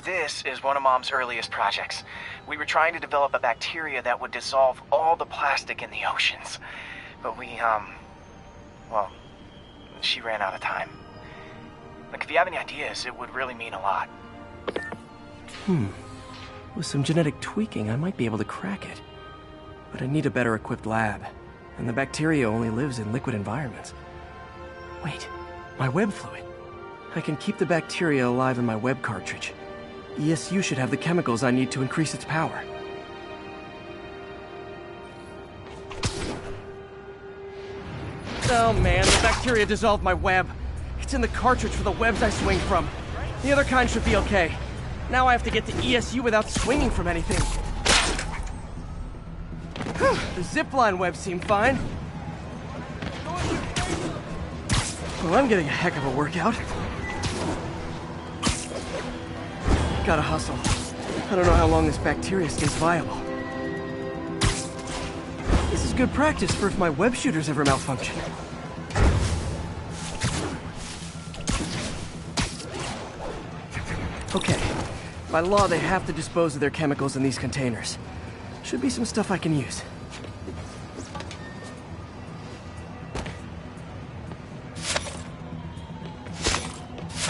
This is one of Mom's earliest projects. We were trying to develop a bacteria that would dissolve all the plastic in the oceans. But well, she ran out of time. Like, if you have any ideas, it would really mean a lot. With some genetic tweaking, I might be able to crack it. But I need a better equipped lab. And the bacteria only lives in liquid environments. Wait, my web fluid. I can keep the bacteria alive in my web cartridge. ESU should have the chemicals I need to increase its power. Oh man, the bacteria dissolved my web. It's in the cartridge for the webs I swing from. The other kind should be okay. Now I have to get to ESU without swinging from anything. The zipline webs seem fine. Well, I'm getting a heck of a workout. Gotta hustle. I don't know how long this bacteria stays viable. This is good practice for if my web shooters ever malfunction. Okay. By law, they have to dispose of their chemicals in these containers. Should be some stuff I can use.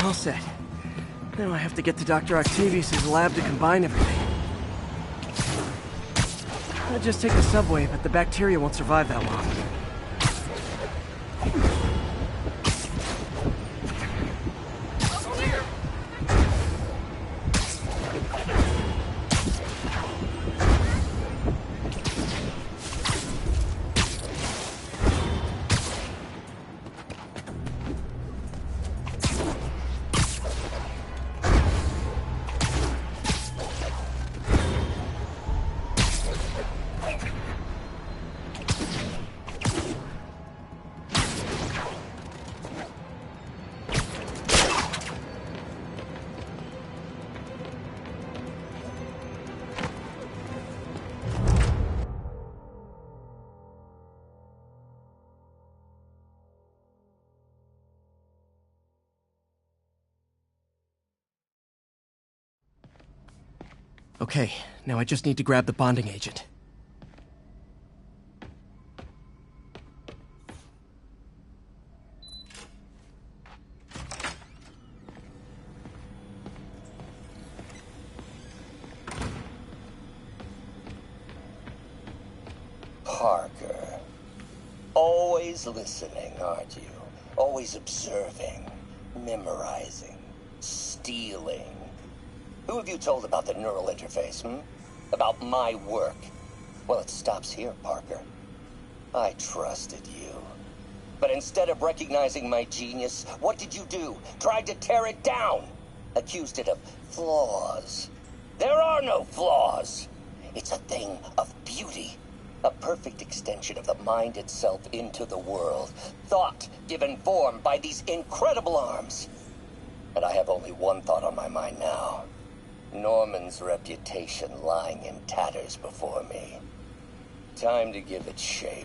All set. Now I have to get to Dr. Octavius' lab to combine everything. I'll just take the subway, but the bacteria won't survive that long. Okay, now I just need to grab the bonding agent. Parker. Always listening, aren't you? Always observing, memorizing, stealing. Who have you told about the neural interface, About my work? Well, it stops here, Parker. I trusted you. But instead of recognizing my genius, what did you do? Tried to tear it down. Accused it of flaws. There are no flaws. It's a thing of beauty. A perfect extension of the mind itself into the world. Thought given form by these incredible arms. And I have only one thought on my mind now. Norman's reputation lying in tatters before me. Time to give it shape.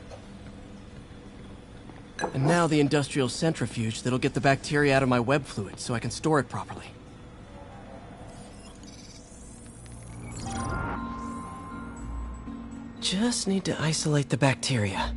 And now the industrial centrifuge that'll get the bacteria out of my web fluid so I can store it properly. Just need to isolate the bacteria.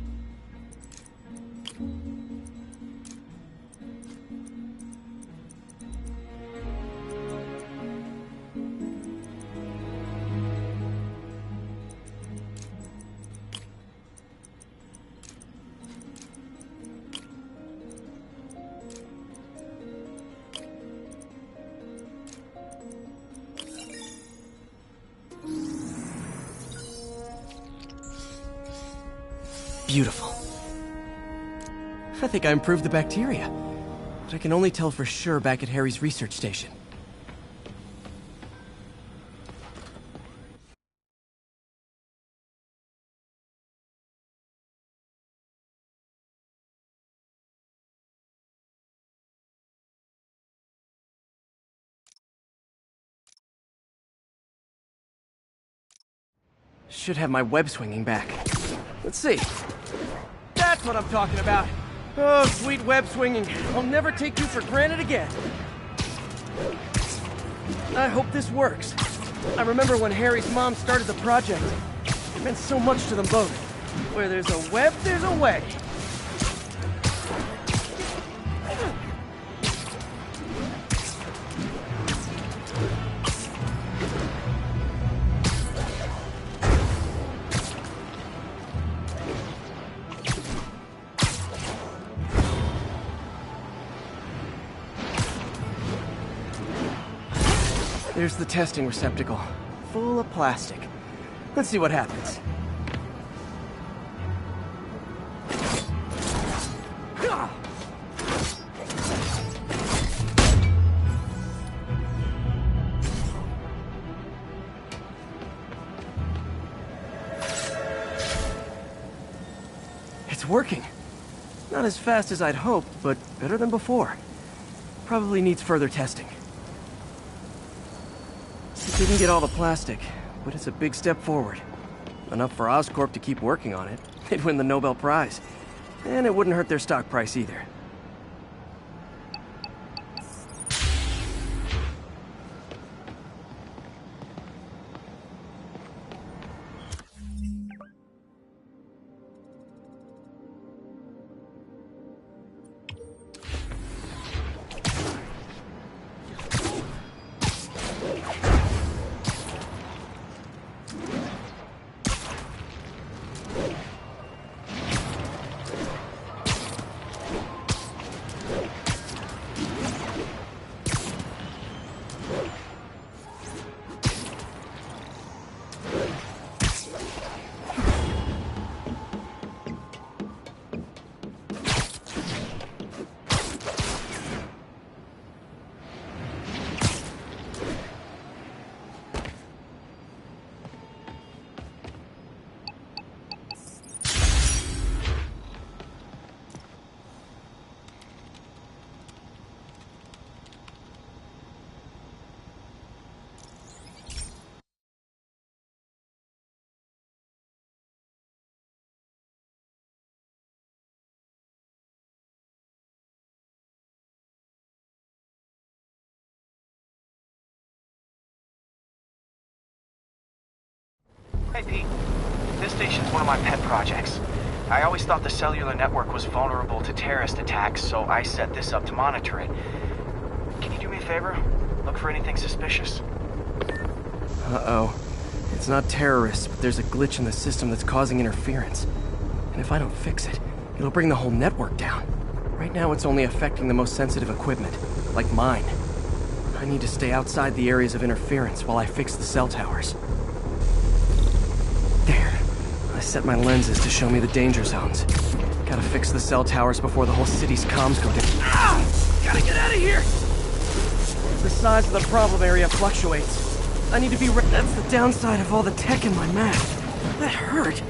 Beautiful. I think I improved the bacteria, but I can only tell for sure back at Harry's research station. Should have my web swinging back. Let's see. That's what I'm talking about. Oh, sweet web swinging. I'll never take you for granted again. I hope this works. I remember when Harry's mom started the project. It meant so much to them both. Where there's a web, there's a way. There's the testing receptacle, full of plastic. Let's see what happens. It's working. Not as fast as I'd hoped, but better than before. Probably needs further testing. Didn't get all the plastic, but it's a big step forward. Enough for Oscorp to keep working on it. They'd win the Nobel Prize. And it wouldn't hurt their stock price either. Hey, Pete. This station's one of my pet projects. I always thought the cellular network was vulnerable to terrorist attacks, so I set this up to monitor it. Can you do me a favor? Look for anything suspicious. Uh-oh. It's not terrorists, but there's a glitch in the system that's causing interference. And if I don't fix it, it'll bring the whole network down. Right now it's only affecting the most sensitive equipment, like mine. I need to stay outside the areas of interference while I fix the cell towers. There. I set my lenses to show me the danger zones. Gotta fix the cell towers before the whole city's comms go down. Ah! Gotta get out of here! The size of the problem area fluctuates. I need to be That's the downside of all the tech in my map. That hurt.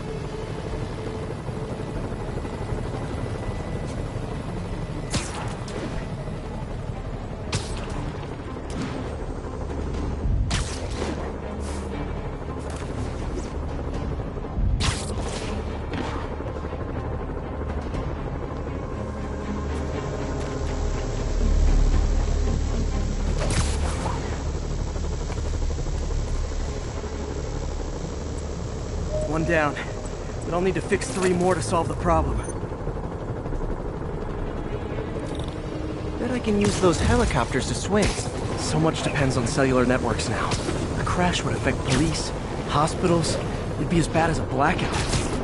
One down, but I'll need to fix 3 more to solve the problem. Bet I can use those helicopters to swing. So much depends on cellular networks now. A crash would affect police, hospitals. It'd be as bad as a blackout.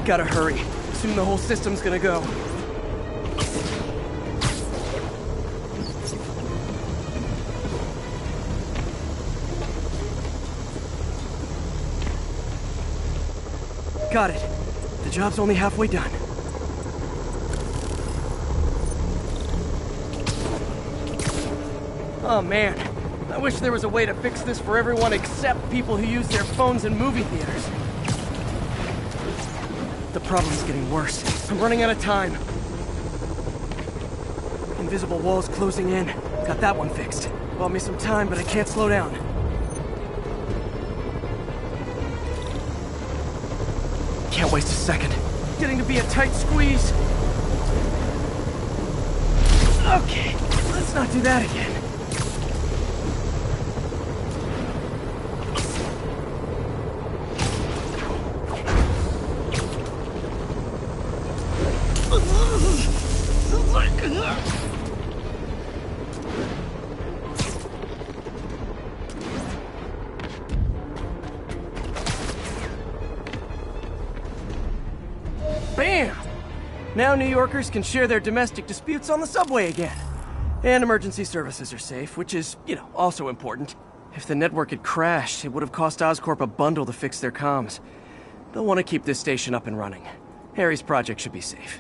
Gotta hurry. Soon the whole system's gonna go. Got it. The job's only halfway done. Oh man, I wish there was a way to fix this for everyone except people who use their phones in movie theaters. The problem's getting worse. I'm running out of time. Invisible walls closing in. Got that one fixed. Bought me some time, but I can't slow down. Can't waste a second. Getting to be a tight squeeze. Okay, let's not do that again. Now New Yorkers can share their domestic disputes on the subway again. And emergency services are safe, which is, also important. If the network had crashed, it would have cost Oscorp a bundle to fix their comms. They'll want to keep this station up and running. Harry's project should be safe.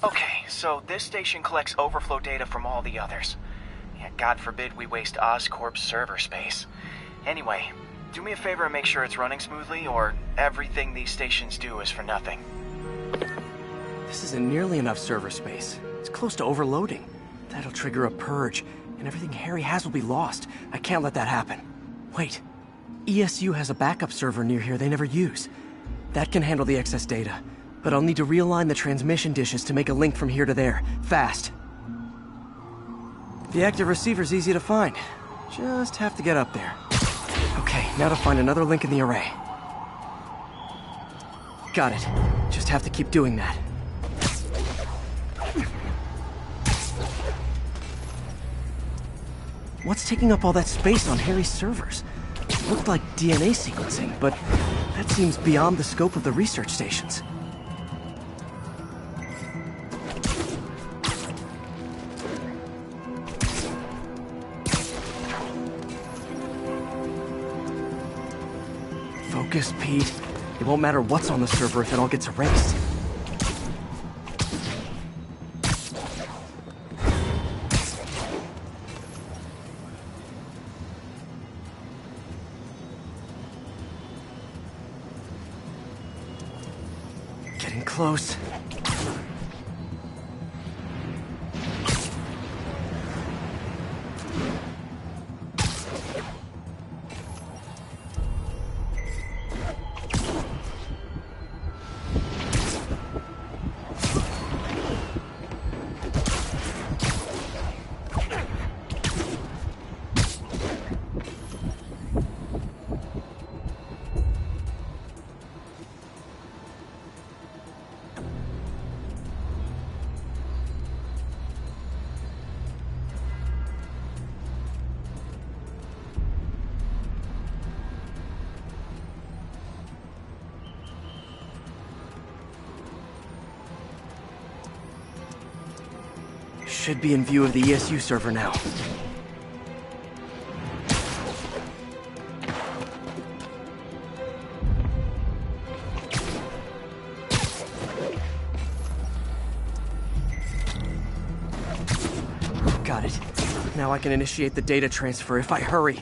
Okay, so this station collects overflow data from all the others. Yeah, God forbid we waste Oscorp's server space. Anyway, do me a favor and make sure it's running smoothly, or everything these stations do is for nothing. This isn't nearly enough server space. It's close to overloading. That'll trigger a purge, and everything Harry has will be lost. I can't let that happen. Wait. ESU has a backup server near here they never use. That can handle the excess data. But I'll need to realign the transmission dishes to make a link from here to there, fast. The active receiver's easy to find. Just have to get up there. Okay, now to find another link in the array. Got it. Just have to keep doing that. What's taking up all that space on Harry's servers? It looked like DNA sequencing, but that seems beyond the scope of the research stations. Focus, Pete. It won't matter what's on the server if it all gets erased. Getting close. Should be in view of the ESU server now. Got it. Now I can initiate the data transfer if I hurry.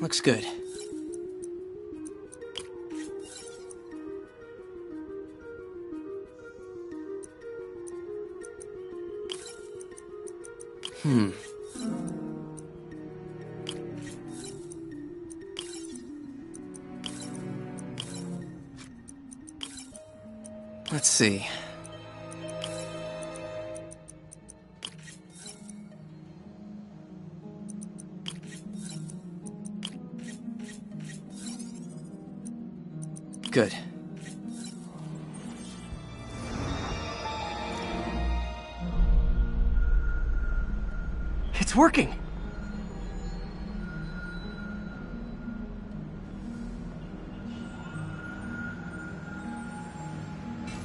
Looks good. Let's see. Good. It's working!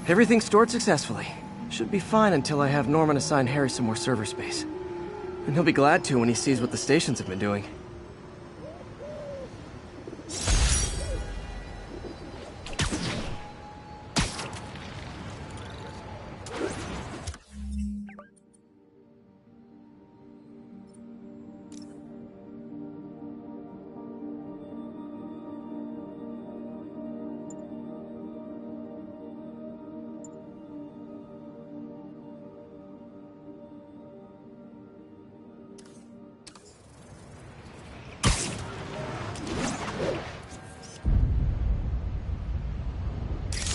Everything's stored successfully. Should be fine until I have Norman assign Harry some more server space. And he'll be glad to when he sees what the stations have been doing.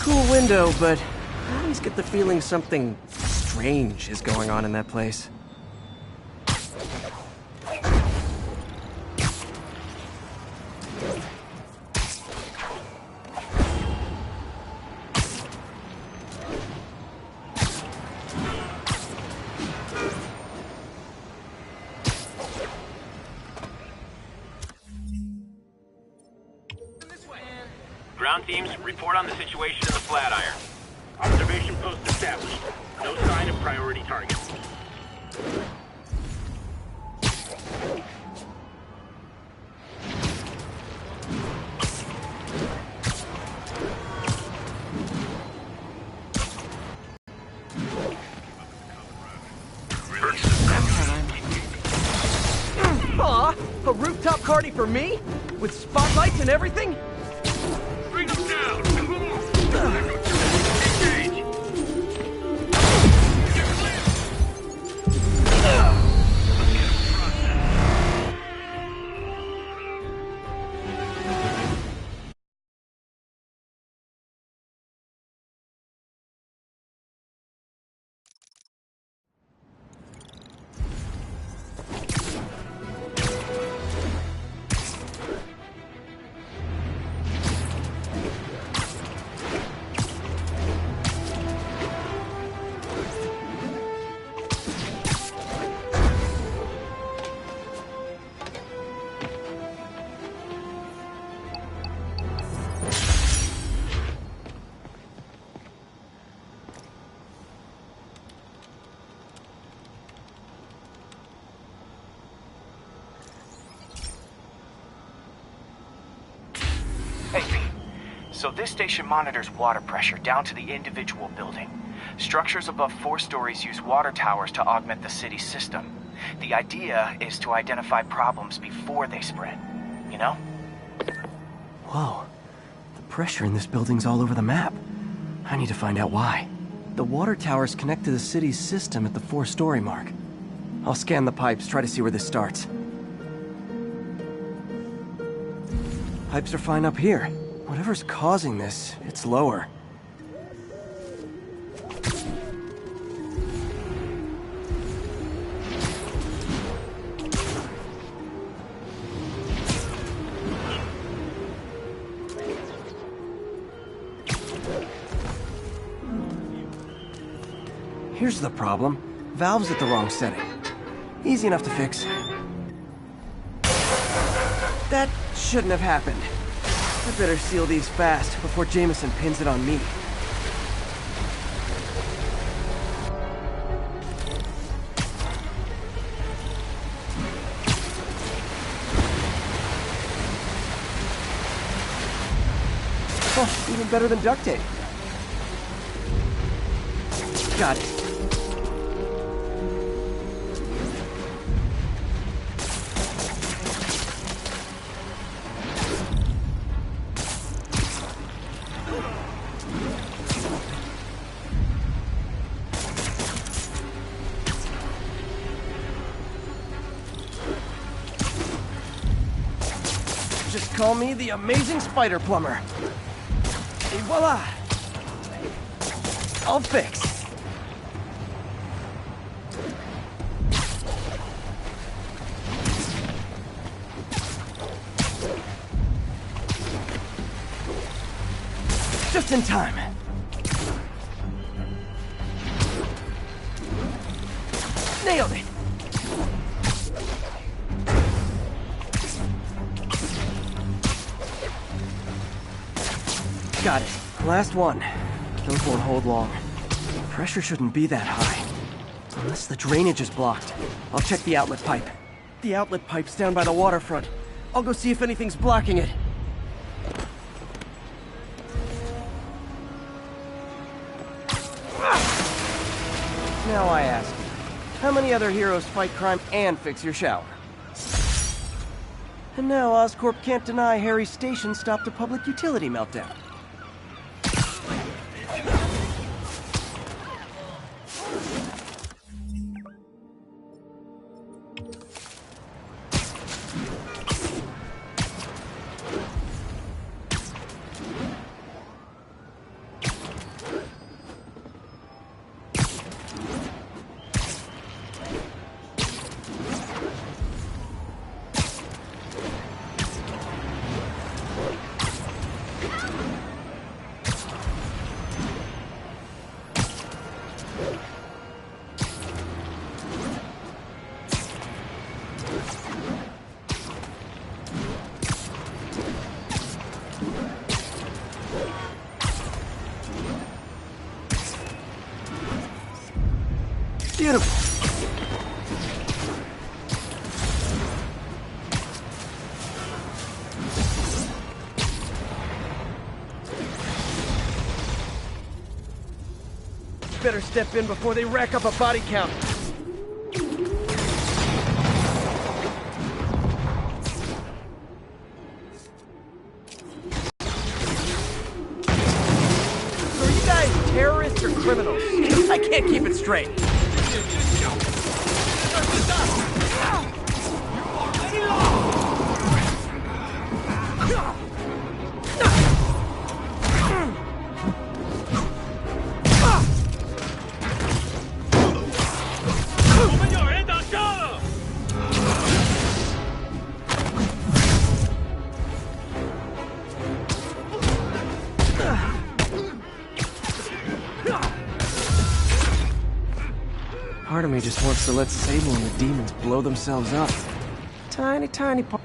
Cool window, but I always get the feeling something strange is going on in that place. Ground teams, report on the situation in the Flatiron. Observation post established. No sign of priority targets. Aw, a rooftop party for me? With spotlights and everything? Bring them down! Engage! Hey, Pete. So this station monitors water pressure down to the individual building. Structures above 4 stories use water towers to augment the city's system. The idea is to identify problems before they spread, you know? Whoa. The pressure in this building's all over the map. I need to find out why. The water towers connect to the city's system at the 4-story mark. I'll scan the pipes, try to see where this starts. Pipes are fine up here. Whatever's causing this, it's lower. Here's the problem. Valve's at the wrong setting. Easy enough to fix. That shouldn't have happened. I better seal these fast before Jameson pins it on me. Oh, even better than duct tape. Got it. call me the amazing spider plumber. Et voila! All fixed. Just in time. Nailed it! Got it. Last one. Those won't hold long. Pressure shouldn't be that high. Unless the drainage is blocked. I'll check the outlet pipe. The outlet pipe's down by the waterfront. I'll go see if anything's blocking it. Now I ask you, how many other heroes fight crime and fix your shower? And now Oscorp can't deny Harry's station stopped a public utility meltdown. Beautiful. Better step in before they rack up a body count. So are you guys terrorists or criminals? I can't keep it straight. Part of me just wants to let Sable and the demons blow themselves up. Tiny, tiny part.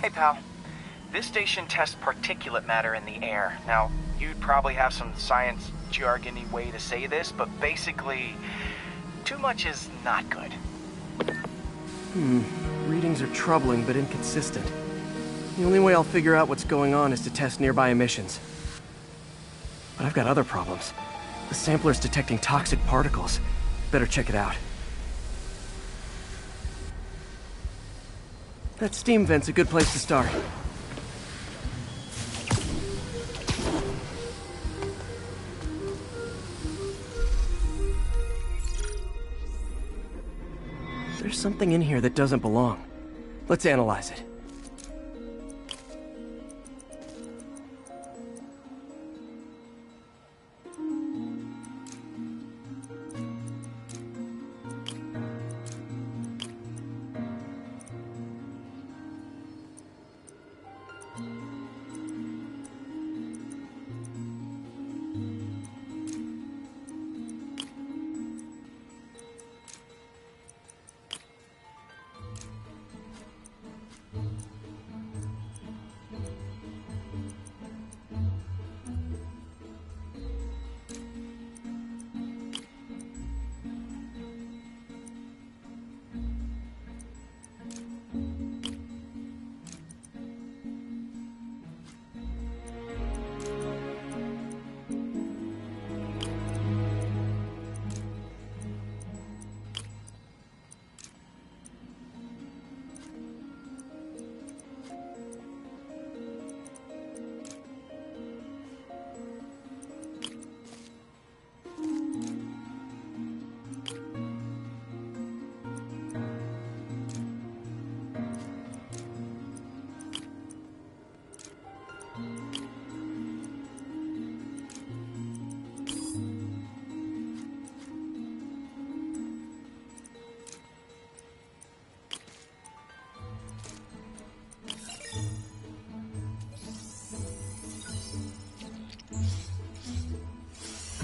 Hey, pal. This station tests particulate matter in the air. Now, you'd probably have some science jargony way to say this, but basically, too much is not good. Readings are troubling but inconsistent. The only way I'll figure out what's going on is to test nearby emissions. But I've got other problems. The sampler's detecting toxic particles. Better check it out. That steam vent's a good place to start. There's something in here that doesn't belong. Let's analyze it.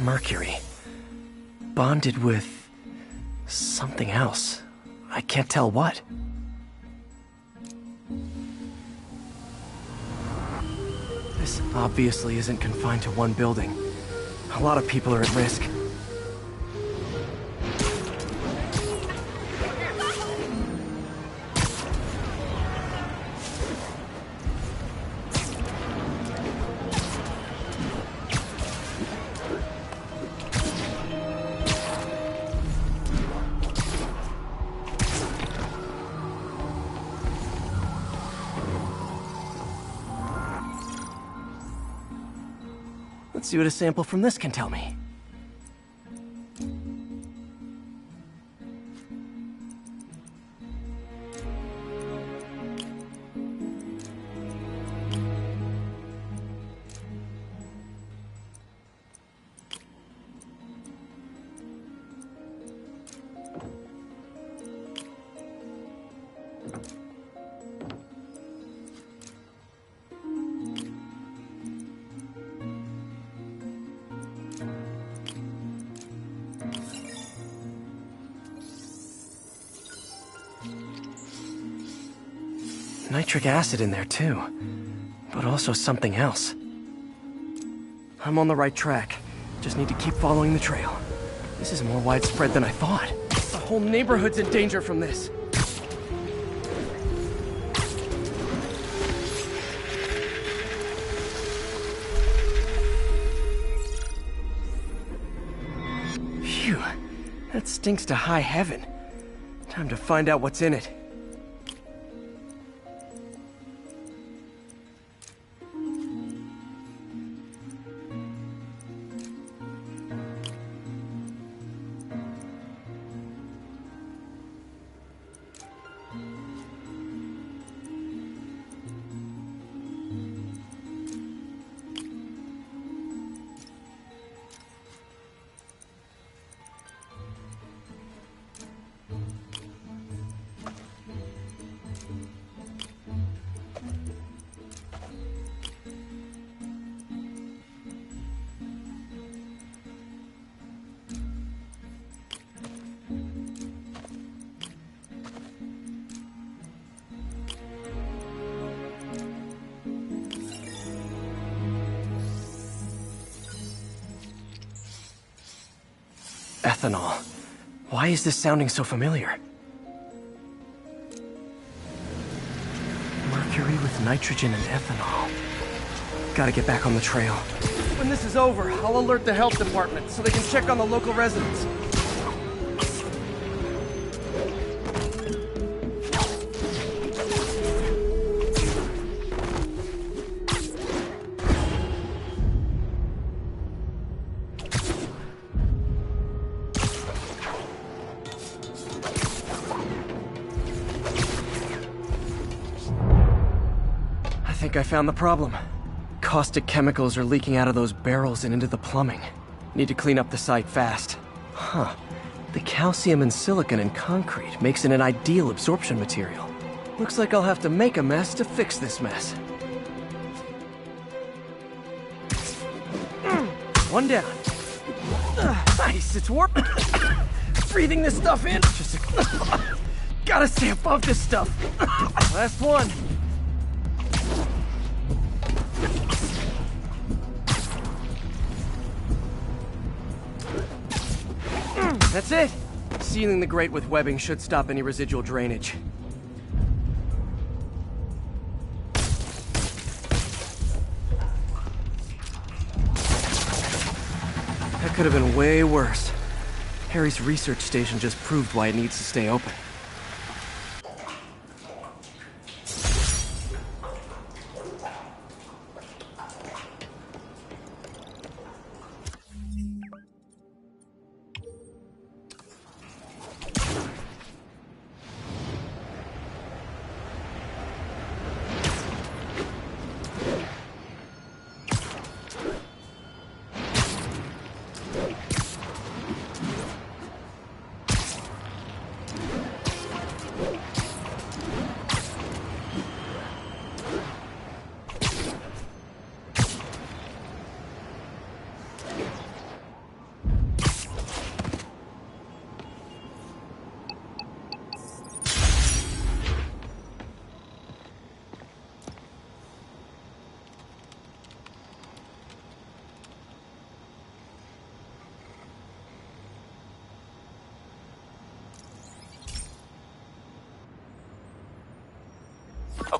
Mercury. Bonded with something else. I can't tell what. This obviously isn't confined to one building. A lot of people are at risk. Let's see what a sample from this can tell me. Nitric acid in there too, but also something else. I'm on the right track. Just need to keep following the trail. This is more widespread than I thought. The whole neighborhood's in danger from this. Phew, that stinks to high heaven. Time to find out what's in it. Ethanol. Why is this sounding so familiar? Mercury with nitrogen and ethanol. Gotta get back on the trail. When this is over, I'll alert the health department so they can check on the local residents. I think I found the problem. Caustic chemicals are leaking out of those barrels and into the plumbing. Need to clean up the site fast. Huh. The calcium and silicon in concrete makes it an ideal absorption material. Looks like I'll have to make a mess to fix this mess. One down. Nice, it's warm. Breathing this stuff in. Gotta stay above this stuff. Last one. That's it! Sealing the grate with webbing should stop any residual drainage. That could have been way worse. Harry's research station just proved why it needs to stay open.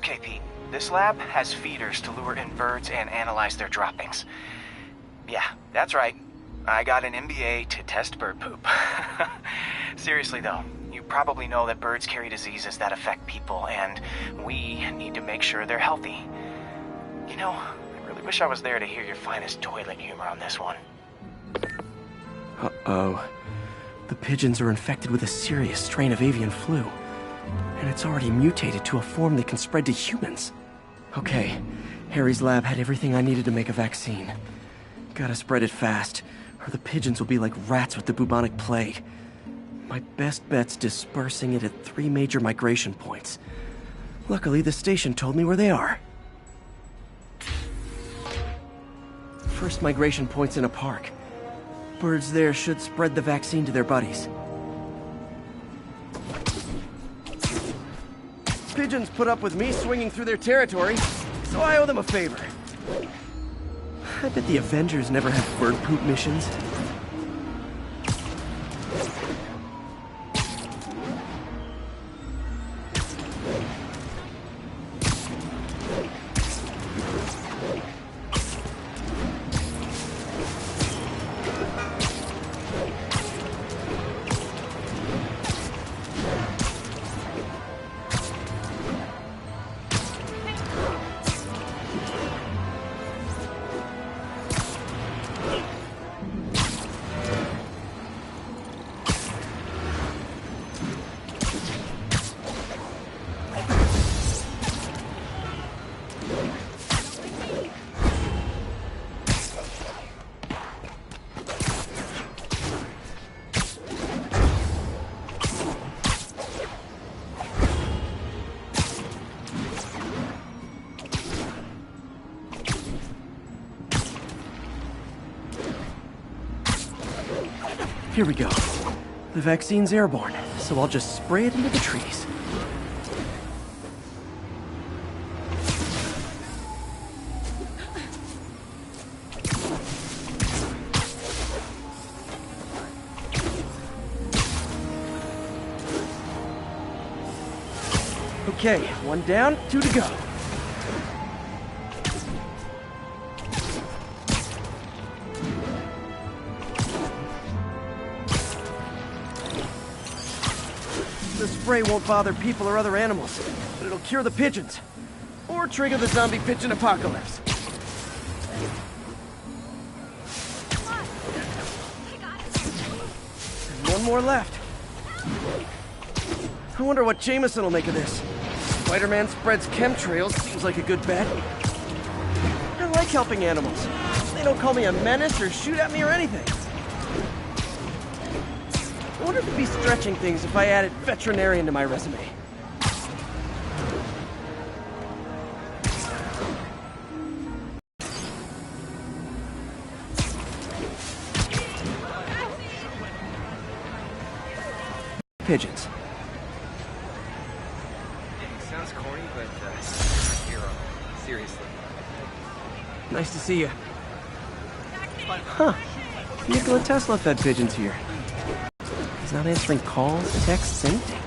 Okay, Pete. This lab has feeders to lure in birds and analyze their droppings. Yeah, that's right. I got an MBA to test bird poop. Seriously though, you probably know that birds carry diseases that affect people, and we need to make sure they're healthy. You know, I really wish I was there to hear your finest toilet humor on this one. Uh-oh. The pigeons are infected with a serious strain of avian flu. And it's already mutated to a form that can spread to humans. Okay, Harry's lab had everything I needed to make a vaccine. Gotta spread it fast, or the pigeons will be like rats with the bubonic plague. My best bet's dispersing it at 3 major migration points. Luckily, the station told me where they are. First migration point's in a park. Birds there should spread the vaccine to their buddies. Pigeons put up with me swinging through their territory, so I owe them a favor. I bet the Avengers never have bird poop missions. Here we go. The vaccine's airborne, so I'll just spray it into the trees. Okay, 1 down, 2 to go. The spray won't bother people or other animals, but it'll cure the pigeons. Or trigger the zombie pigeon apocalypse. And 1 more left. I wonder what Jameson will make of this. Spider-Man spreads chemtrails, seems like a good bet. I like helping animals. They don't call me a menace or shoot at me or anything. I wonder if it'd be stretching things if I added veterinarian to my resume. Pigeons. Sounds corny, but hero. Seriously. Nice to see you. Huh. Nikola Tesla fed pigeons here. He's not answering calls, texts, anything.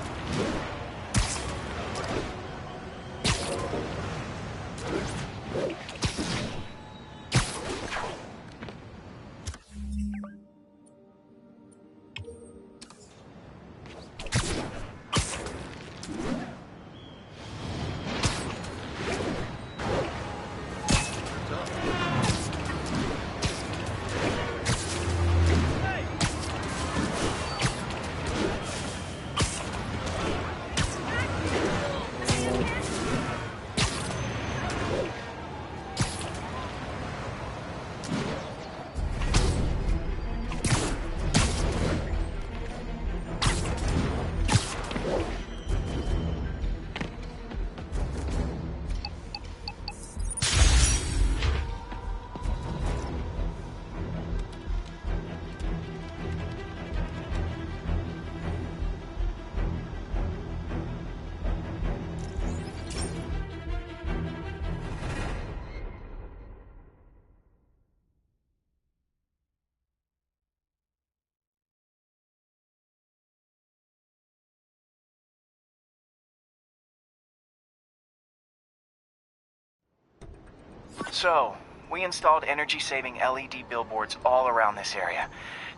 So, we installed energy-saving LED billboards all around this area.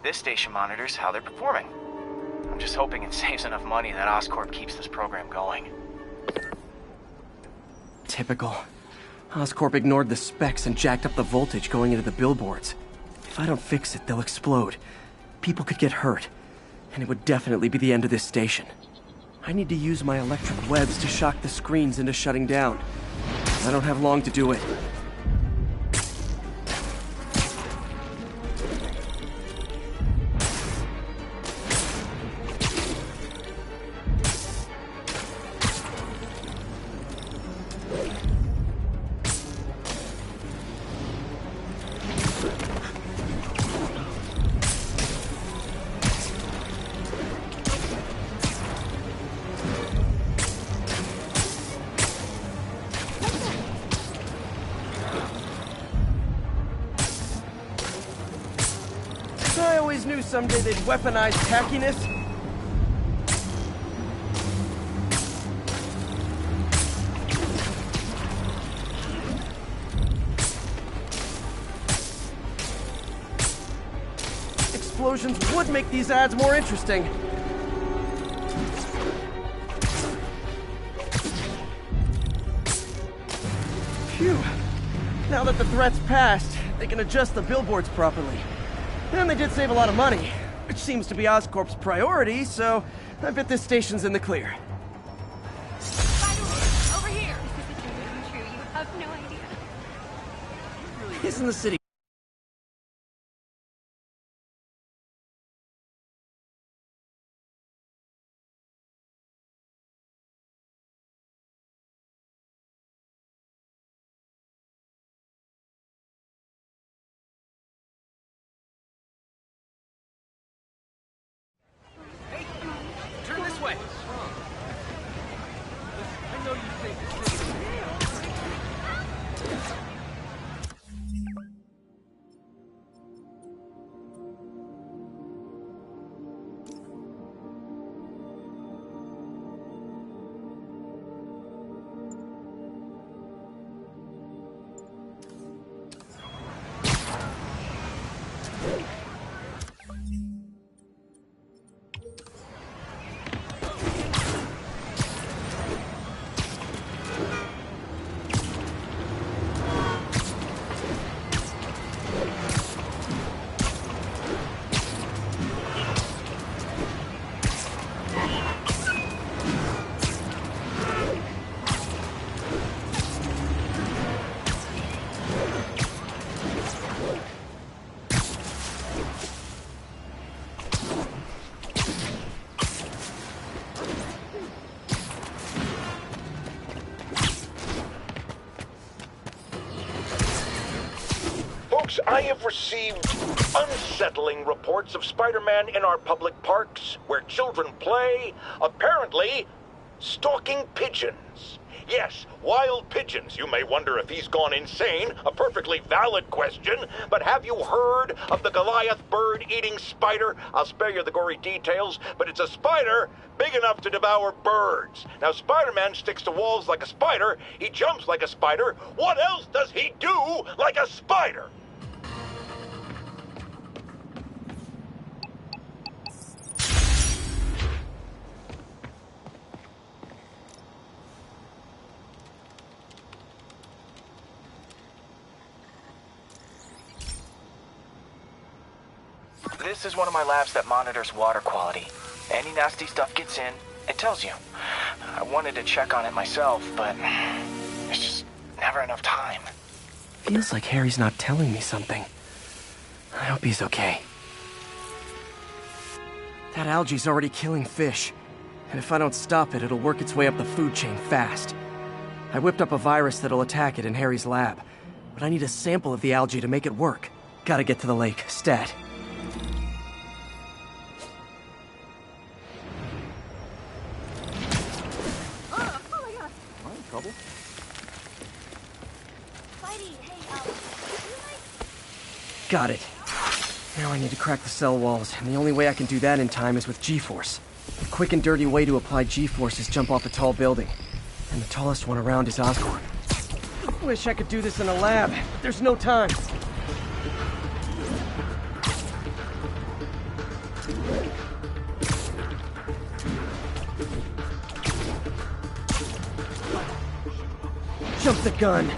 This station monitors how they're performing. I'm just hoping it saves enough money that Oscorp keeps this program going. Typical. Oscorp ignored the specs and jacked up the voltage going into the billboards. If I don't fix it, they'll explode. People could get hurt. And it would definitely be the end of this station. I need to use my electric webs to shock the screens into shutting down. I don't have long to do it. I always knew someday they'd weaponize tackiness. Explosions would make these ads more interesting. Phew. Now that the threat's passed, they can adjust the billboards properly. And they did save a lot of money, which seems to be Oscorp's priority, so I bet this station's in the clear. Spider-Man, over here! This isn't true, you have no idea. Isn't the city Turn this way. I know you think this is... I have received unsettling reports of Spider-Man in our public parks, where children play, apparently stalking pigeons. Yes, wild pigeons. You may wonder if he's gone insane, a perfectly valid question, but have you heard of the Goliath bird-eating spider? I'll spare you the gory details, but it's a spider big enough to devour birds. Now, Spider-Man sticks to walls like a spider, he jumps like a spider. What else does he do like a spider? This is one of my labs that monitors water quality. Any nasty stuff gets in, it tells you. I wanted to check on it myself, but there's just never enough time. Feels like Harry's not telling me something. I hope he's okay. That algae's already killing fish. And if I don't stop it, it'll work its way up the food chain fast. I whipped up a virus that'll attack it in Harry's lab. But I need a sample of the algae to make it work. Gotta get to the lake, stat. Trouble? Spidey, hey, Got it. Now I need to crack the cell walls, and the only way I can do that in time is with G-Force. The quick and dirty way to apply G-Force is jump off a tall building. And the tallest one around is Oscorp. Wish I could do this in a lab, but there's no time. Jump the gun.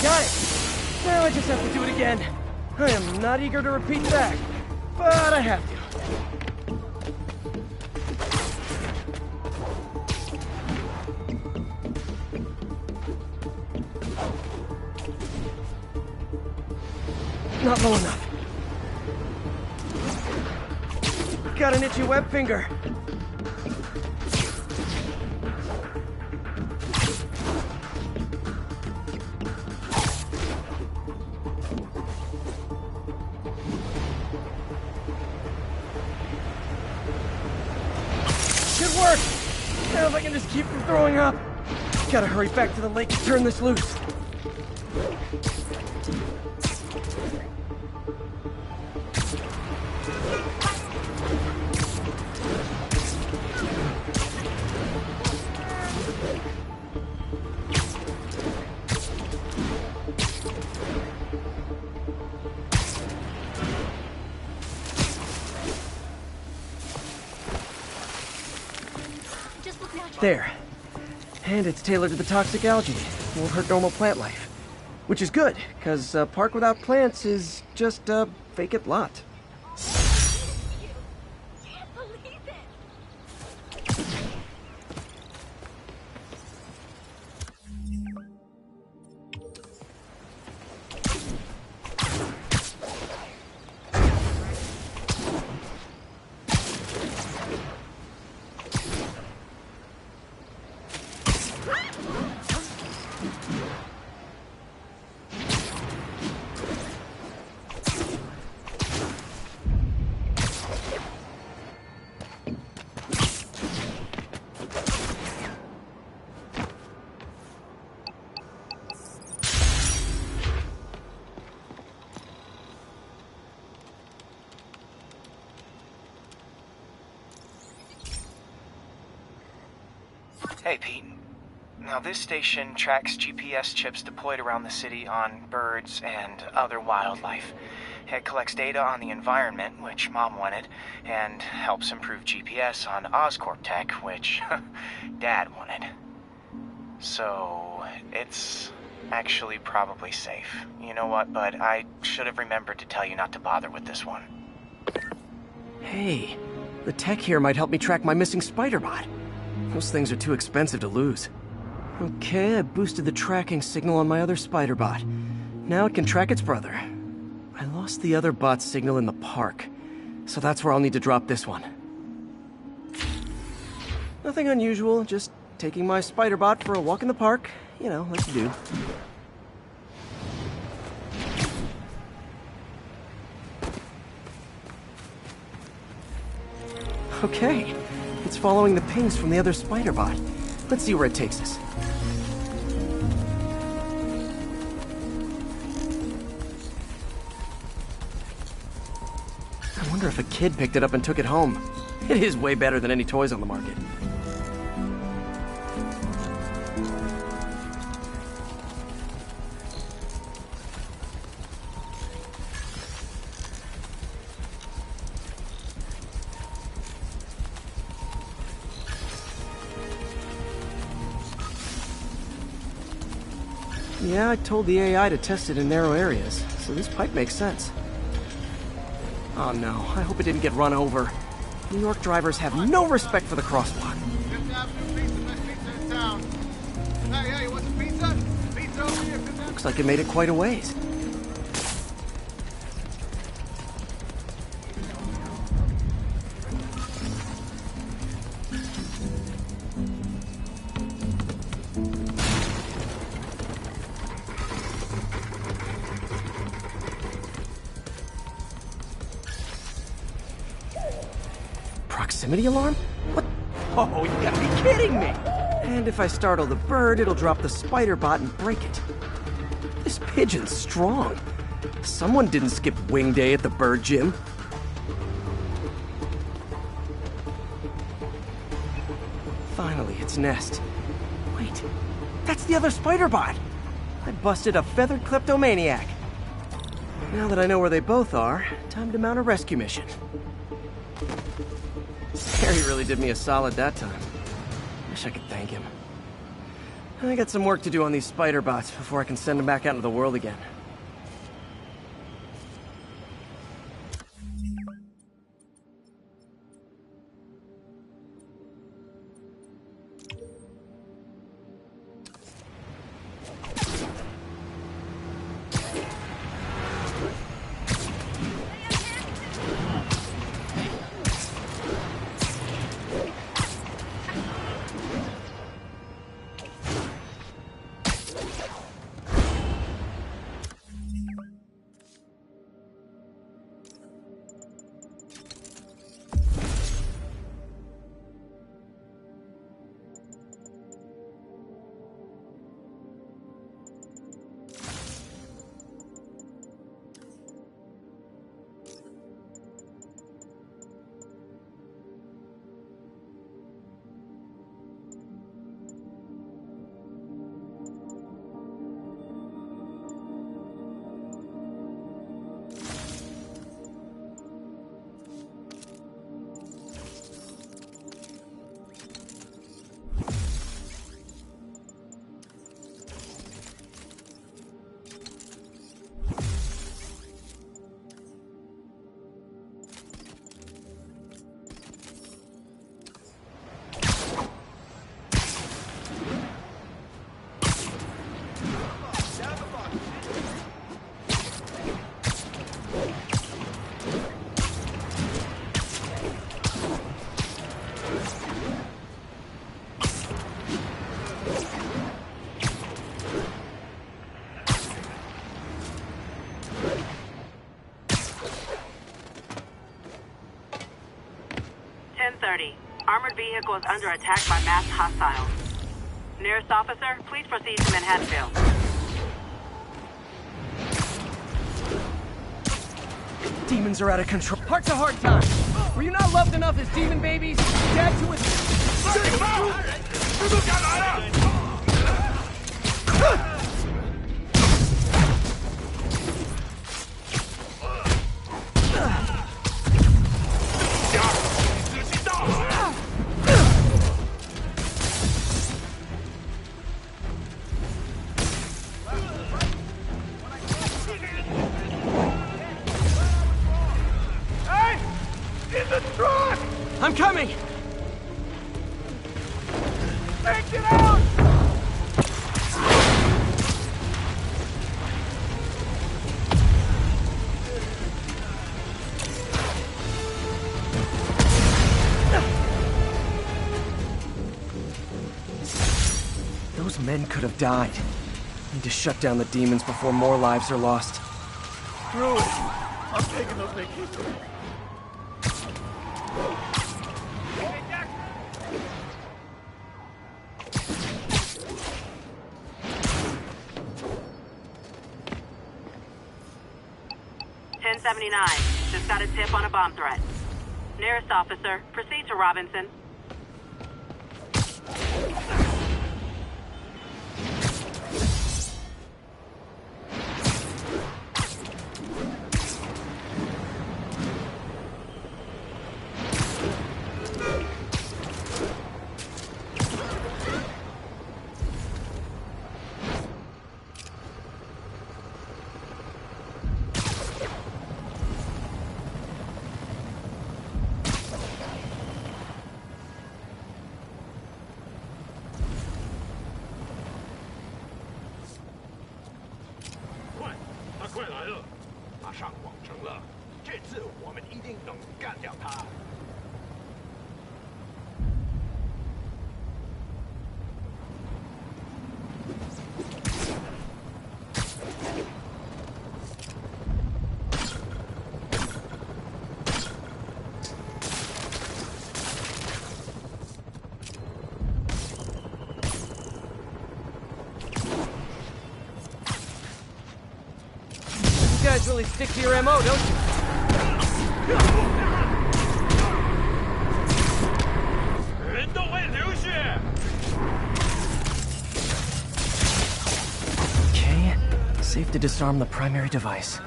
Got it! Now I just have to do it again. I am not eager to repeat that, but I have to. Not low enough. Got an itchy web finger. Should work! Now if I can just keep from throwing up. Gotta hurry back to the lake and turn this loose. There. And it's tailored to the toxic algae. Won't hurt normal plant life. Which is good, because a park without plants is just a vacant lot. Can't believe it. Hey, Pete. Now, this station tracks GPS chips deployed around the city on birds and other wildlife. It collects data on the environment, which Mom wanted, and helps improve GPS on Oscorp tech, which Dad wanted. So, it's actually probably safe. You know what, bud? I should have remembered to tell you not to bother with this one. Hey, the tech here might help me track my missing Spider-Bot. Those things are too expensive to lose. Okay, I boosted the tracking signal on my other Spider-Bot. Now it can track its brother. I lost the other bot's signal in the park, so that's where I'll need to drop this one. Nothing unusual, just taking my Spider-Bot for a walk in the park. You know, like you do. Okay. It's following the pings from the other Spider-Bot. Let's see where it takes us. I wonder if a kid picked it up and took it home. It is way better than any toys on the market. Yeah, I told the AI to test it in narrow areas, so this pipe makes sense. Oh no, I hope it didn't get run over. New York drivers have no respect for the crosswalk. Looks like it made it quite a ways. Proximity alarm? What Oh, you gotta be kidding me! And if I startle the bird, it'll drop the spider bot and break it. This pigeon's strong. Someone didn't skip wing day at the bird gym. Finally, its nest. Wait, that's the other spider bot! I busted a feathered kleptomaniac. Now that I know where they both are, time to mount a rescue mission. Harry really did me a solid that time. Wish I could thank him. I got some work to do on these spider bots before I can send them back out into the world again. Armored vehicle is under attack by masked hostiles. Nearest officer, please proceed to Manhattanville. Demons are out of control. Heart's a hard time. Were you not loved enough as demon babies? Dad to I'm coming! Make it out! Those men could have died. Need to shut down the demons before more lives are lost. Screw it. I'm taking those vacations. 1079. Just got a tip on a bomb threat. Nearest officer, proceed to Robinson. guys really stick to your MO, don't you? Okay, safe to disarm the primary device.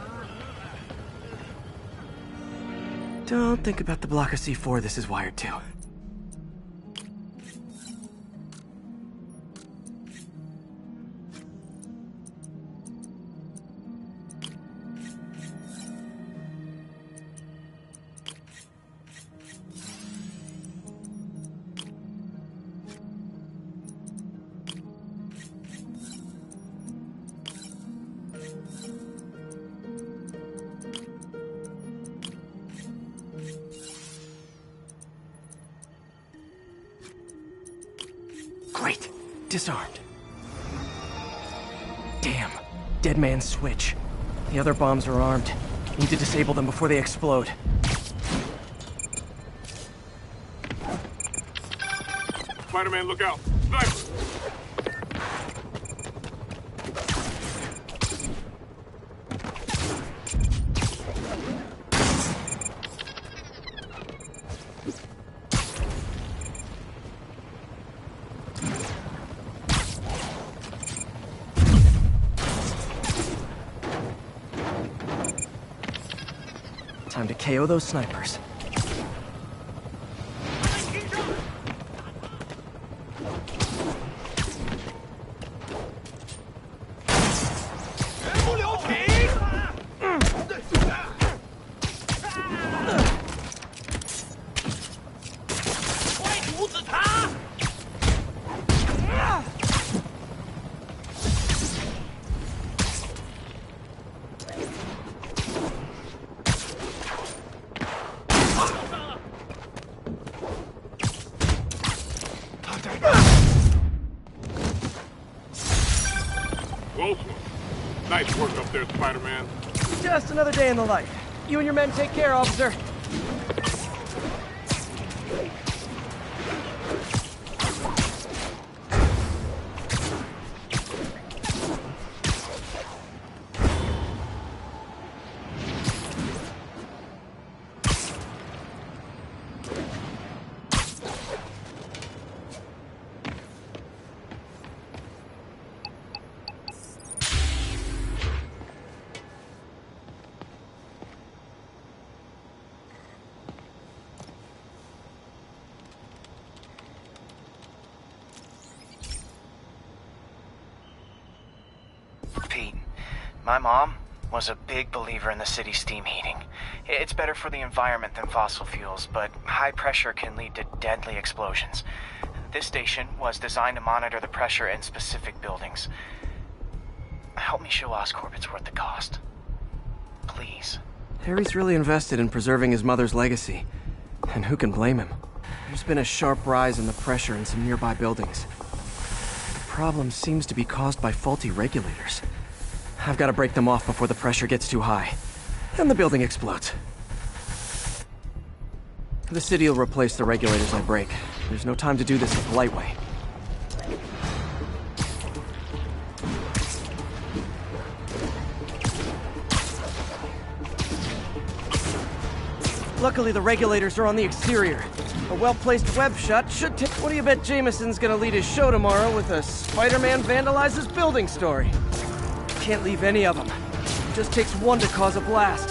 Don't think about the block of C4 this is wired to. Great. Disarmed. Damn. Dead man's switch. The other bombs are armed. Need to disable them before they explode. Spider-Man, look out! Sniper! Time to KO those snipers. Close one. Nice work up there, Spider-Man. Just another day in the life. You and your men take care, officer. Pete, my mom was a big believer in the city's steam heating. It's better for the environment than fossil fuels, but high pressure can lead to deadly explosions. This station was designed to monitor the pressure in specific buildings. Help me show Oscorp it's worth the cost. Please. Harry's really invested in preserving his mother's legacy. And who can blame him? There's been a sharp rise in the pressure in some nearby buildings. The problem seems to be caused by faulty regulators. I've got to break them off before the pressure gets too high. And the building explodes. The city will replace the regulators I break. There's no time to do this the polite way. Luckily, the regulators are on the exterior. A well-placed web shot should take... What do you bet Jameson's gonna lead his show tomorrow with a Spider-Man vandalizes building story? Can't leave any of them. It just takes one to cause a blast.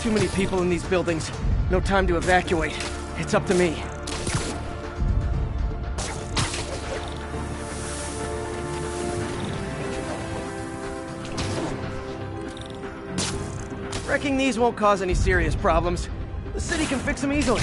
Too many people in these buildings. No time to evacuate. It's up to me. Wrecking these won't cause any serious problems. The city can fix them easily.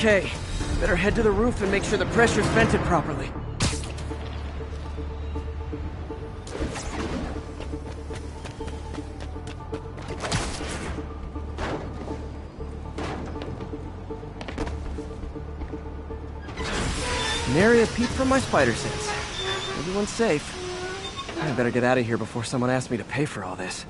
Okay, better head to the roof and make sure the pressure's vented properly. Nary a peep from my spider sense. Everyone's safe. I better get out of here before someone asks me to pay for all this.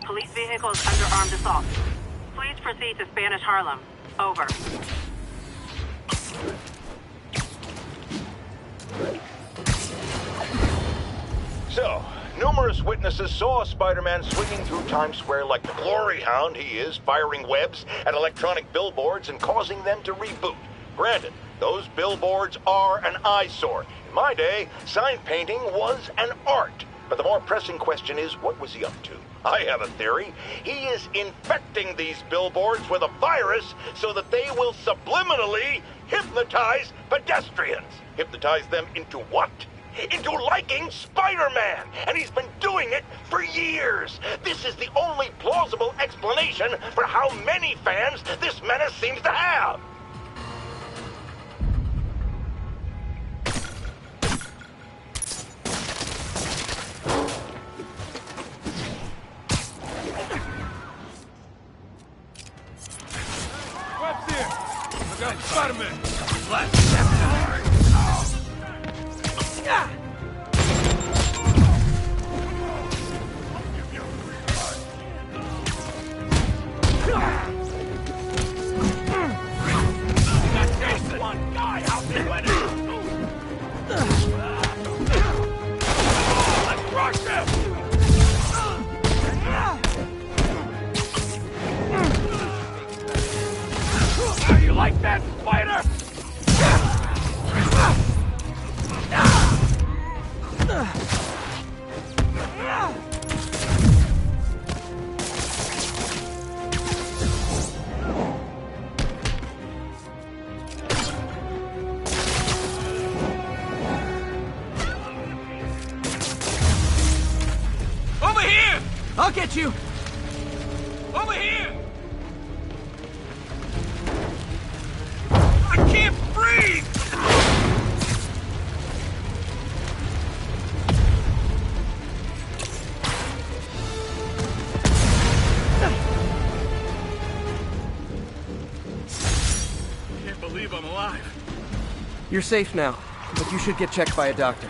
Police vehicles under armed assault. Please proceed to Spanish Harlem. Over. So, numerous witnesses saw Spider-Man swinging through Times Square like the glory hound he is, firing webs at electronic billboards and causing them to reboot. Granted, those billboards are an eyesore. In my day, sign painting was an art. But the more pressing question is, what was he up to? I have a theory. He is infecting these billboards with a virus so that they will subliminally hypnotize pedestrians. Hypnotize them into what? Into liking Spider-Man! And he's been doing it for years! This is the only plausible explanation for how many fans this menace seems to have! Spider-Man! One guy out there let's rush him! How you like that, Spider? Over here! I'll get you! Over here! I can't breathe! Can't believe I'm alive. You're safe now, but you should get checked by a doctor.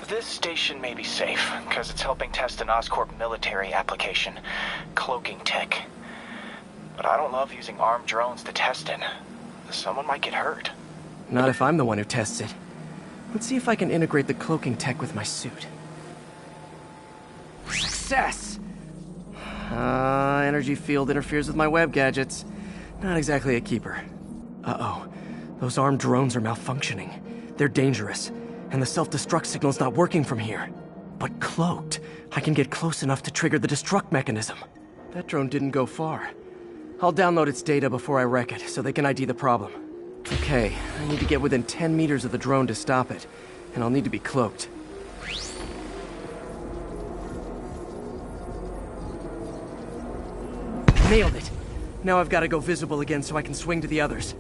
This station may be safe, because it's helping test an Oscorp military application, cloaking tech. But I don't love using armed drones to test it. Someone might get hurt. Not if I'm the one who tests it. Let's see if I can integrate the cloaking tech with my suit. Success! Energy field interferes with my web gadgets. Not exactly a keeper. Uh-oh. Those armed drones are malfunctioning. They're dangerous. And the self-destruct signal's not working from here. But cloaked, I can get close enough to trigger the destruct mechanism. That drone didn't go far. I'll download its data before I wreck it, so they can ID the problem. Okay, I need to get within 10 meters of the drone to stop it. And I'll need to be cloaked. Nailed it. Now I've got to go visible again so I can swing to the others.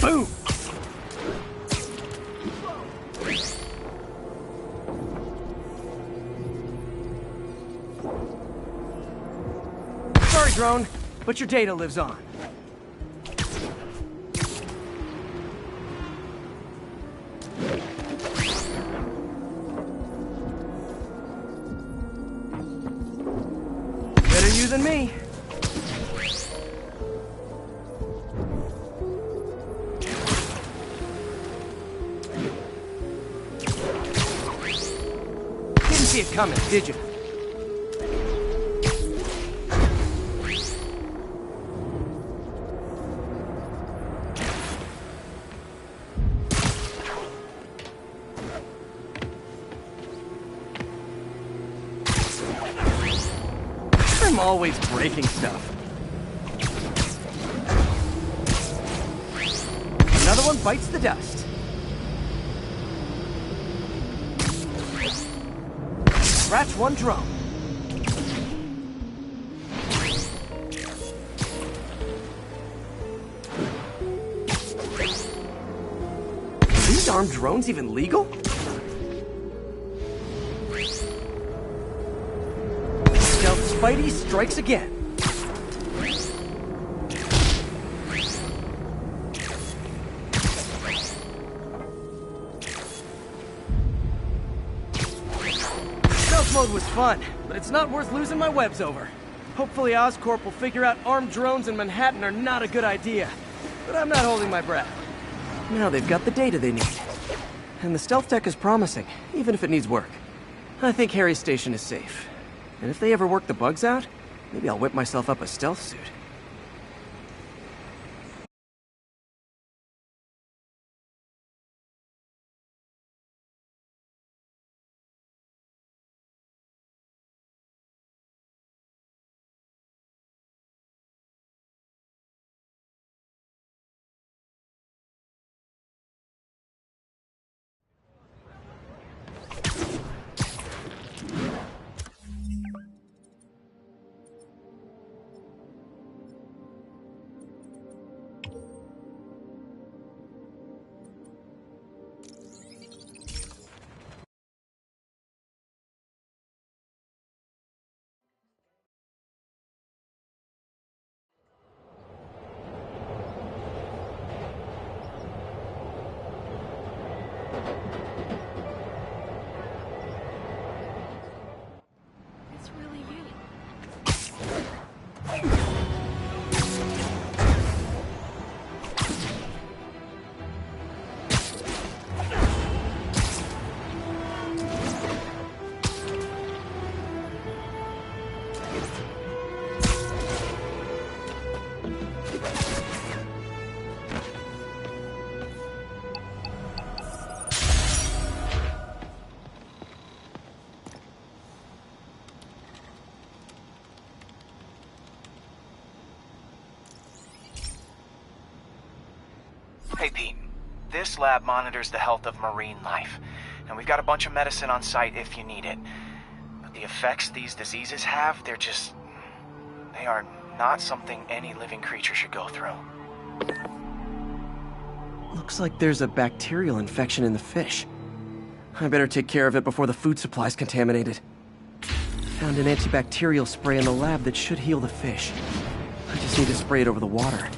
Boom! Sorry, drone, but your data lives on. Better you than me. Didn't see it coming, did you? I'm always breaking stuff. Another one bites the dust. Scratch one drone. Are these armed drones even legal? Stealth Spidey strikes again. Stealth mode was fun, but it's not worth losing my webs over. Hopefully Oscorp will figure out armed drones in Manhattan are not a good idea. But I'm not holding my breath. Now they've got the data they need. And the stealth tech is promising, even if it needs work. I think Harry's station is safe. And if they ever work the bugs out, maybe I'll whip myself up a stealth suit. It's really you. Hey, Pete. This lab monitors the health of marine life, and we've got a bunch of medicine on site if you need it. But the effects these diseases have, they are not something any living creature should go through. Looks like there's a bacterial infection in the fish. I better take care of it before the food supply's contaminated. Found an antibacterial spray in the lab that should heal the fish. I just need to spray it over the water.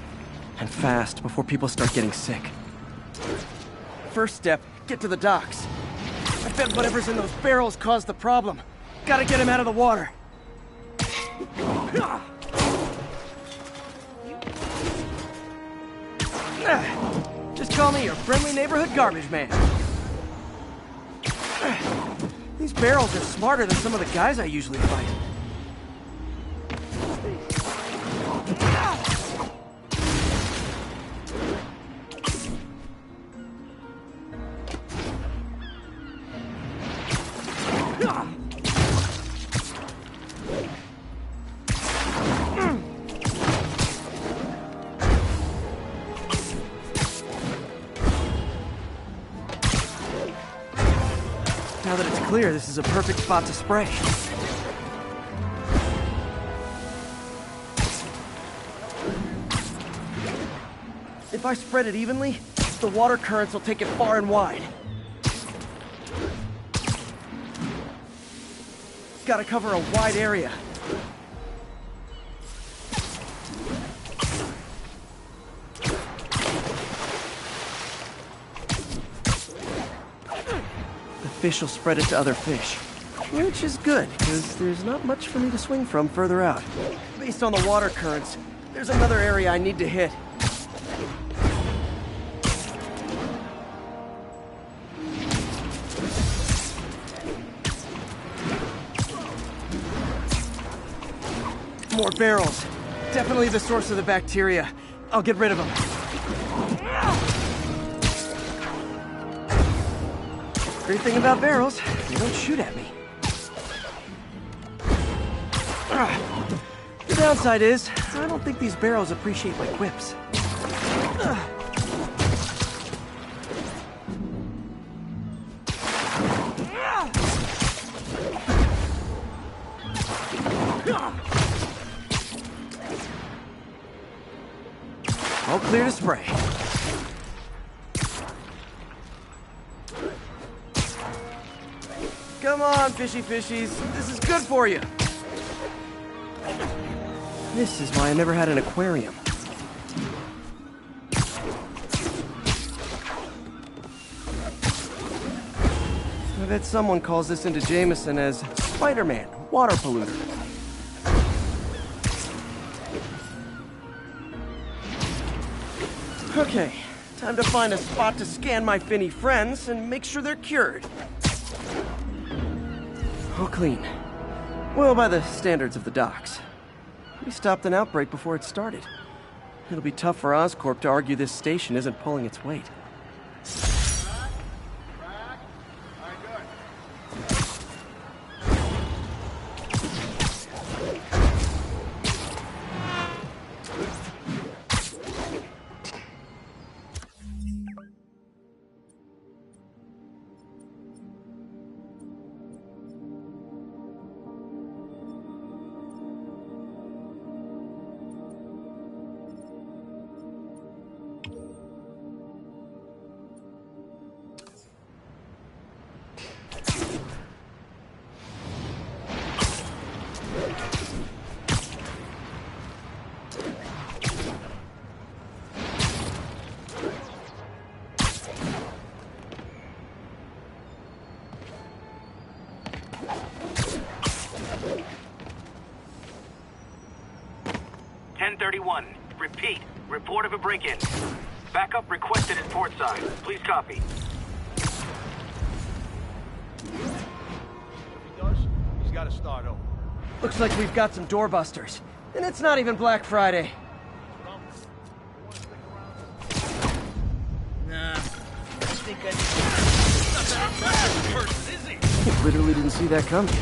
And fast, before people start getting sick. First step, get to the docks. I bet whatever's in those barrels caused the problem. Gotta get him out of the water. Just call me your friendly neighborhood garbage man. These barrels are smarter than some of the guys I usually fight. Now that it's clear, this is a perfect spot to spray. If I spread it evenly, the water currents will take it far and wide. Gotta cover a wide area. The fish will spread it to other fish. Which is good, because there's not much for me to swing from further out. Based on the water currents, there's another area I need to hit. More barrels. Definitely the source of the bacteria. I'll get rid of them. Great thing about barrels, they don't shoot at me. The downside is, I don't think these barrels appreciate my quips. All clear to spray. Come on, fishy fishies. This is good for you. This is why I never had an aquarium. I bet someone calls this into Jameson as Spider-Man, water polluter. Okay, time to find a spot to scan my finny friends and make sure they're cured. All clean. Well, by the standards of the docks. We stopped an outbreak before it started. It'll be tough for Oscorp to argue this station isn't pulling its weight. Repeat. Report of a break-in. Backup requested at port side. Please copy. If he does, he's got to start over. Looks like we've got some doorbusters. And it's not even Black Friday. Nah, I think I need not that person, is he? I literally didn't see that coming.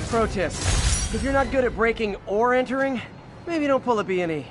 Pro tip, if you're not good at breaking or entering, maybe don't pull a B&E.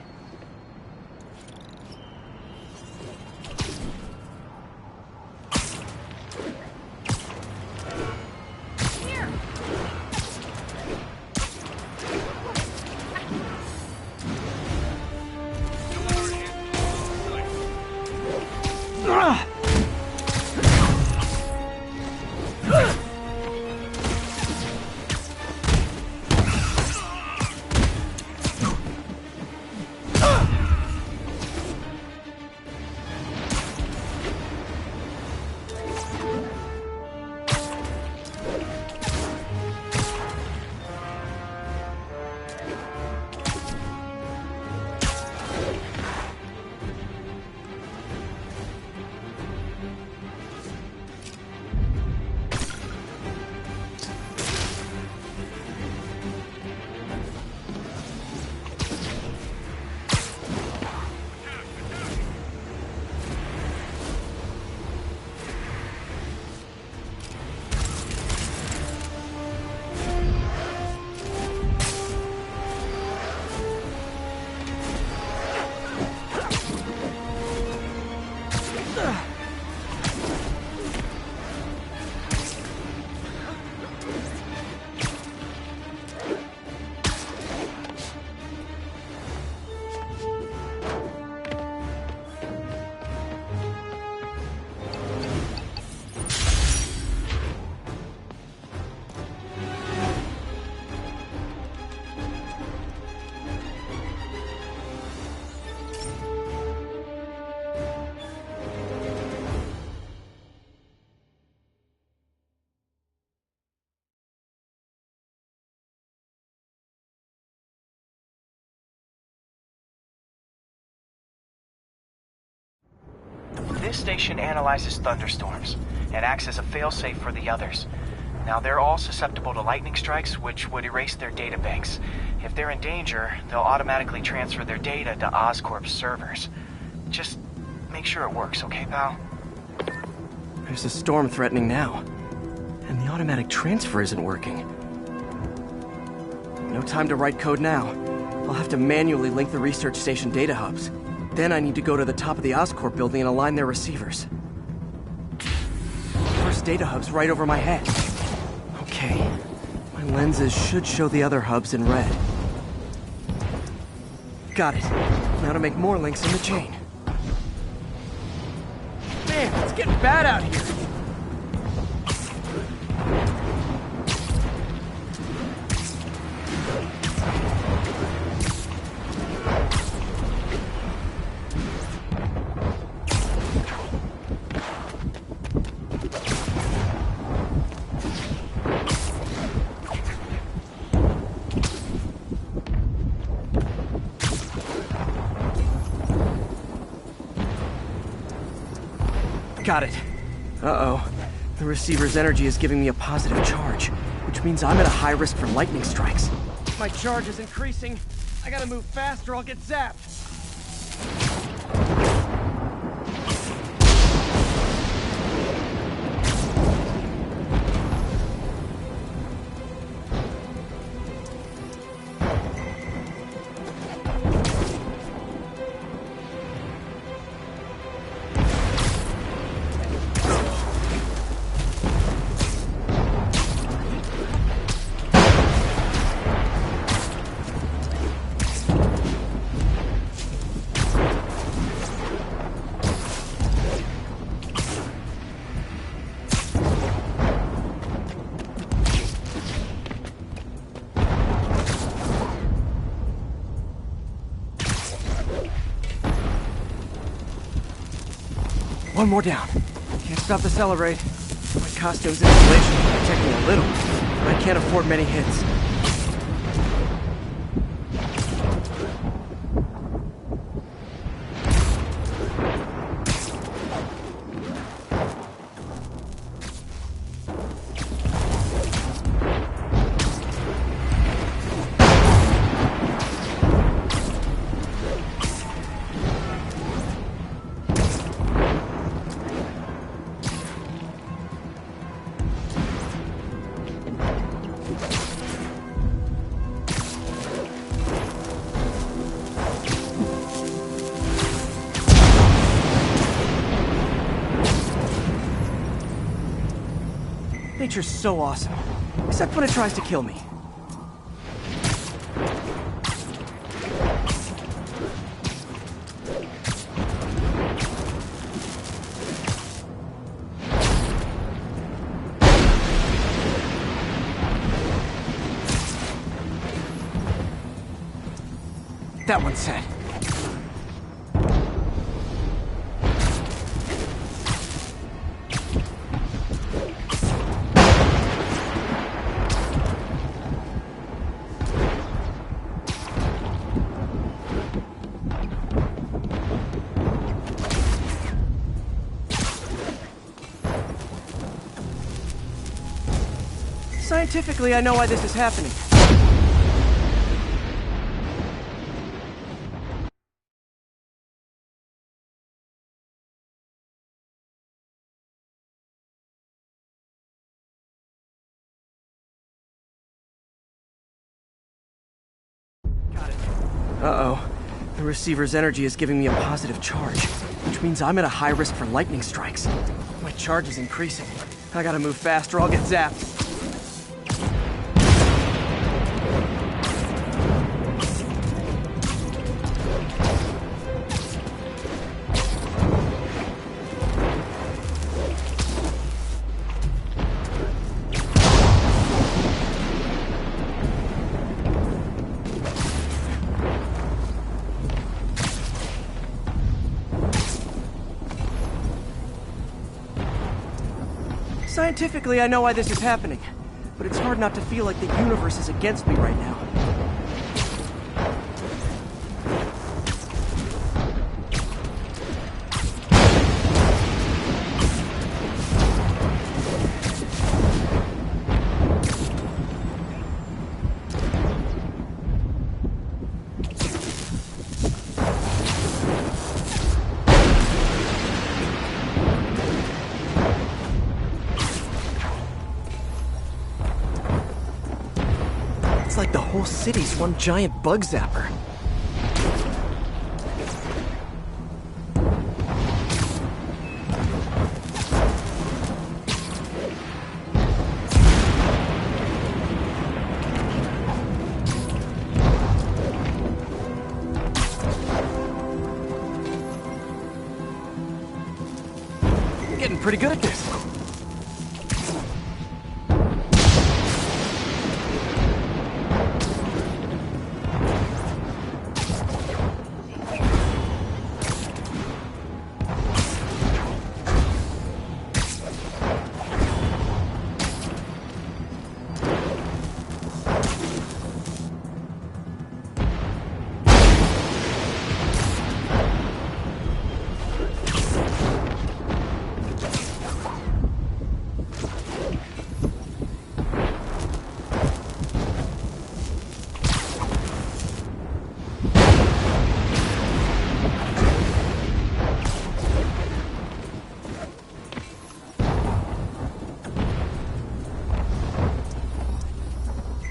This station analyzes thunderstorms and acts as a failsafe for the others. Now, they're all susceptible to lightning strikes, which would erase their databanks. If they're in danger, they'll automatically transfer their data to Oscorp's servers. Just make sure it works, okay, pal? There's a storm threatening now, and the automatic transfer isn't working. No time to write code now. I'll have to manually link the research station data hubs. Then I need to go to the top of the Oscorp building and align their receivers. First data hub's right over my head. Okay, my lenses should show the other hubs in red. Got it. Now to make more links in the chain. Man, it's getting bad out here. Got it. Uh-oh. The receiver's energy is giving me a positive charge, which means I'm at a high risk for lightning strikes. My charge is increasing. I gotta move fast or I'll get zapped. One more down. Can't stop the celebrate. My costume's insulation can protect me a little, but I can't afford many hits. Nature's so awesome, except when it tries to kill me. That one's set. Scientifically, I know why this is happening. Got it. Uh-oh. The receiver's energy is giving me a positive charge, which means I'm at a high risk for lightning strikes. My charge is increasing. I gotta move fast or I'll get zapped. Scientifically, I know why this is happening, but it's hard not to feel like the universe is against me right now. It's like the whole city's one giant bug zapper. I'm getting pretty good at this.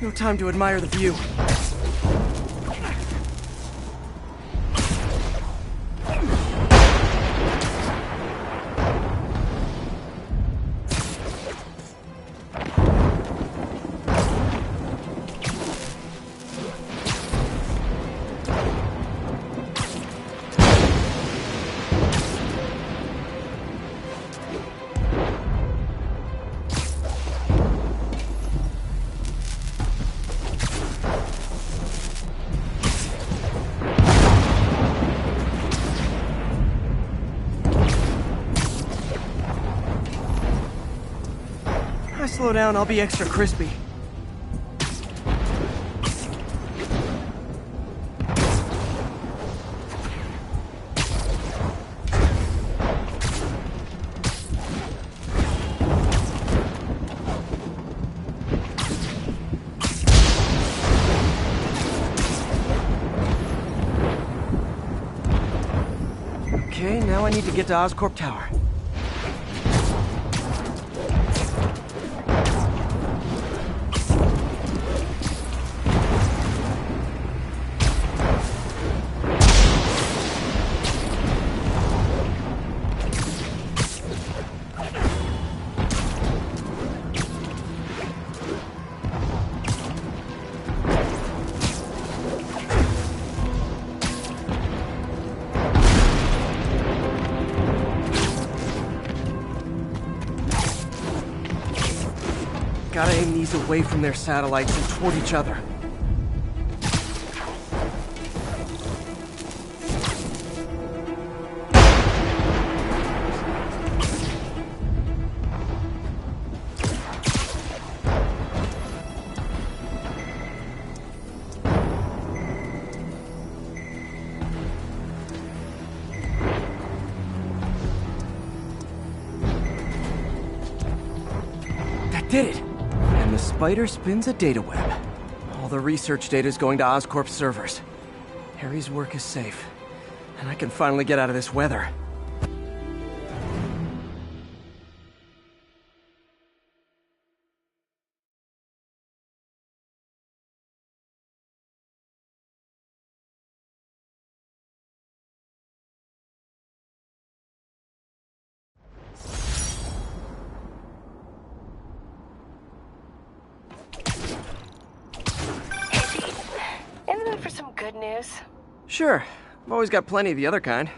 No time to admire the view. If I slow down, I'll be extra crispy. Okay, now I need to get to Oscorp Tower. Gotta aim these away from their satellites and toward each other. That did it! And the spider spins a data web. All the research data is going to Oscorp's servers. Harry's work is safe, and I can finally get out of this weather. For some good news. Sure. I've always got plenty of the other kind.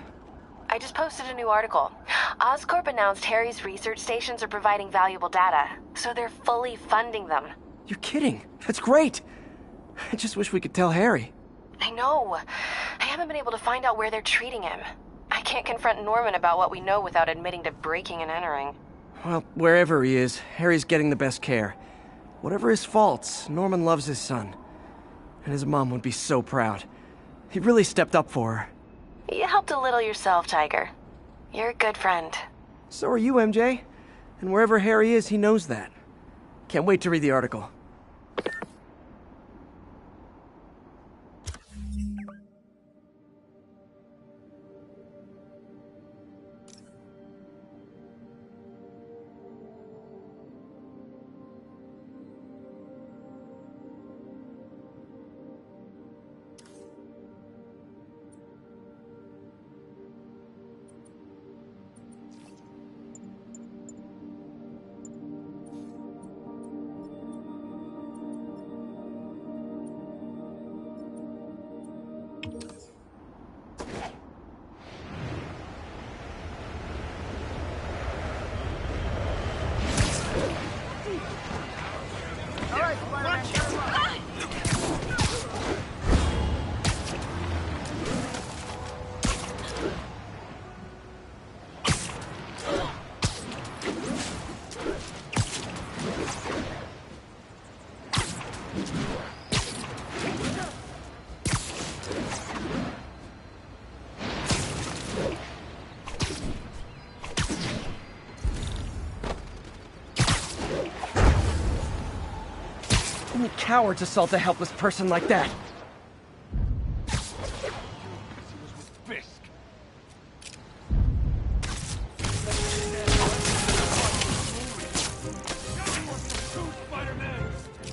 I just posted a new article. Oscorp announced Harry's research stations are providing valuable data, so they're fully funding them. You're kidding. That's great. I just wish we could tell Harry. I know. I haven't been able to find out where they're treating him. I can't confront Norman about what we know without admitting to breaking and entering. Well, wherever he is, Harry's getting the best care. Whatever his faults, Norman loves his son. And his mom would be so proud. He really stepped up for her. You helped a little yourself, Tiger. You're a good friend. So are you, MJ. And wherever Harry is, he knows that. Can't wait to read the article. Only cowards assault a helpless person like that.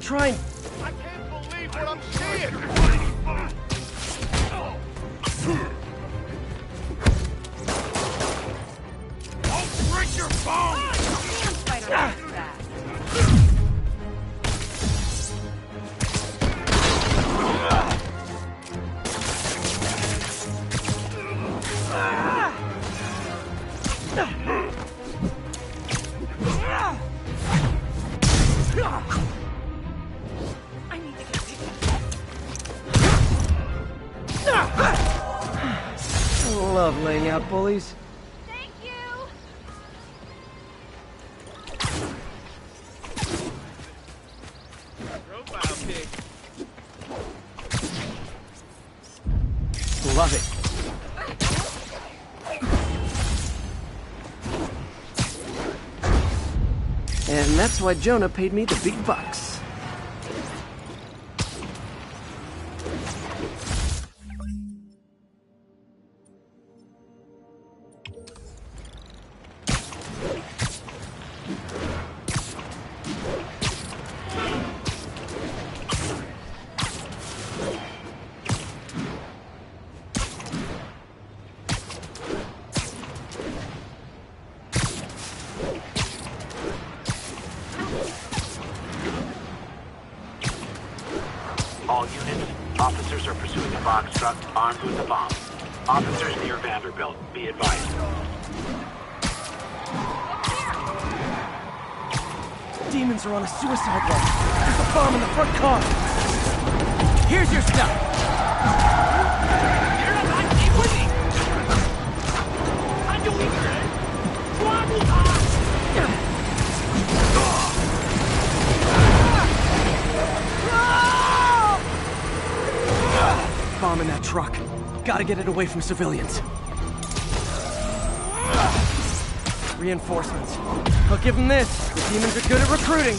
Try and... I can't believe what I'm seeing! I'll break your bones! Spider-Man is back. I need to get I love laying out bullies. Thank you! Profile pic. Love it. And that's why Jonah paid me the big bucks. All units, officers are pursuing a box truck armed with a bomb. Officers near Vanderbilt, be advised. Demons are on a suicide watch. There's a bomb in the front car. Here's your stuff. You're not like me, Woody! I'm doing it! Bomb in that truck. Gotta get it away from civilians. Reinforcements. I'll give them this. The demons are good at recruiting.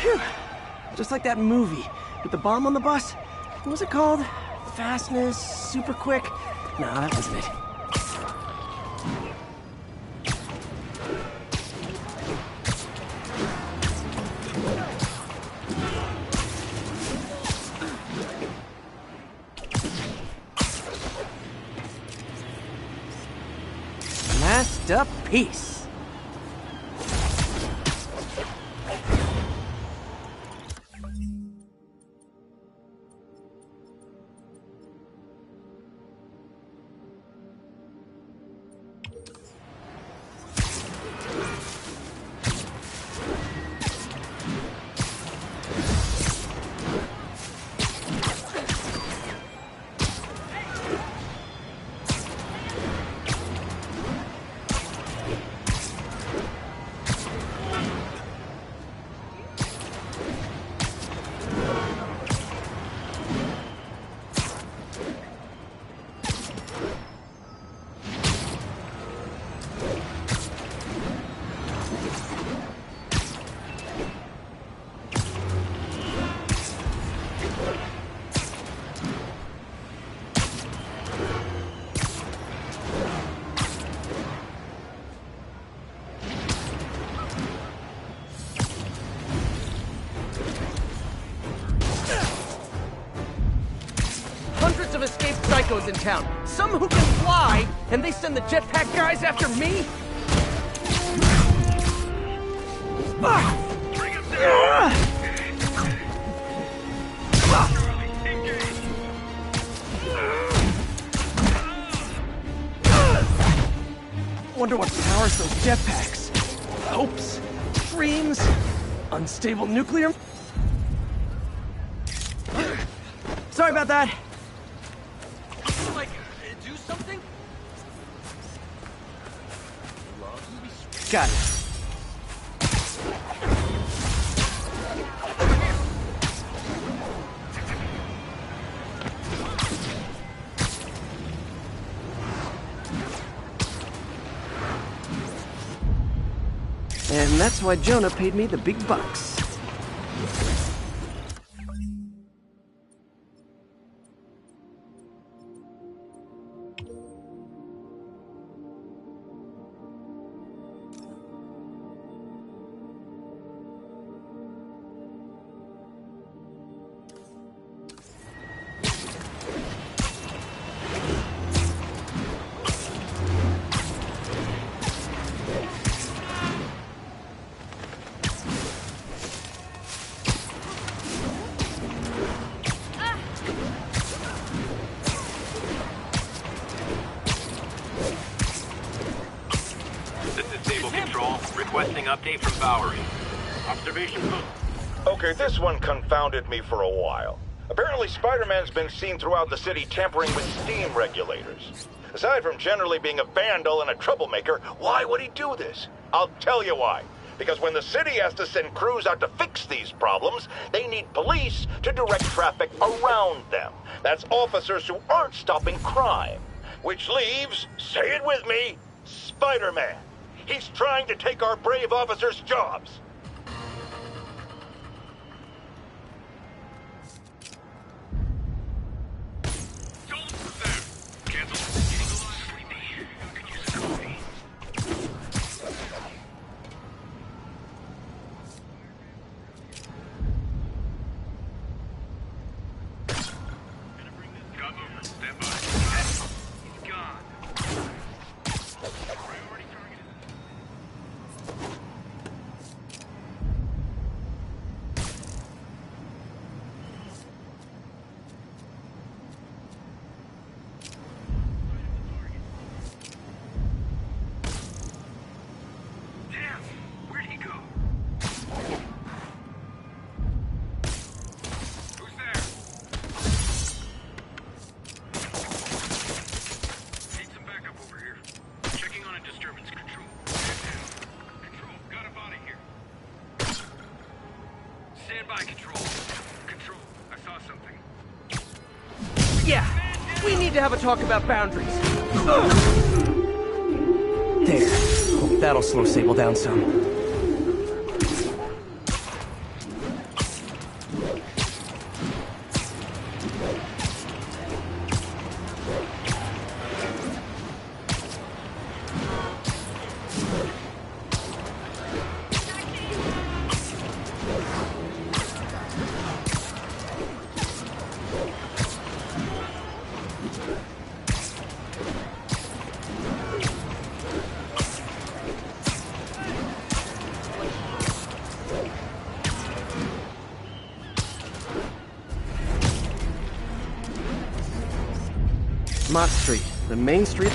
Phew. Just like that movie with the bomb on the bus. What was it called? Fastness, super quick? No, that wasn't it. Masterpiece. superheroes in town. Some who can fly, and they send the jetpack guys after me? Bring him down! Wonder what powers those jetpacks. Hopes, dreams, unstable nuclear... Sorry about that. Like, do something? Got it. And that's why Jonah paid me the big bucks. Requesting update from Bowery. Observation post. Okay, this one confounded me for a while. Apparently, Spider-Man's been seen throughout the city tampering with steam regulators. Aside from generally being a vandal and a troublemaker, why would he do this? I'll tell you why. Because when the city has to send crews out to fix these problems, they need police to direct traffic around them. That's officers who aren't stopping crime. Which leaves, say it with me, Spider-Man. He's trying to take our brave officers' jobs. To have a talk about boundaries. There. Hope that'll slow Sable down some. Mott Street, the main street.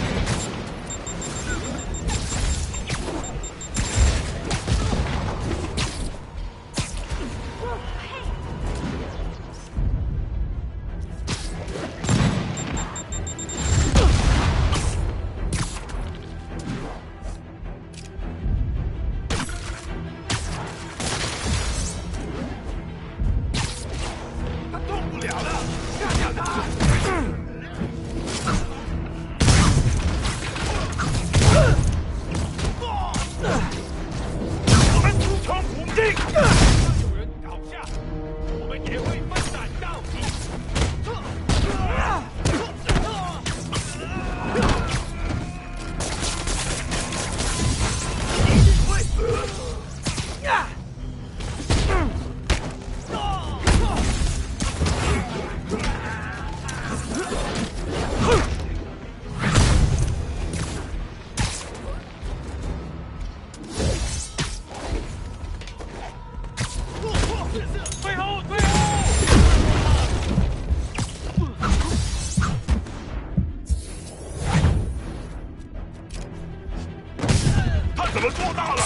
怎么做到了？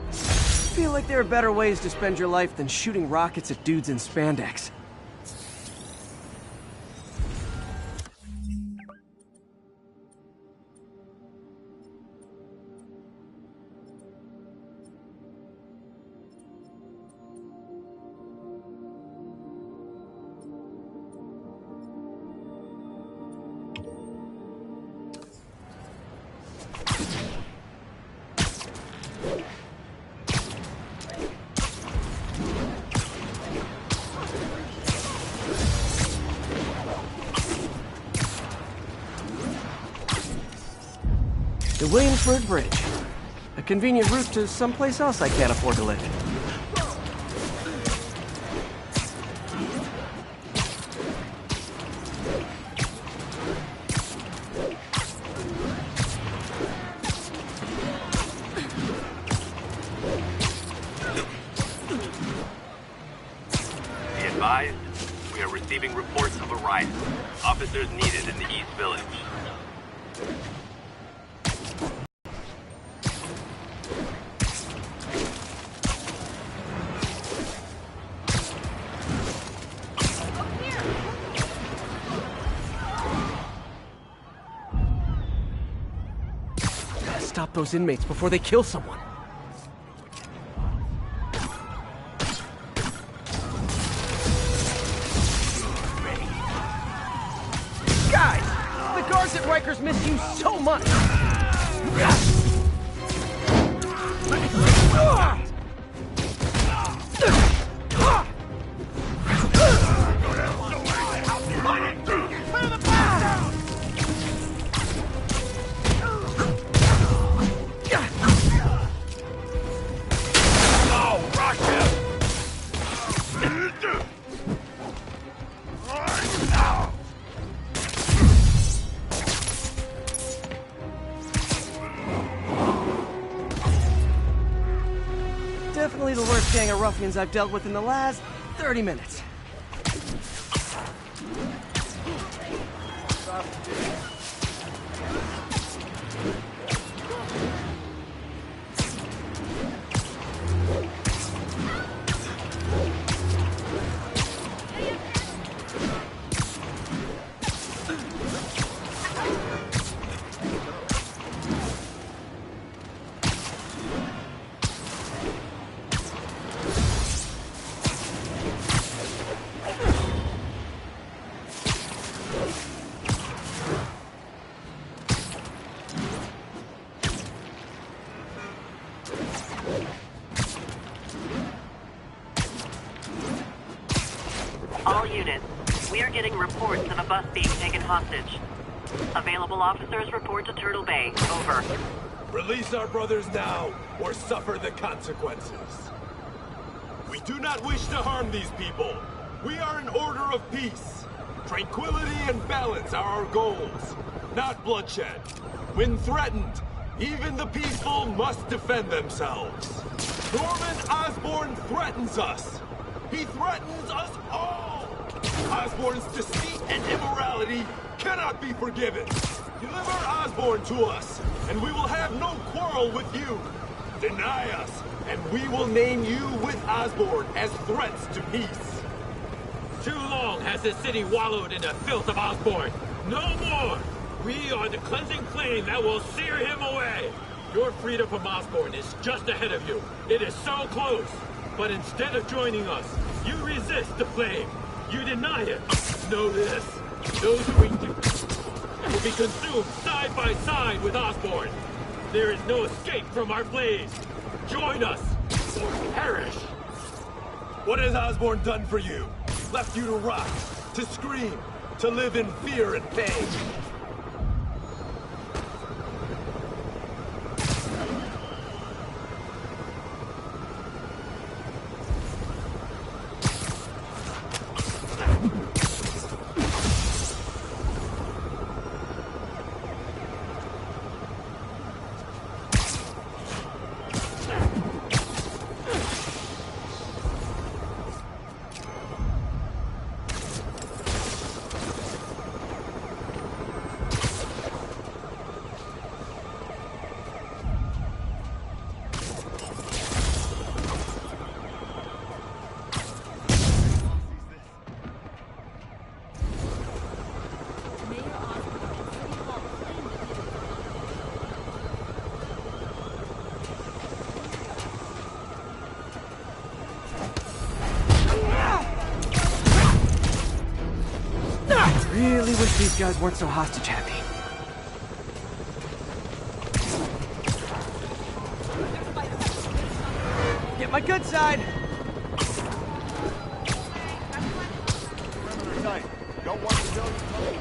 I feel like there are better ways to spend your life than shooting rockets at dudes in spandex. The Williamsburg Bridge. A convenient route to someplace else I can't afford to live. Be advised, we are receiving reports of a riot. Officers needed in the East Village. Stop those inmates before they kill someone. Guys, the guards at Rikers miss you so much. Definitely the worst gang of ruffians I've dealt with in the last 30 minutes. All units, we are getting reports of a bus being taken hostage. Available officers report to Turtle Bay. Over. Release our brothers now, or suffer the consequences. We do not wish to harm these people. We are an order of peace. Tranquility and balance are our goals, not bloodshed. When threatened, even the peaceful must defend themselves. Norman Osborn threatens us. He threatens us all! Osborn's deceit and immorality cannot be forgiven. Deliver Osborn to us, and we will have no quarrel with you. Deny us, and we will name you with Osborn as threats to peace. Too long has this city wallowed in the filth of Osborn. No more! We are the cleansing flame that will sear him away. Your freedom from Osborn is just ahead of you. It is so close. But instead of joining us, you resist the flame. You deny it. Know this. Those who will be consumed side by side with Osborn. There is no escape from our blaze. Join us, or perish. What has Osborn done for you? Left you to rot, to scream, to live in fear and pain. These guys weren't so hostage happy. Get my good side! Don't want to know you.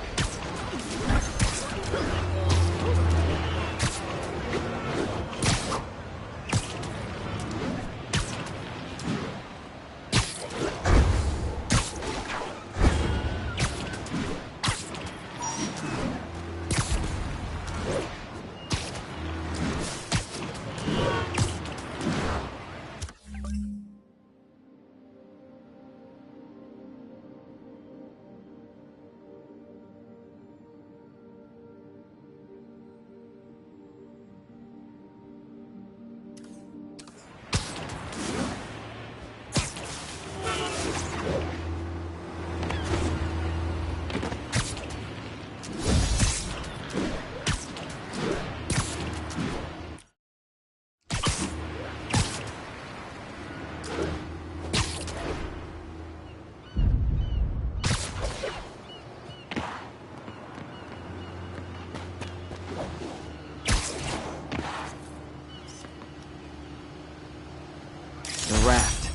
Raft.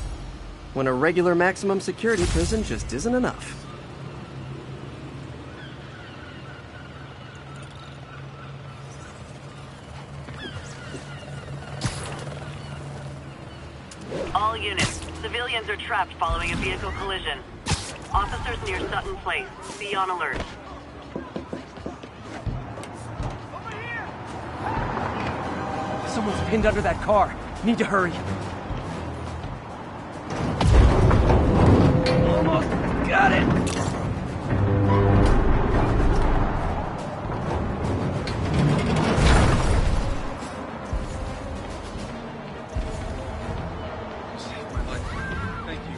When a regular maximum security prison just isn't enough. All units, civilians are trapped following a vehicle collision. Officers near Sutton Place, be on alert. Someone's pinned under that car. Need to hurry. Almost got it! Saved my life. Thank you.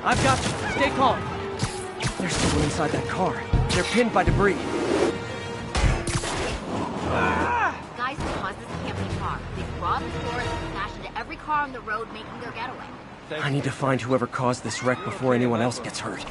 I've got you. Stay calm. There's someone inside that car. They're pinned by debris. Guys who caused this can't be far. They've robbed the store and smashed into every car on the road, making their getaway. I need to find whoever caused this wreck before anyone else gets hurt.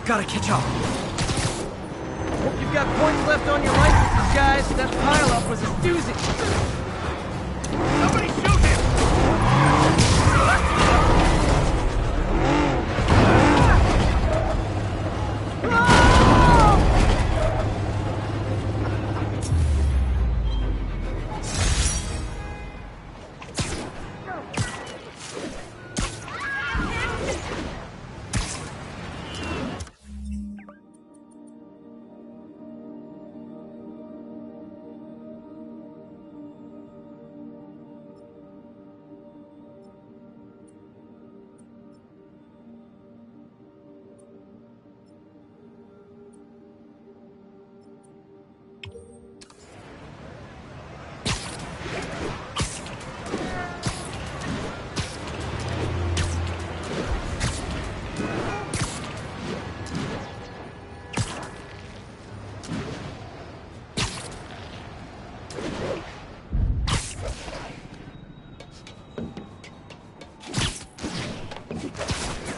Gotta catch up. Hope you've got points left on your licenses, guys. That pileup was a doozy. Somebody shoot him!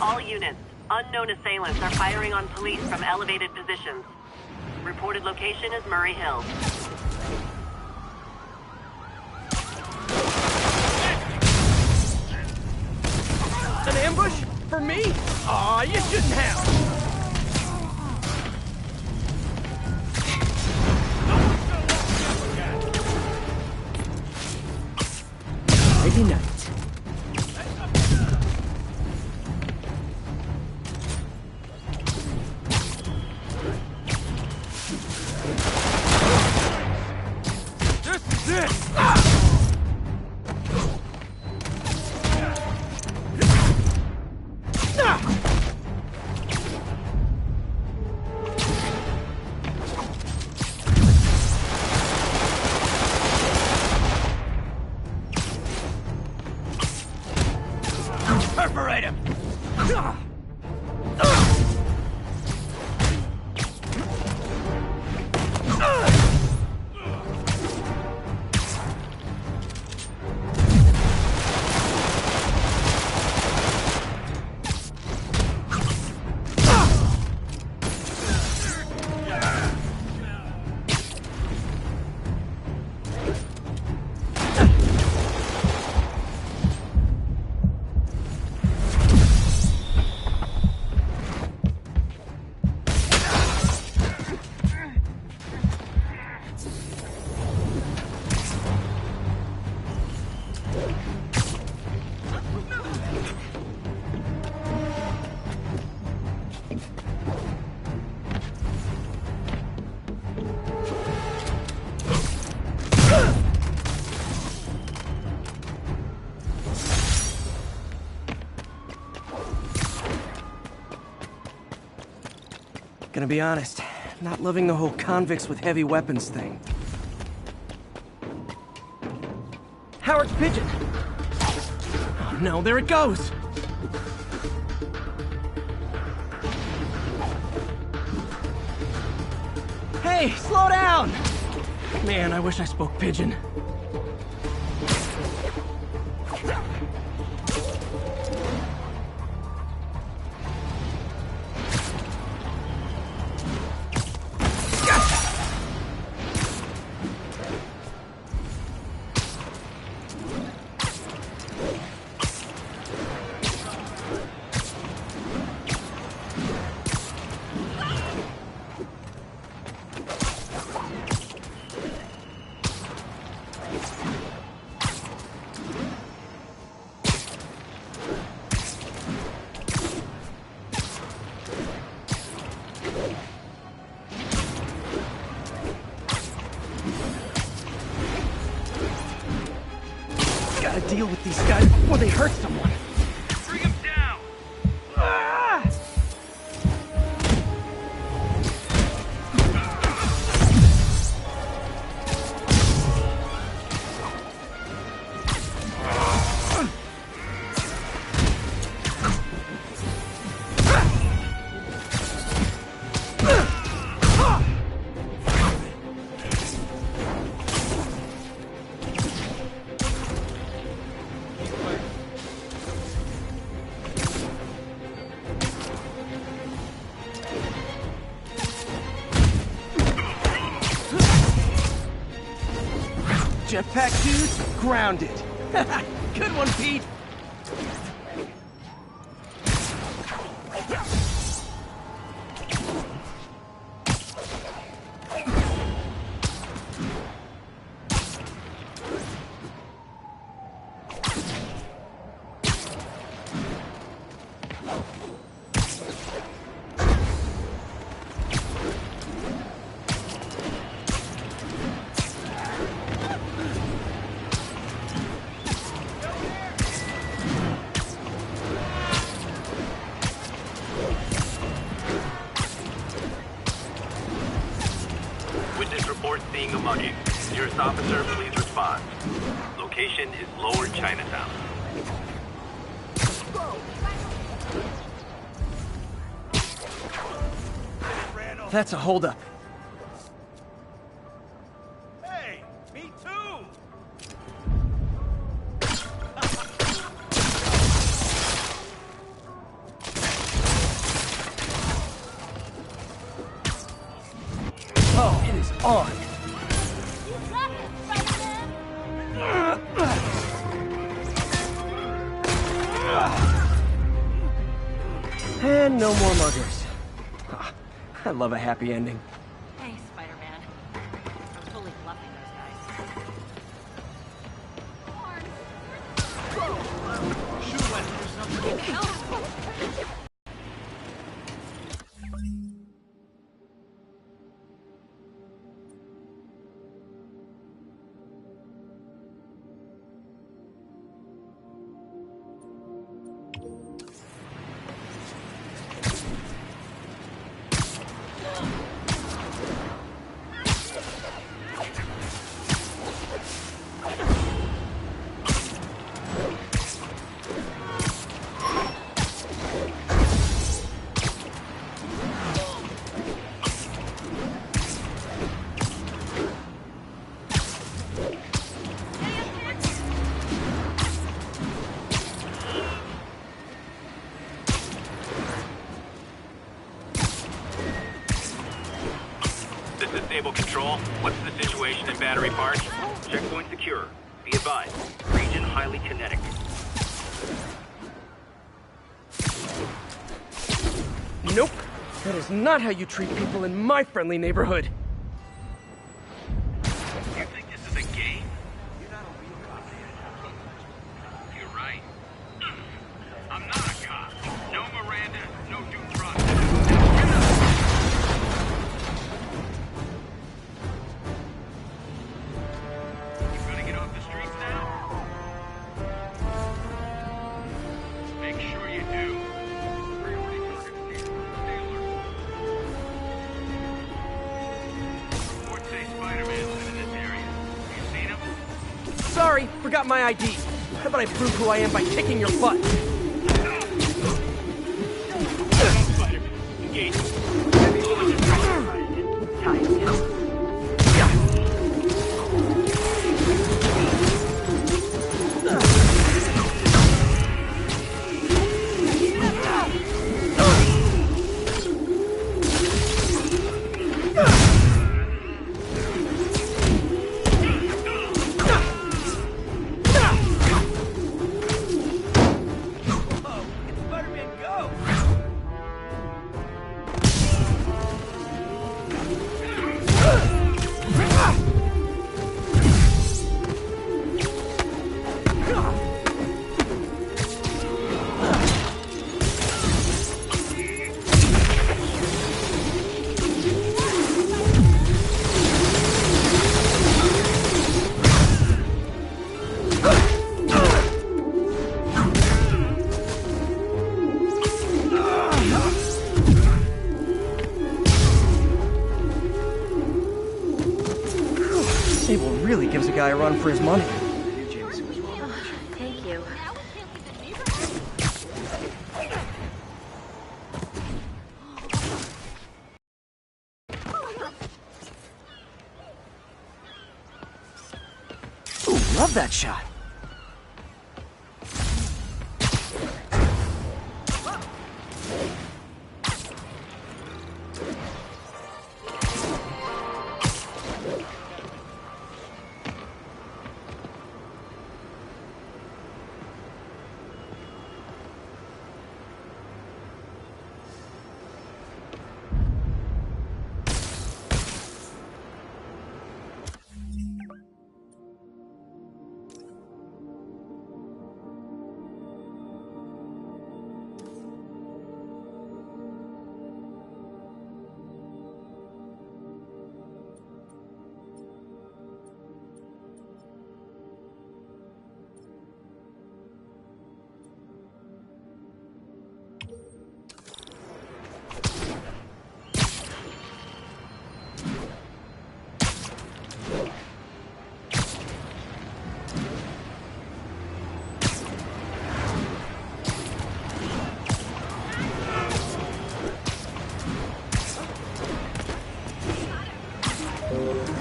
All units, unknown assailants are firing on police from elevated positions. Reported location is Murray Hill. An ambush? For me? Aw, you shouldn't have! Friday night. Gonna be honest, not loving the whole convicts with heavy weapons thing. Howard's pigeon! Oh no, there it goes! Hey, slow down! Man, I wish I spoke pigeon. Gotta deal with these guys before they hurt someone. Bring him down! Ah! Jetpack dudes, grounded. Good one, Pete. Witness reports seeing a mugging. Nearest officer, please respond. Location is Lower Chinatown. That's a holdup. Hey, me too! Oh, it is on. You got it, Spider-Man! And no more muggers. Ah, I love a happy ending. Hey, Spider-Man. I was totally bluffing those guys. Shoot went through something. Help! This is Stable Control. What's the situation in Battery Park? Checkpoint secure. Be advised. Region highly kinetic. Nope. That is not how you treat people in my friendly neighborhood. You think this is a game? You're not a real cop. You're right. I'm not a cop. No Miranda, no due process. You gonna get off the streets now? Make sure you do. Stay alert. Sorry, forgot my ID. How about I prove who I am by kicking your butt? Spider-Man, engage. Sable really gives a guy a run for his money. Thank you. Ooh, love that shot.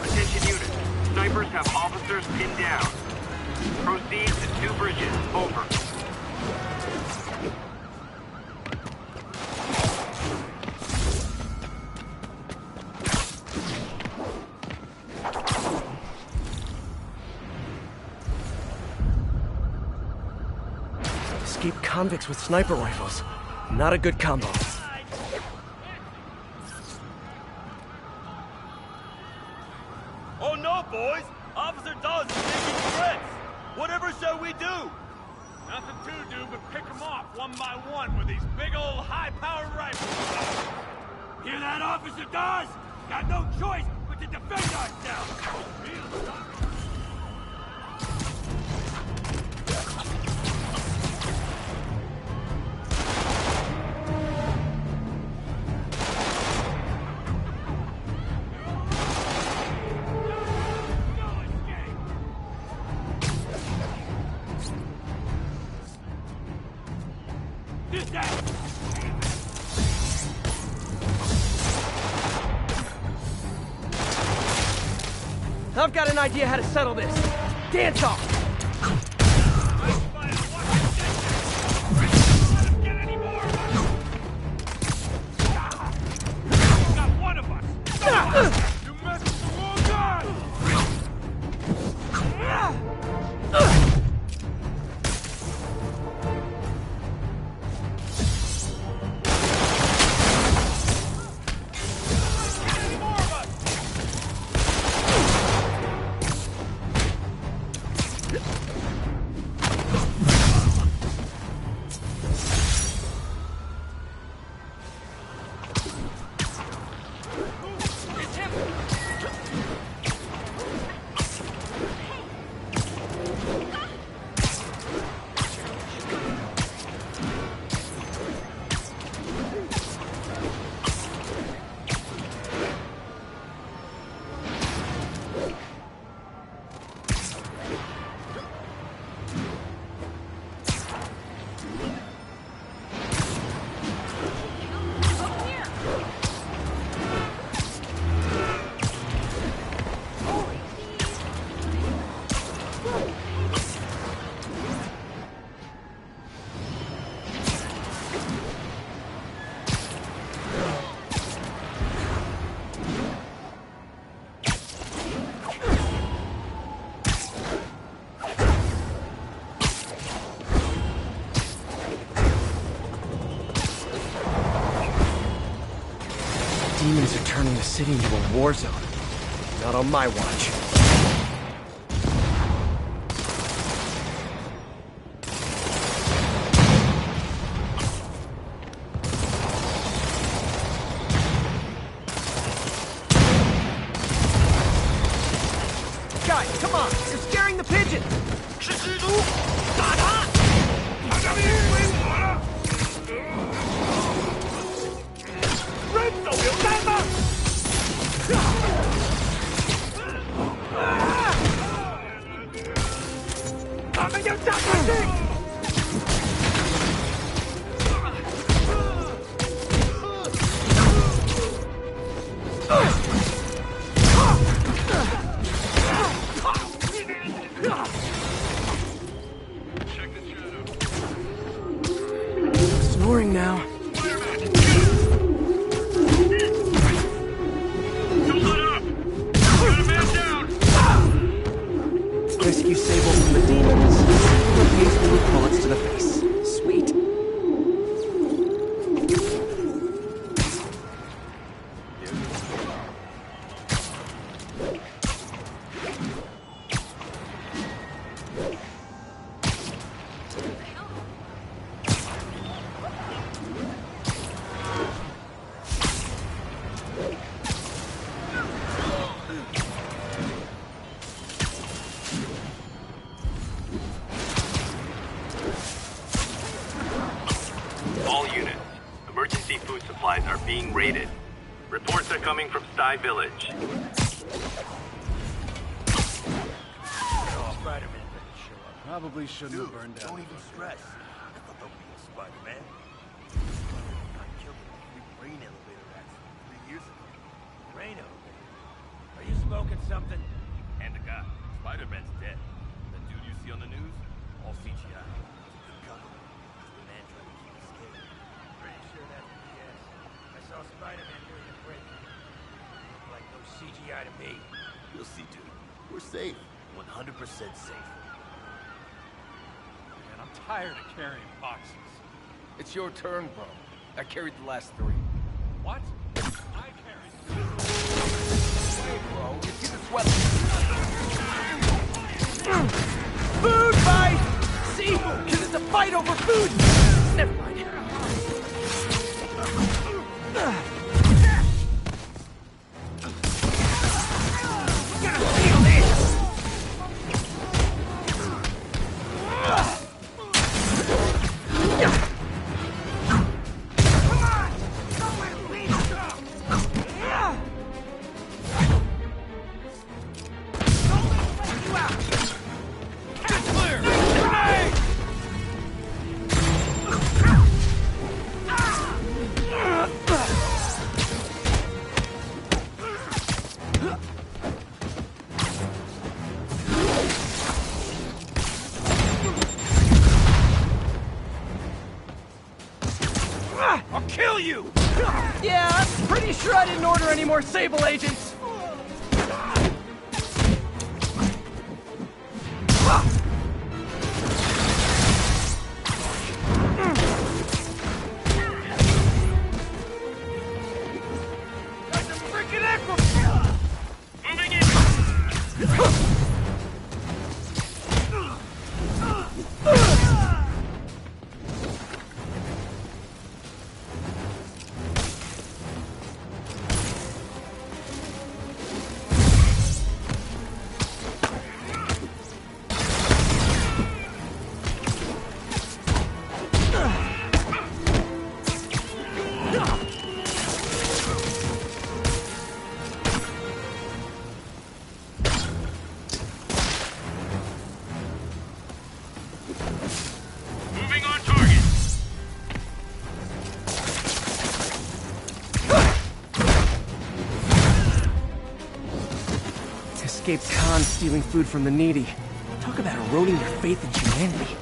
Attention units. Snipers have officers pinned down. Proceed to 2 bridges. Over. Escaped convicts with sniper rifles. Not a good combo. Oh no, boys! Officer Dawes is making threats! Whatever shall we do? Nothing to do but pick them off one by one with these big old high-powered rifles. Hear that, Officer Dawes? Got no choice but to defend ourselves! I've got an idea how to settle this. Dance off! the city into a war zone. Not on my watch. Guys, come on! You're scaring the pigeons! Snoring now. Rescue Sable from the demons, replace them with bullets to the face. Sweet. All units, emergency food supplies are being raided. Reports are coming from Sty Village. Spider-Man better show up. Probably shouldn't have burned down. Don't even stress. I thought they'll be a Spider-Man. Got killed in a big grain elevator accident 3 years ago. Grain elevator? Are you smoking something? And the guy. Spider-Man's dead. The dude you see on the news? All CGI. It's a good cover. It's the man trying to keep escaping. Pretty sure that's BS. I saw Spider-Man during the break. Looked like no CGI to me. You'll see, dude. We're safe. 100% safe. Man, I'm tired of carrying boxes. It's your turn, bro. I carried the last 3. What? I carried. Hey, bro. You see this weapon? Food fight! See? Because it's a fight over food! Never mind. I'll kill you! Yeah, I'm pretty sure I didn't order any more Sable agents. That's a freaking aqua! Moving in! Moving on target. Escaped Khan stealing food from the needy. Talk about eroding your faith in humanity.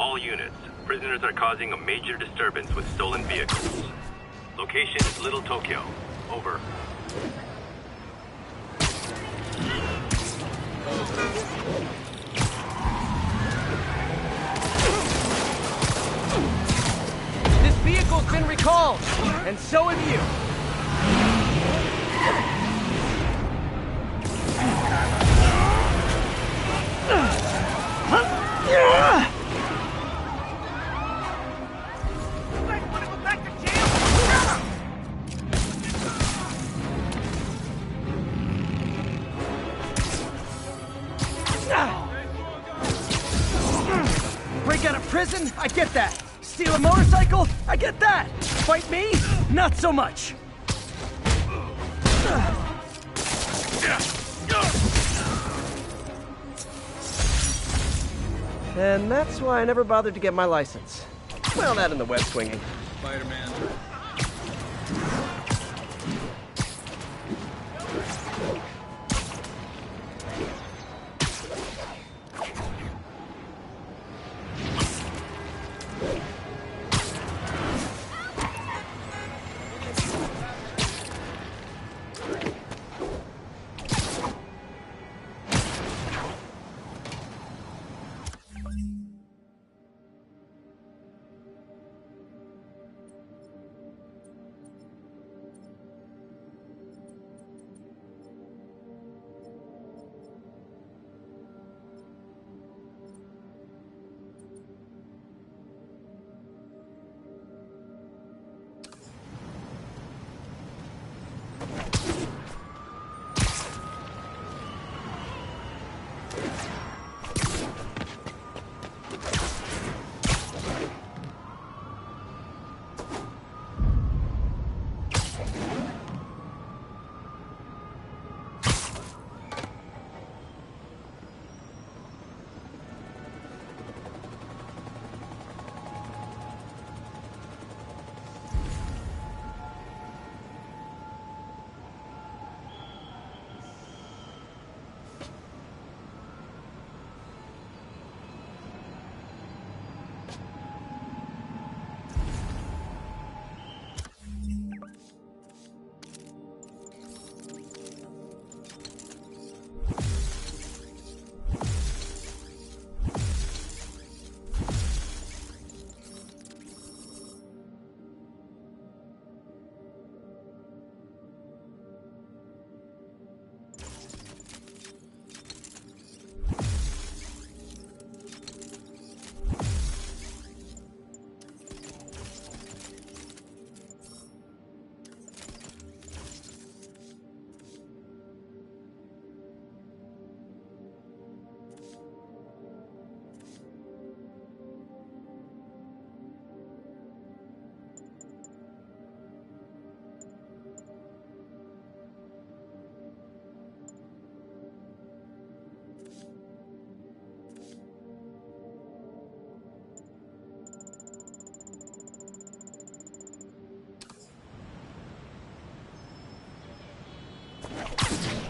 All units, prisoners are causing a major disturbance with stolen vehicles. Location is Little Tokyo. Over. This vehicle's been recalled, and so have you. Break out of prison? I get that. Steal a motorcycle? I get that. Fight me? Not so much. And that's why I never bothered to get my license. Well, that and the web swinging. Spider-Man.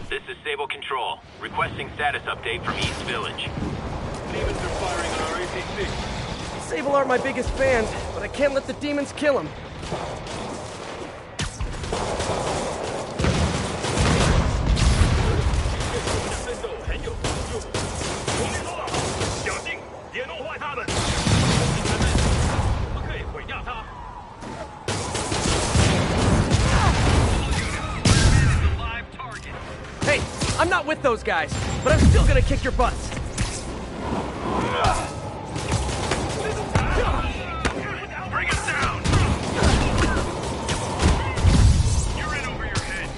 This is Sable Control, requesting status update from East Village. Demons are firing on our APC. Sable aren't my biggest fans, but I can't let the demons kill them. Hey, I'm not with those guys, but I'm still gonna kick your butts. Bring it down! You're in over your head.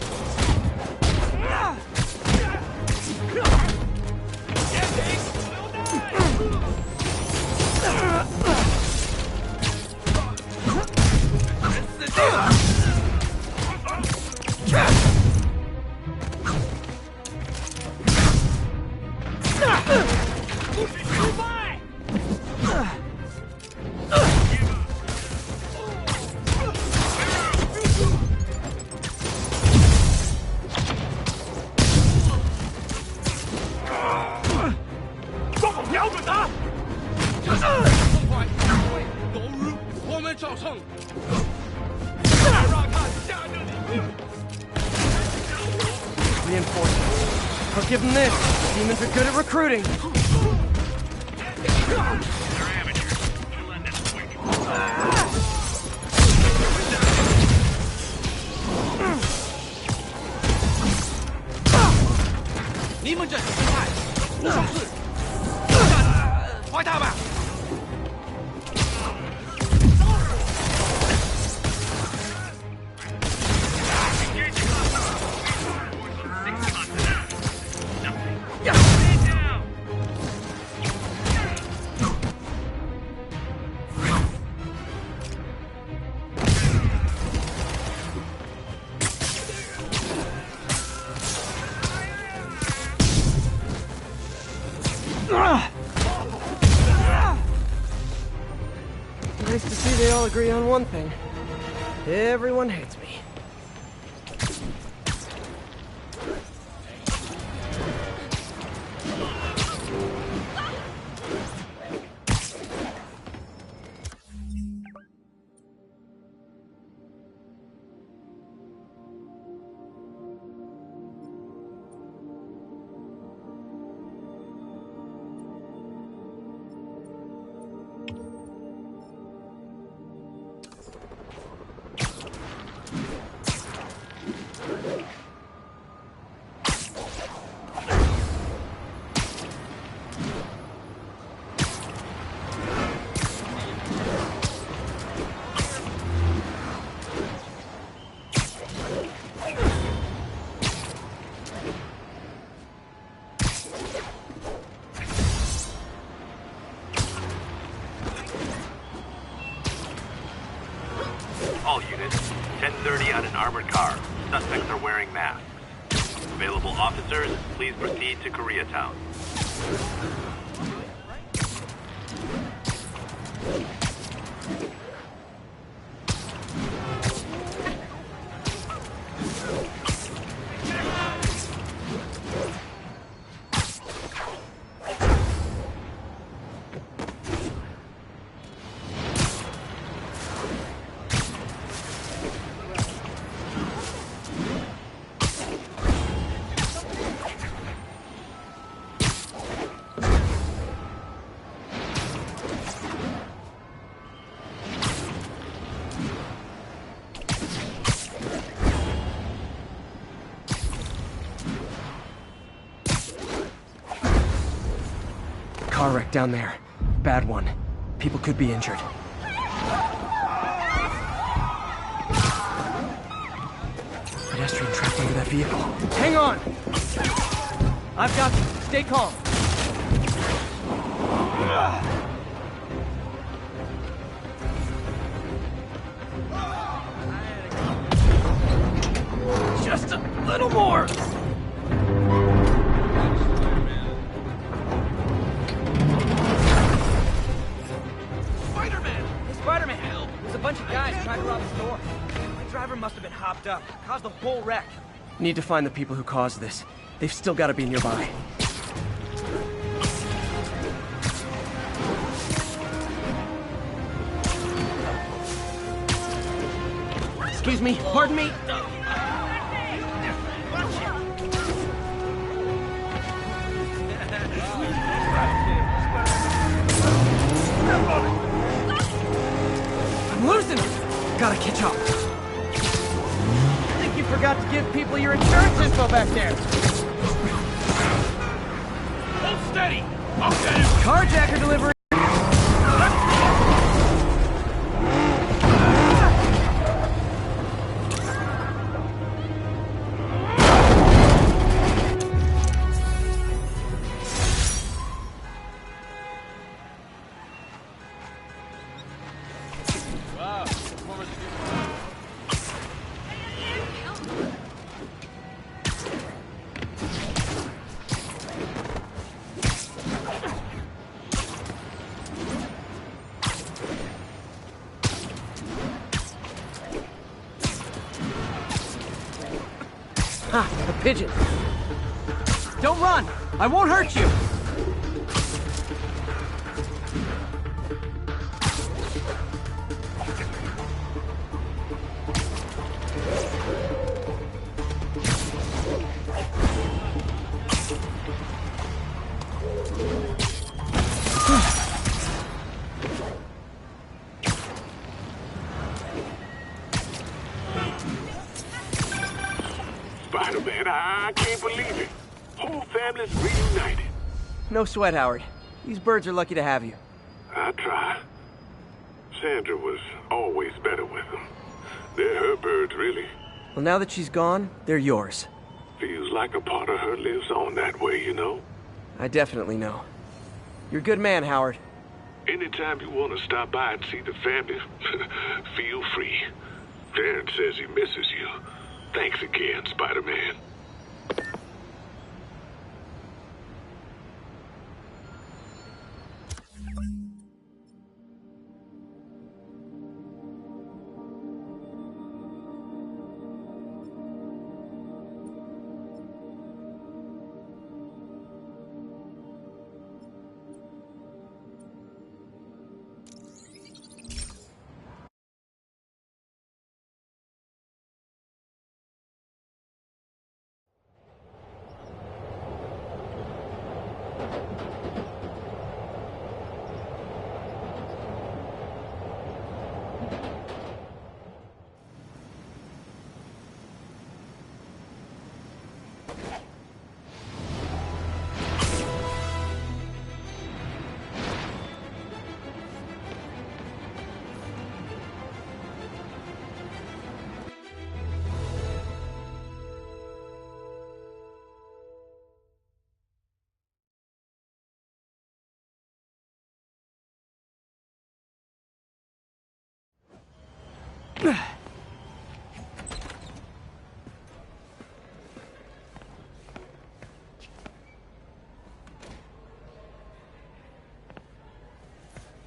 我们照胜。 Reinforcements. I'll give them this. Demons are good at recruiting. They're amateurs. We'll end this quick. 你们这是心态，无双四，怀他吧！ Nice to see they all agree on one thing. Everyone hates me. All units, 10:30 on an armored car. Suspects are wearing masks. Available officers, please proceed to Koreatown. Car wreck down there. Bad one. People could be injured. Pedestrian trapped under that vehicle. Hang on! I've got you. Stay calm. Just a little more! Spider-Man! There's a bunch of guys trying to rob the store. My driver must have been hopped up. Caused a whole wreck. Need to find the people who caused this. They've still got to be nearby. Excuse me, pardon me. I'm losing them. Gotta catch up. I think you forgot to give people your insurance info back there. Hold steady! Okay. Carjacker delivery. Ah, a pigeon. Don't run! I won't hurt you! I can't believe it. Whole family's reunited. No sweat, Howard. These birds are lucky to have you. I try. Sandra was always better with them. They're her birds, really. Well, now that she's gone, they're yours. Feels like a part of her lives on that way, you know? I definitely know. You're a good man, Howard. Anytime you want to stop by and see the family, feel free. Terrence says he misses you. Thanks again, Spider-Man.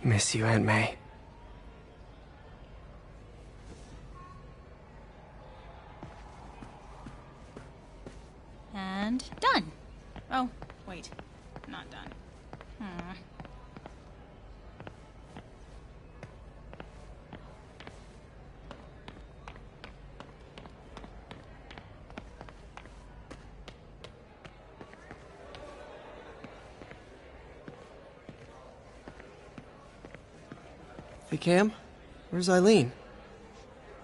Miss you, Aunt May. And done. Oh, wait. Not done. Hey, Cam? Where's Eileen?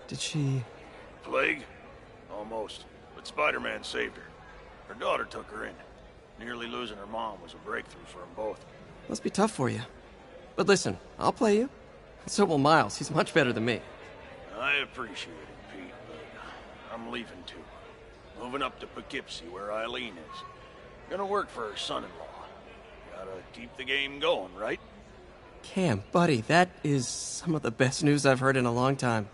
Did she... Plague? Almost. But Spider-Man saved her. Her daughter took her in. Nearly losing her mom was a breakthrough for them both. Must be tough for you. But listen, I'll play you. So will Miles. He's much better than me. I appreciate it, Pete, but I'm leaving too. Moving up to Poughkeepsie, where Eileen is. Gonna work for her son-in-law. Gotta keep the game going, right? Cam, buddy, that is some of the best news I've heard in a long time.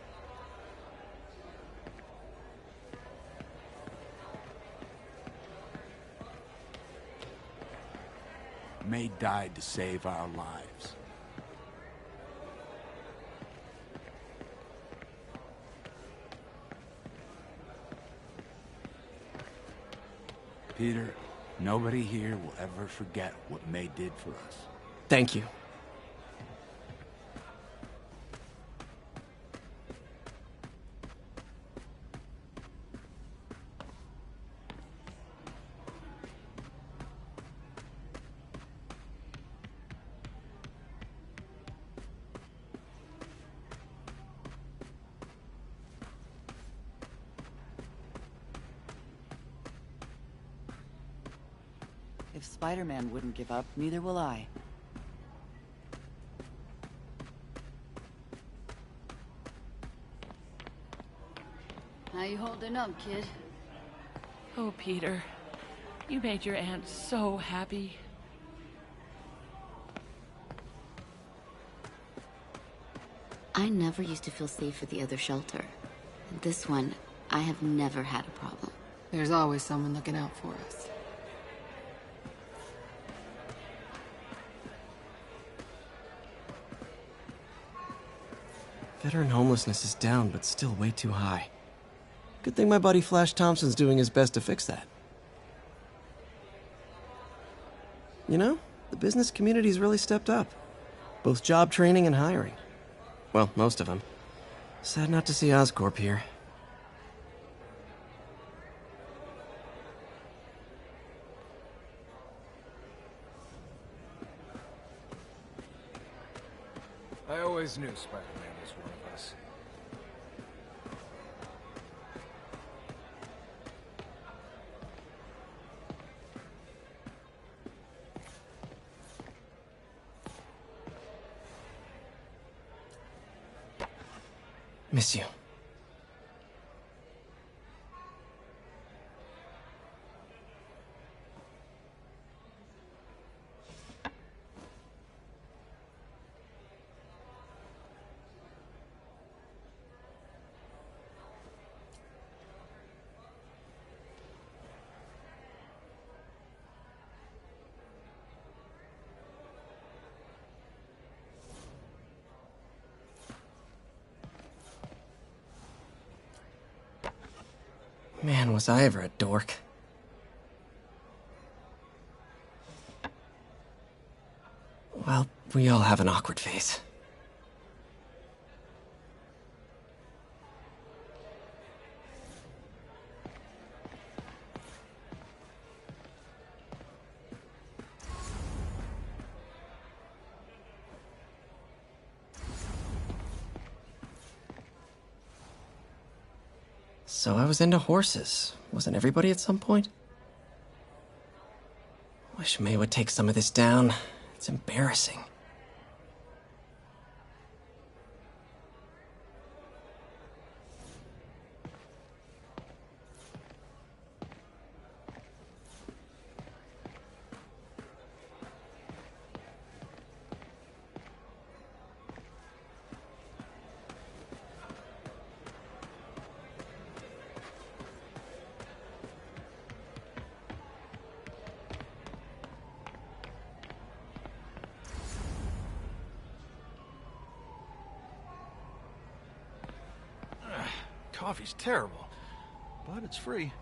May died to save our lives. Peter, nobody here will ever forget what May did for us. Thank you. If Spider-Man wouldn't give up, neither will I. How you holding up, kid? Oh, Peter. You made your aunt so happy. I never used to feel safe at the other shelter. This one, I have never had a problem. There's always someone looking out for us. Veteran homelessness is down, but still way too high. Good thing my buddy Flash Thompson's doing his best to fix that. You know, the business community's really stepped up. Both job training and hiring. Well, most of them. Sad not to see Oscorp here. I always knew Spider-Man was one of us. Miss you. Man, was I ever a dork. Well, we all have an awkward phase. So I was into horses. Wasn't everybody at some point? Wish May would take some of this down. It's embarrassing. Coffee's terrible, but it's free.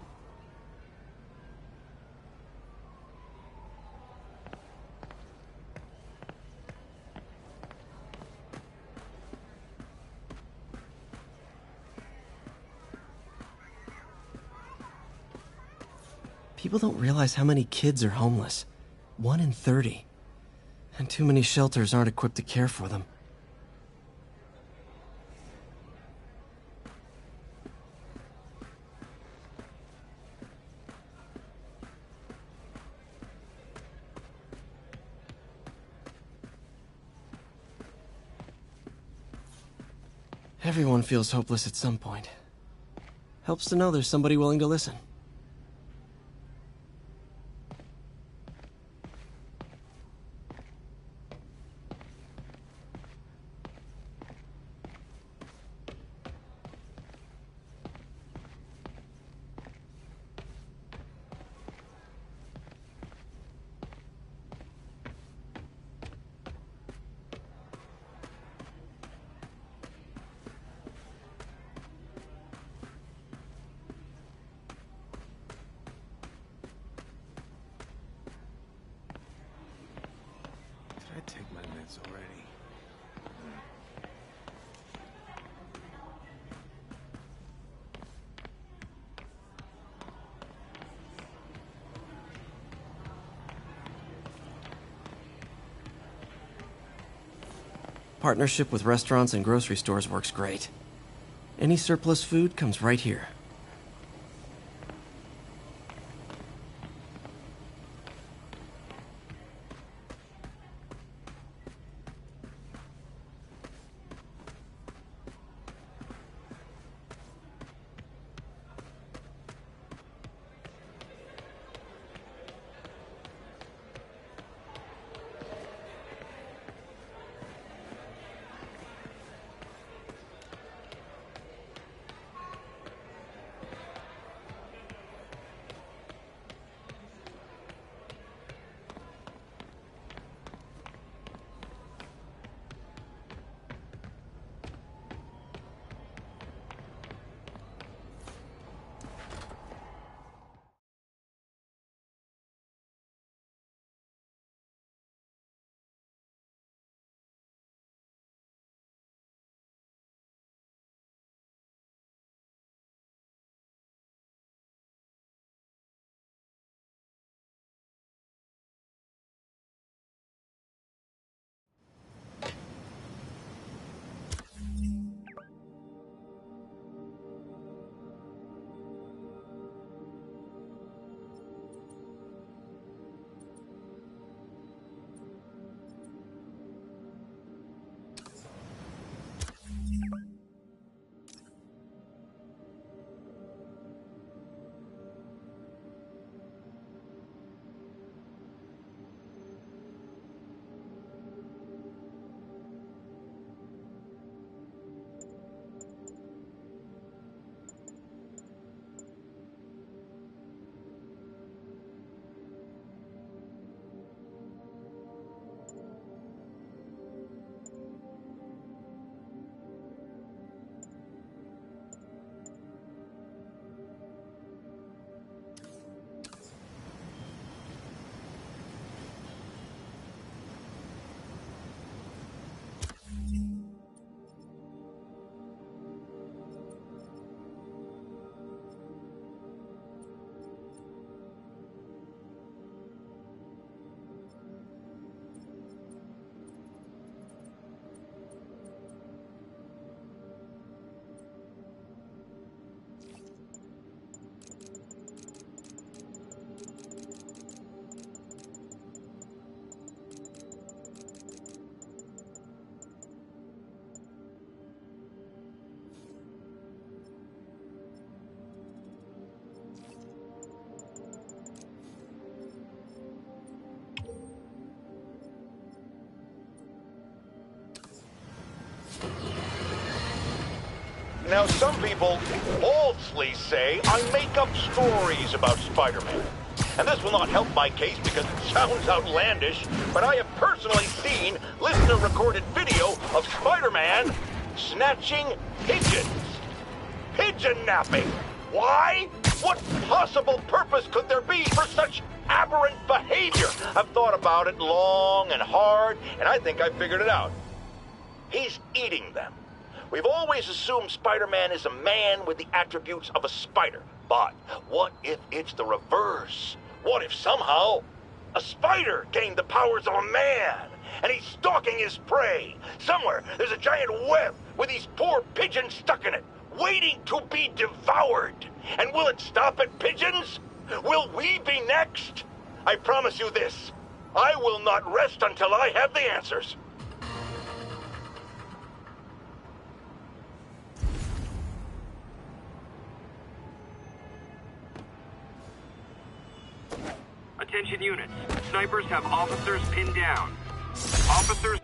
People don't realize how many kids are homeless. 1 in 30. And too many shelters aren't equipped to care for them. Everyone feels hopeless at some point. Helps to know there's somebody willing to listen. Did I take my meds already? Partnership with restaurants and grocery stores works great. Any surplus food comes right here. Now, some people falsely say I make up stories about Spider-Man. And this will not help my case because it sounds outlandish, but I have personally seen listener-recorded video of Spider-Man snatching pigeons. Pigeon napping. Why? What possible purpose could there be for such aberrant behavior? I've thought about it long and hard, and I think I figured it out. He's eating them. We've always assumed Spider-Man is a man with the attributes of a spider. But what if it's the reverse? What if somehow a spider gained the powers of a man and he's stalking his prey? Somewhere there's a giant web with these poor pigeons stuck in it, waiting to be devoured. And will it stop at pigeons? Will we be next? I promise you this. I will not rest until I have the answers. Attention units. Snipers have officers pinned down. Officers...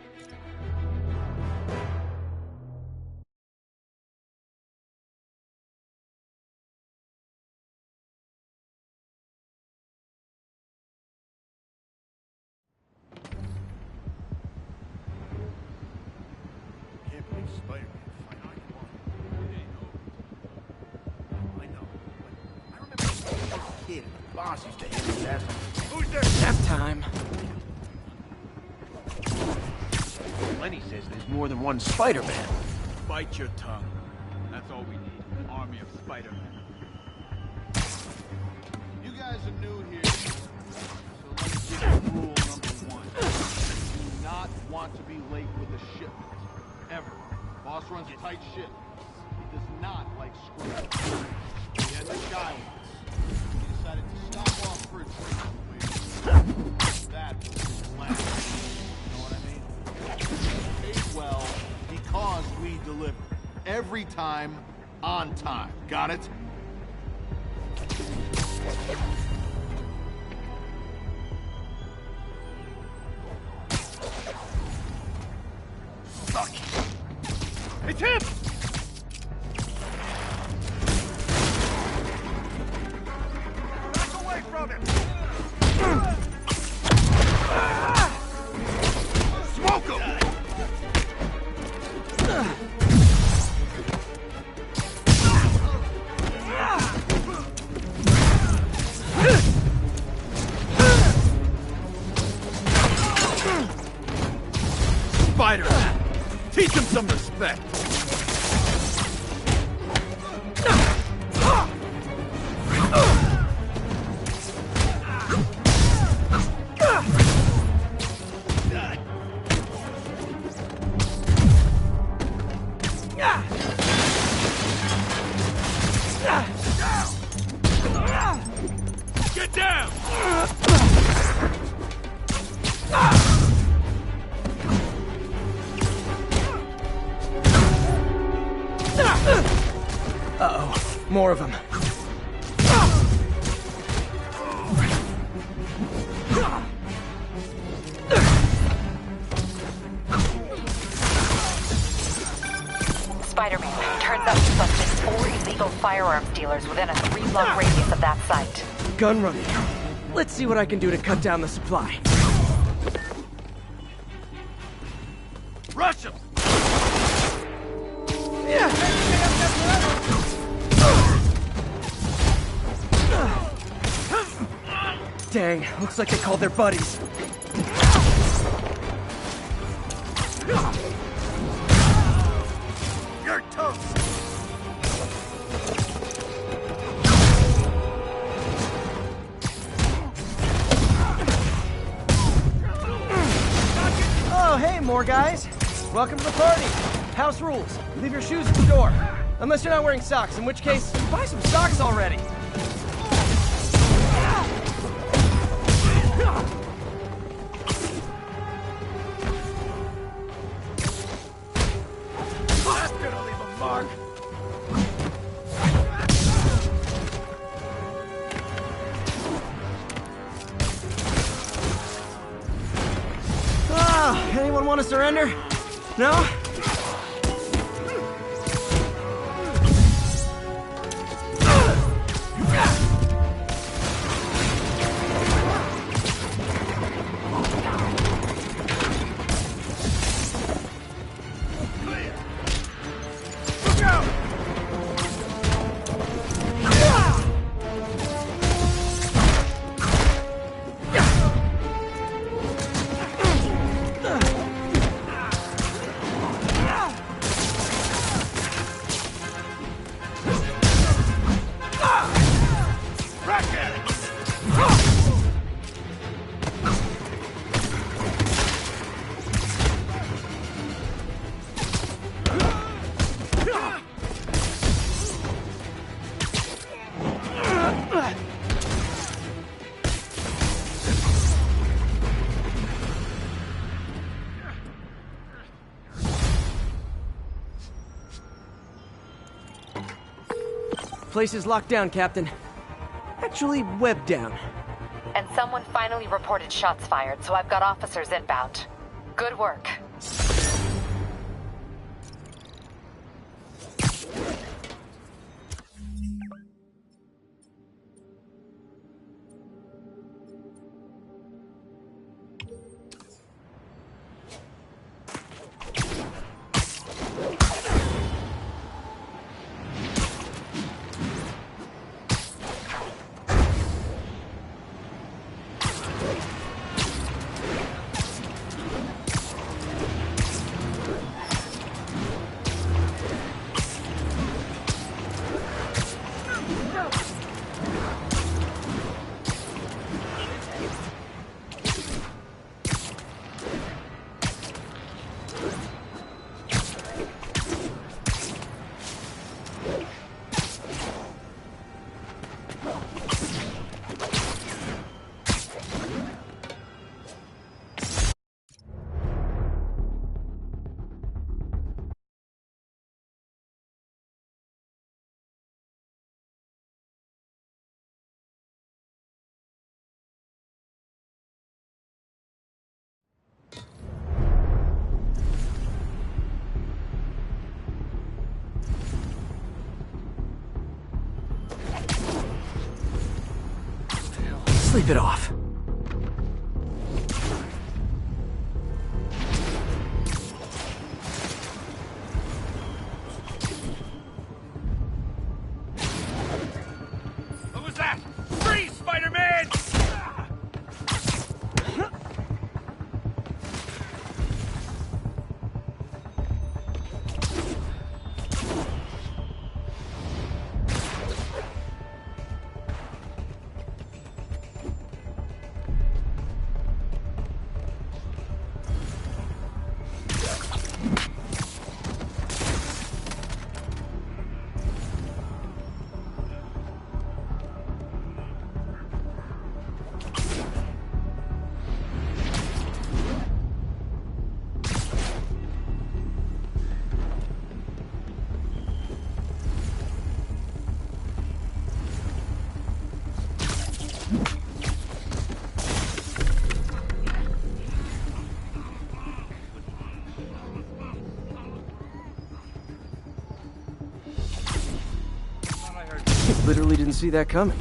Can't believe Spider-Man finally won. I know. But I remember when I was a kid, the boss used to hand his ass. Who's there? Nap time. Lenny says there's more than one Spider-Man. Bite your tongue. That's all we need. An army of Spider-Men. You guys are new here, so let's get rule number 1. Do not want to be late with a shipment. Ever. Boss runs a tight ship. He does not like screw. He had this guy once. He decided to stop off for a drink on the way. That was his plan. You know what I mean? Paid well because we deliver. Every time, on time. Got it? Fuck. It's him! Back away from him! Smoke him! Spider! Teach him some respect! Get down! Uh-oh. More of them. Spider-Man, turns out you busted 4 illegal firearms dealers within a 3-block radius of that site. Gun running. Let's see what I can do to cut down the supply. Rush him! Dang, looks like they called their buddies. You're toast! Oh, hey, more guys. Welcome to the party. House rules. Leave your shoes at the door. Unless you're not wearing socks, in which case, buy some socks already. That's gonna leave a mark! Ah, anyone want to surrender? No? Place is locked down, Captain. Actually, webbed down. And someone finally reported shots fired, so I've got officers inbound. Good work. Sleep it off. What was that? Freeze, Spider-Man! Literally didn't see that coming.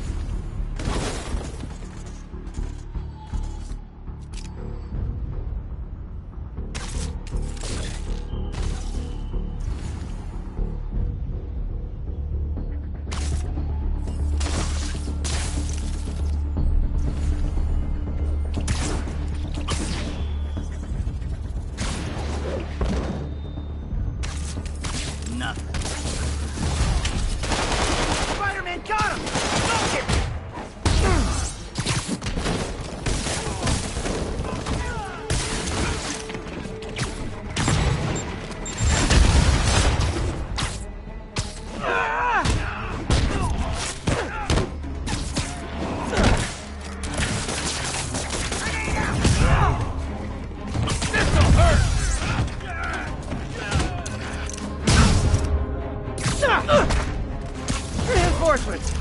Reinforcements!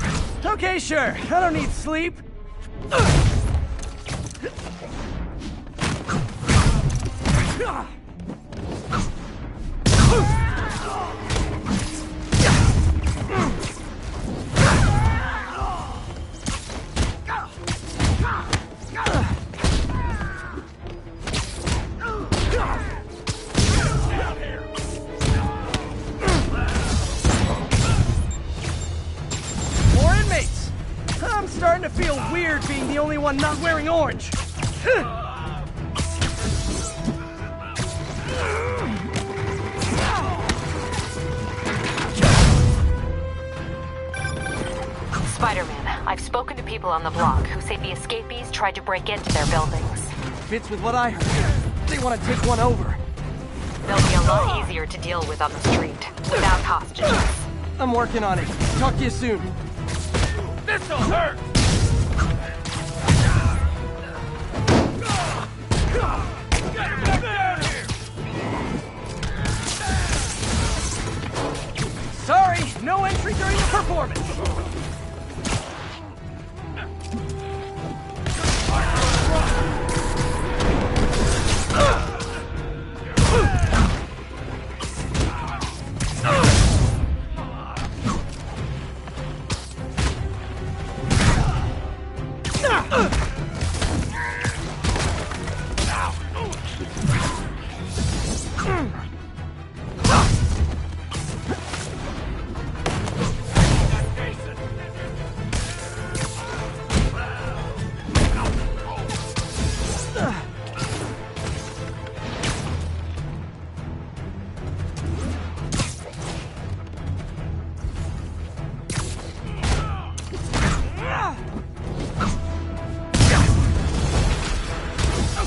Okay, sure. I don't need sleep. I'm starting to feel weird being the only one not wearing orange. Spider-Man, I've spoken to people on the block who say the escapees tried to break into their buildings. Fits with what I heard. They want to take one over. They'll be a lot easier to deal with on the street, without hostages. I'm working on it. Talk to you soon. This'll hurt! Get down here! Sorry, no entry during During the performance!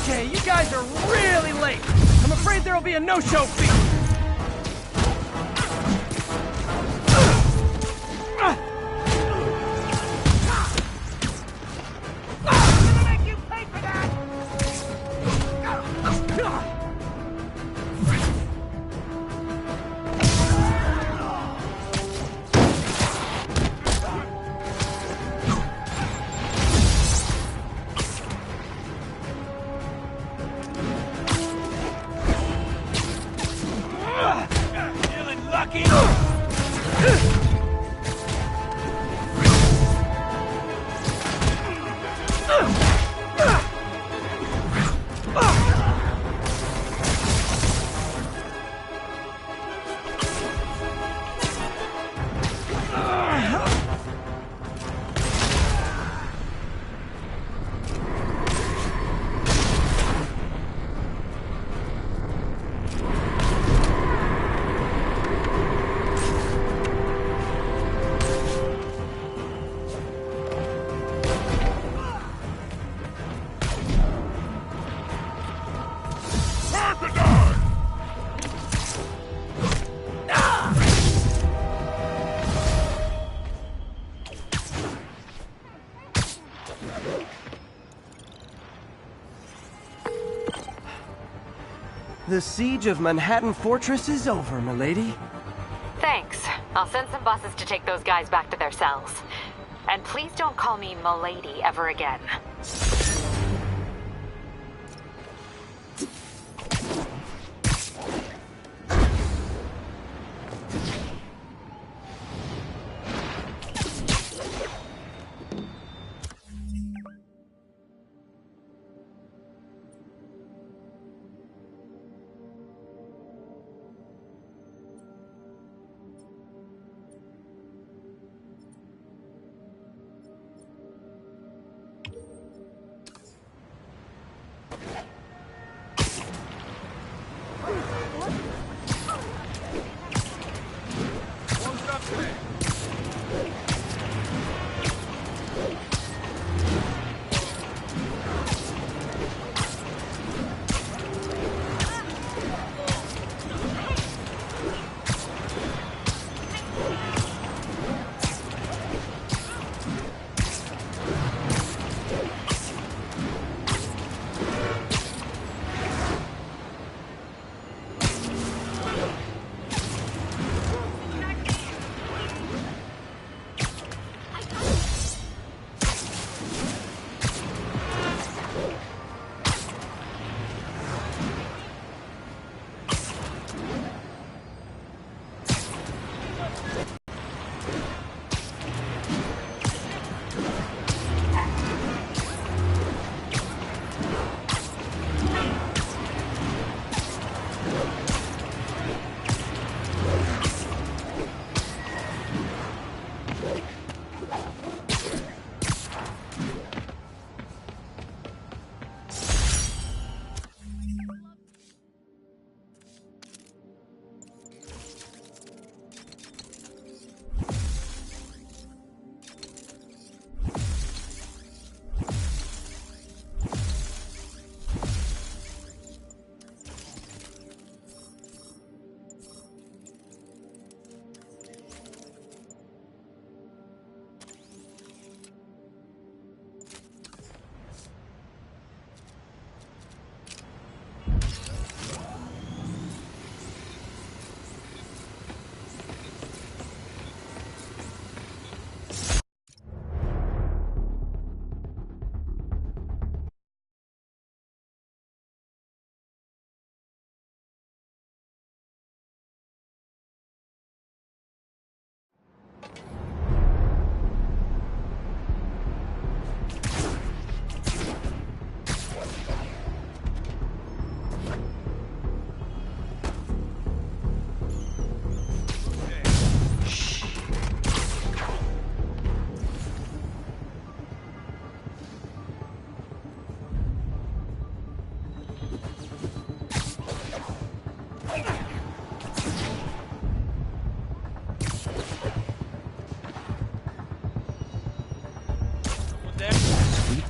Okay, you guys are really late. I'm afraid there'll be a no-show fee. Feeling lucky? The siege of Manhattan Fortress is over, milady. Thanks. I'll send some buses to take those guys back to their cells. And please don't call me milady ever again.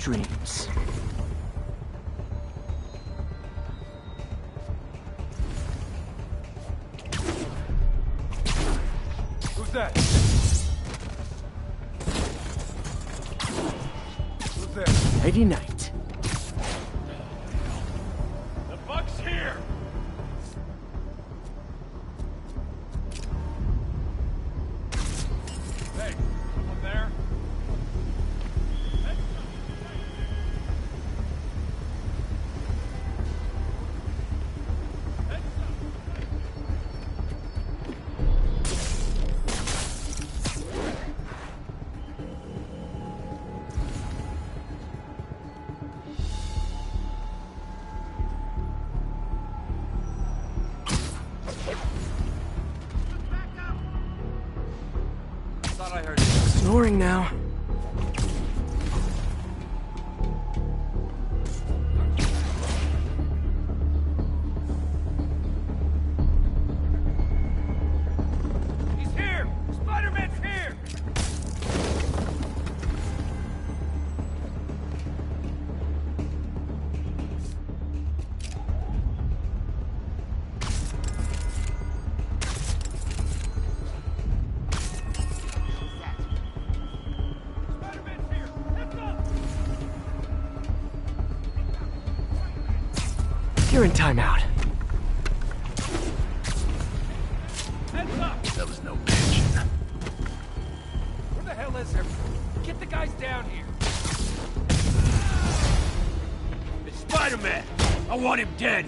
dreams. Who's that? Who's there? Nighty night. The bug's here! Hey, someone there? Snoring now. He's here! Spider-Man's here! You're in timeout. Heads up! That was no tension. Where the hell is everyone? Get the guys down here! It's Spider-Man! I want him dead!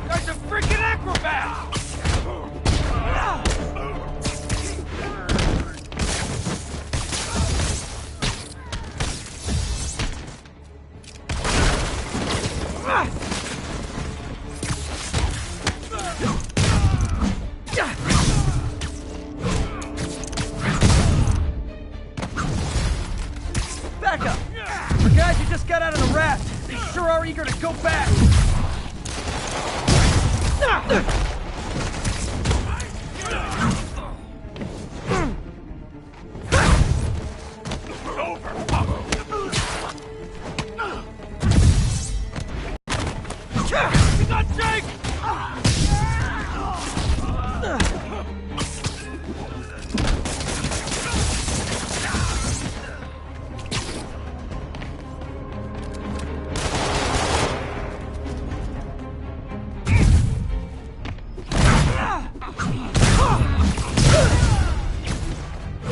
Guy's a freaking acrobat! Back up! The guys who just got out of the raft, they sure are eager to go back! We got Jake!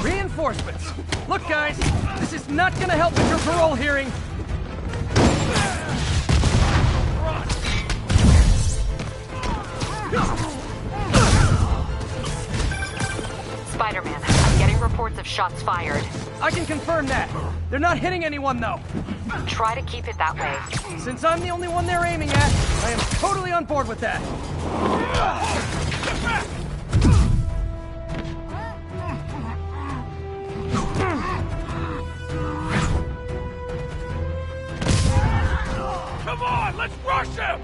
Reinforcements! Look, guys, this is not gonna help with your parole hearing. Spider-Man, I'm getting reports of shots fired. I can confirm that. They're not hitting anyone, though. Try to keep it that way. Since I'm the only one they're aiming at, I am totally on board with that. Come on, let's rush him!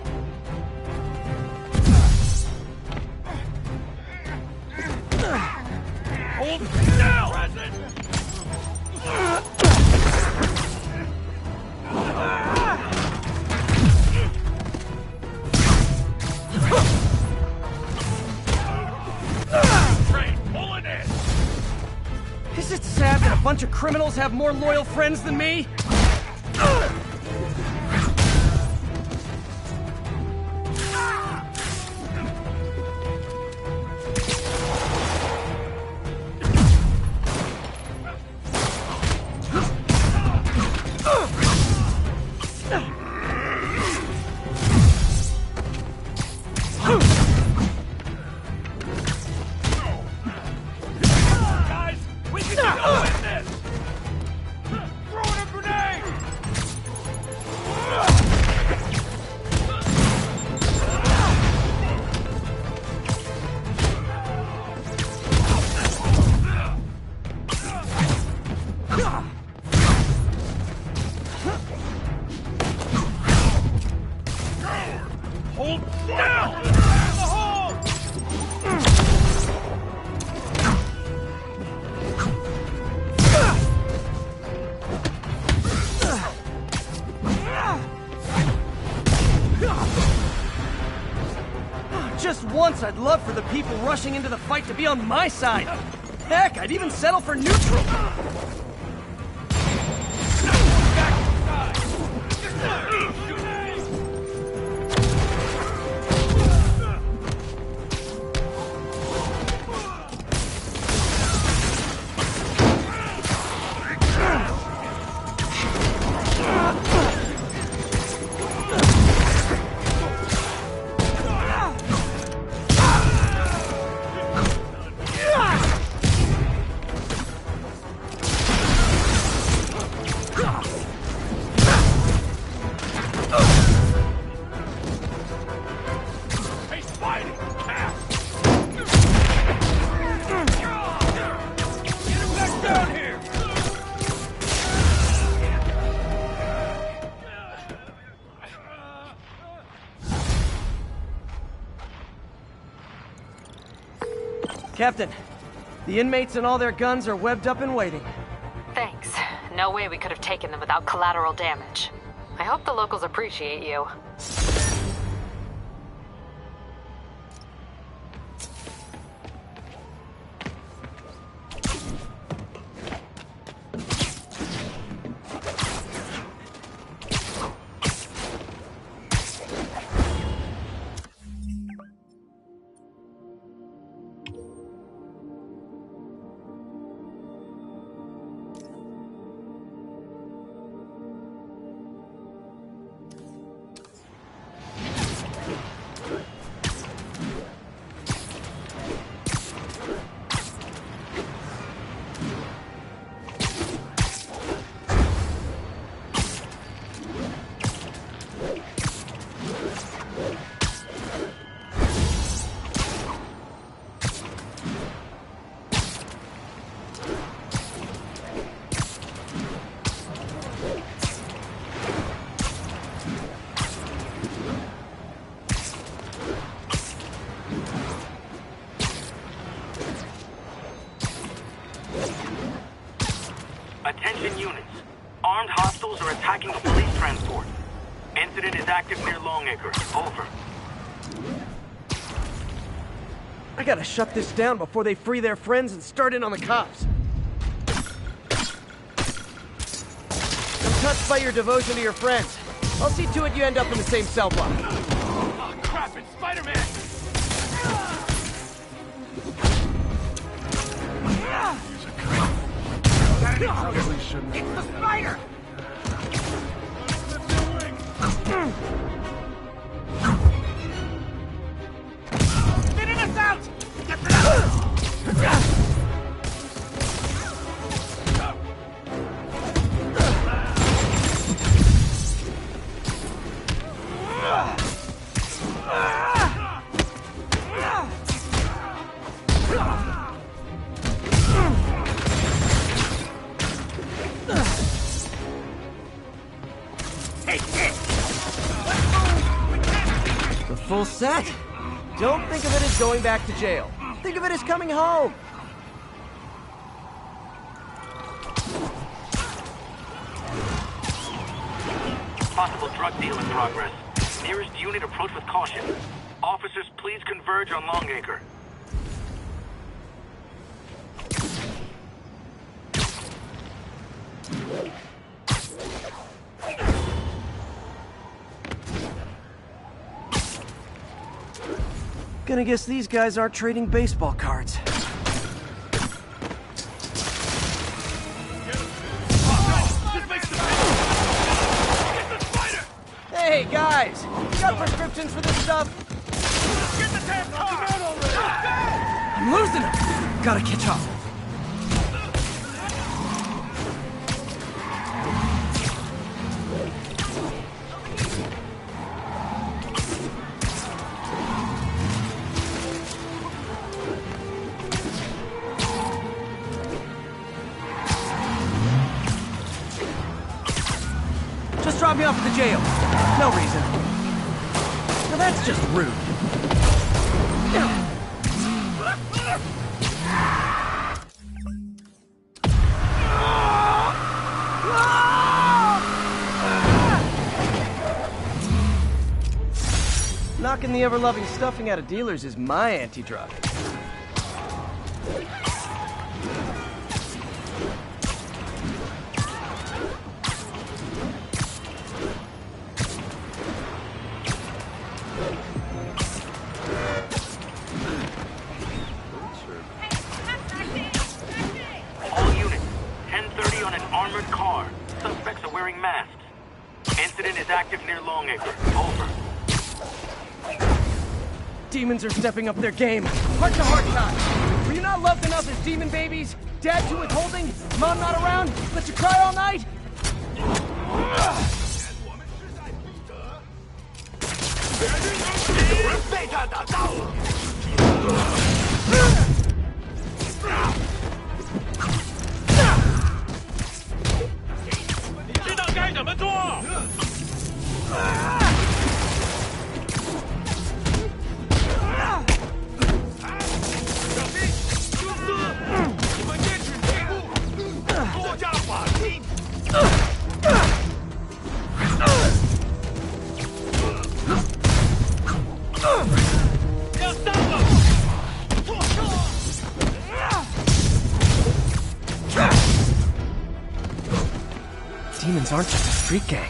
Hold still! Train, pull it in! Is it sad that a bunch of criminals have more loyal friends than me? Guys, we can go in this! Throw in a grenade! Hold course, I'd love for the people rushing into the fight to be on my side. Heck, I'd even settle for neutral. Captain, the inmates and all their guns are webbed up and waiting. Thanks. No way we could have taken them without collateral damage. I hope the locals appreciate you. Attention units. Armed hostiles are attacking the police transport. Incident is active near Longacre. Over. I gotta shut this down before they free their friends and start in on the cops. I'm touched by your devotion to your friends. I'll see to it you end up in the same cell block. Oh, crap, it's Spider-Man! Probably shouldn't. It's the spider! Thinning us out! Get The full set? Don't think of it as going back to jail. Think of it as coming home. Possible drug deal in progress. Nearest unit approach with caution. Officers, please converge on Longacre. Gonna guess these guys aren't trading baseball cards. Hey, guys! You got prescriptions for this stuff? Get the damn car! I'm losing them! Gotta catch up. Just drop me off at the jail. No reason. Now that's just rude. knocking the ever-loving stuffing out of dealers is my anti-drug. All units, 10:30 on an armored car. Suspects are wearing masks. Incident is active near Longacre. Over. Demons are stepping up their game. Heart-to-heart time. Were you not loved enough as demon babies? Dad too withholding? Mom not around? Let you cry all night? Demons aren't just a street gang.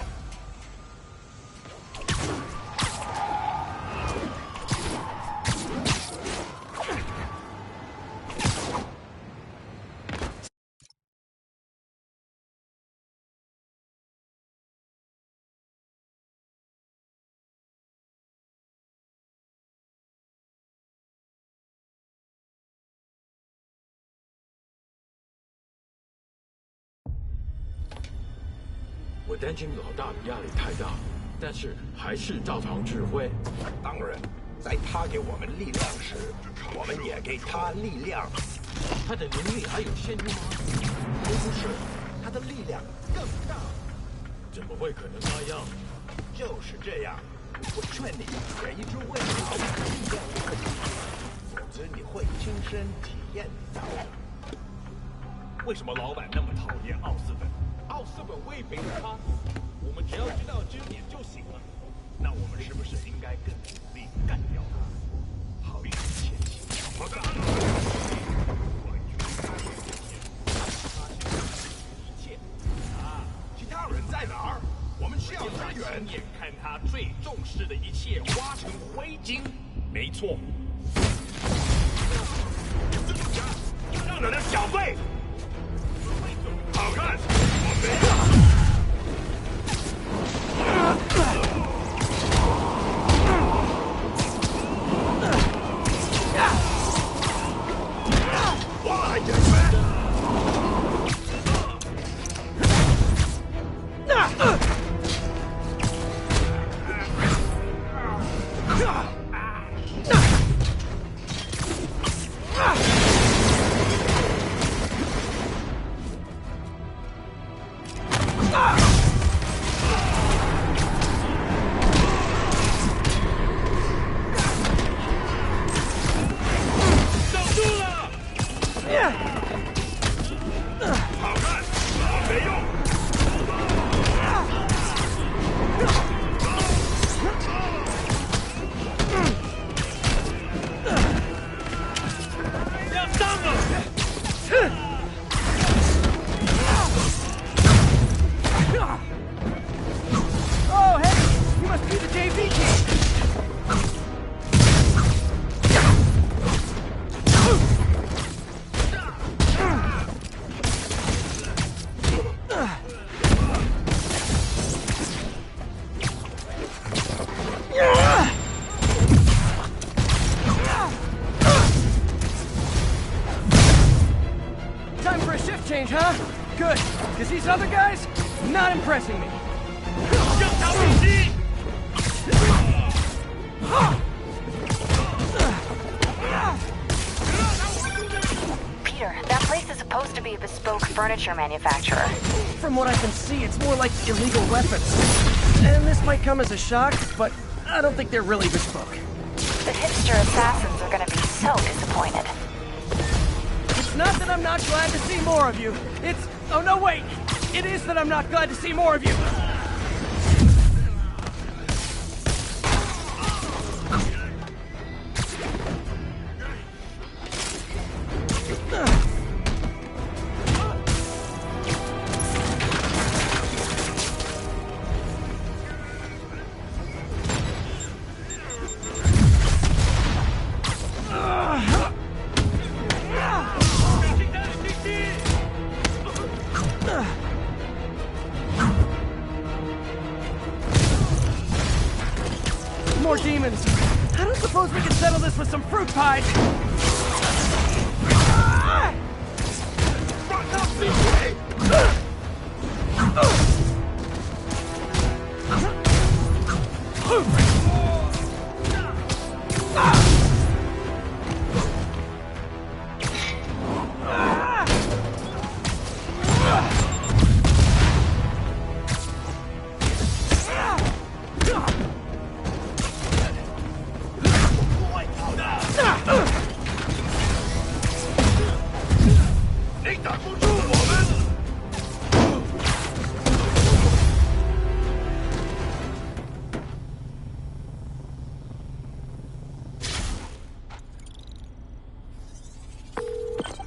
我担心老大的压力太大，但是还是照常指挥。当然，在他给我们力量时，我们也给他力量。他的能力还有限制吗？不是，他的力量更大。怎么会可能那样？就是这样。我劝你选一支为你好的力量的武器，否则你会亲身体验到的。为什么老板那么讨厌奥斯本？奥斯本威胁他，我们只要知道这点就行了。那我们是不是应该更努力干掉他？好一点前行。我干！一切啊！其他人在哪儿？我们需要支援。亲眼看他最重视的一切化成灰烬。没错。自主家，让人的小辈。好看，我没了。我来解决。Huh? Good, because these other guys, not impressing me. Peter, that place is supposed to be a bespoke furniture manufacturer. From what I can see, it's more like illegal weapons. And this might come as a shock, but I don't think they're really bespoke. The hipster assassins are gonna be so disappointed. It's not that I'm not glad to see more of you. It's... Oh, no, wait. It is that I'm not glad to see more of you. demons. I don't suppose we can settle this with some fruit pies.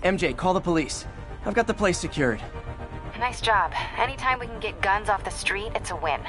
MJ, call the police. I've got the place secured. Nice job. Anytime we can get guns off the street, it's a win.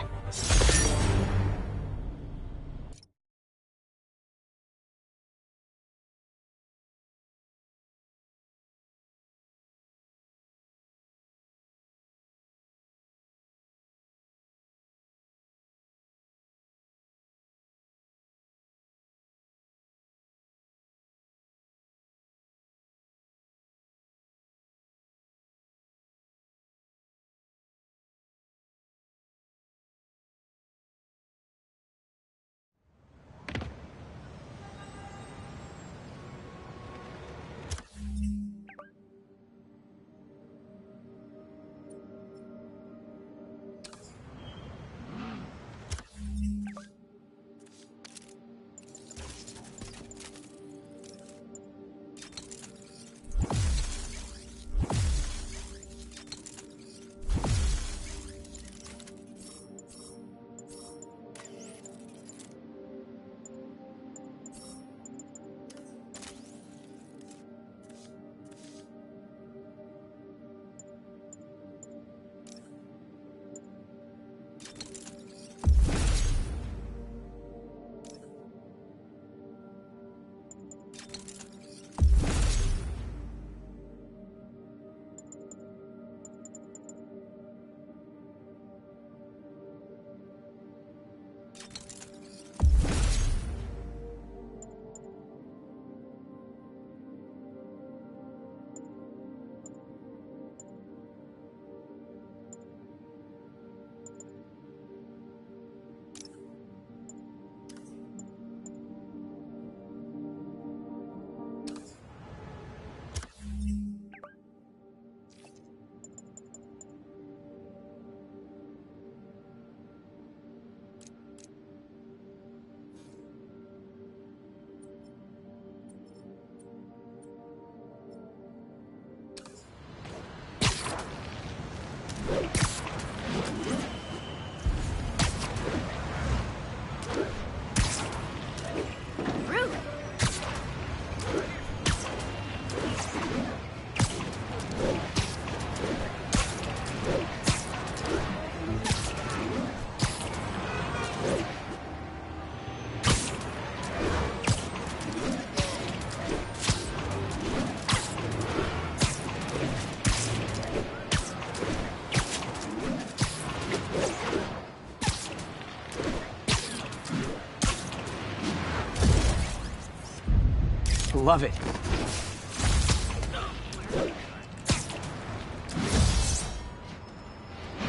Love it.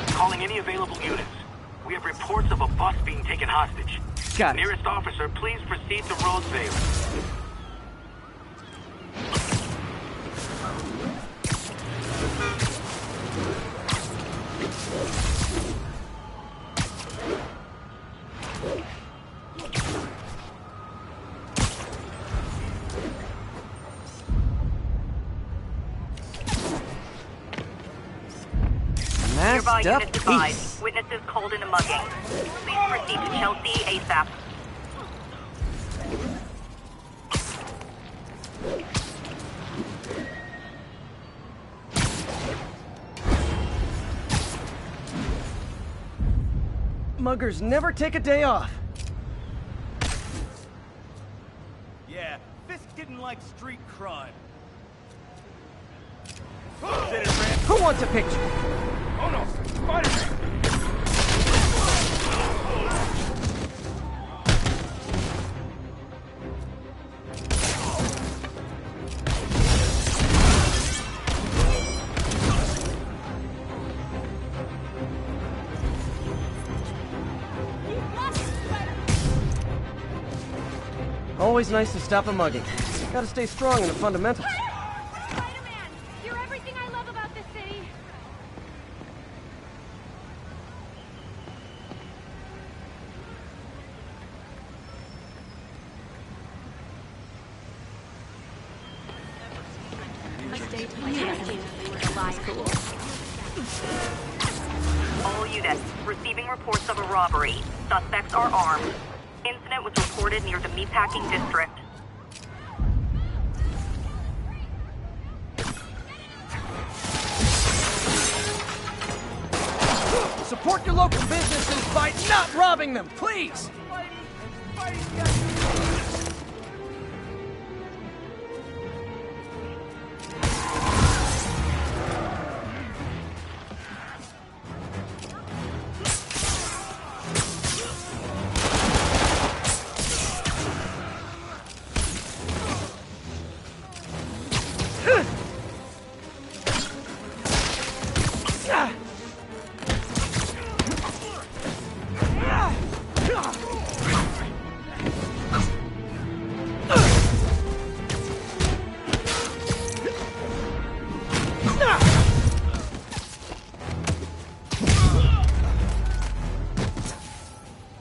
Calling any available units. We have reports of a bus being taken hostage. Got it. Nearest officer, please proceed to Rosevale. Nearby units advised. Witnesses called in a mugging. Please proceed to Chelsea ASAP. Muggers never take a day off. Yeah, Fisk didn't like street crime. Who wants a picture? Oh no, Spider-Man! Always nice to stop a mugging. Gotta stay strong in the fundamentals. Spider-Man! You're everything I love about this city! All units, receiving reports of a robbery. Suspects are armed. Incident was reported near the meatpacking district. Support your local businesses by not robbing them, please!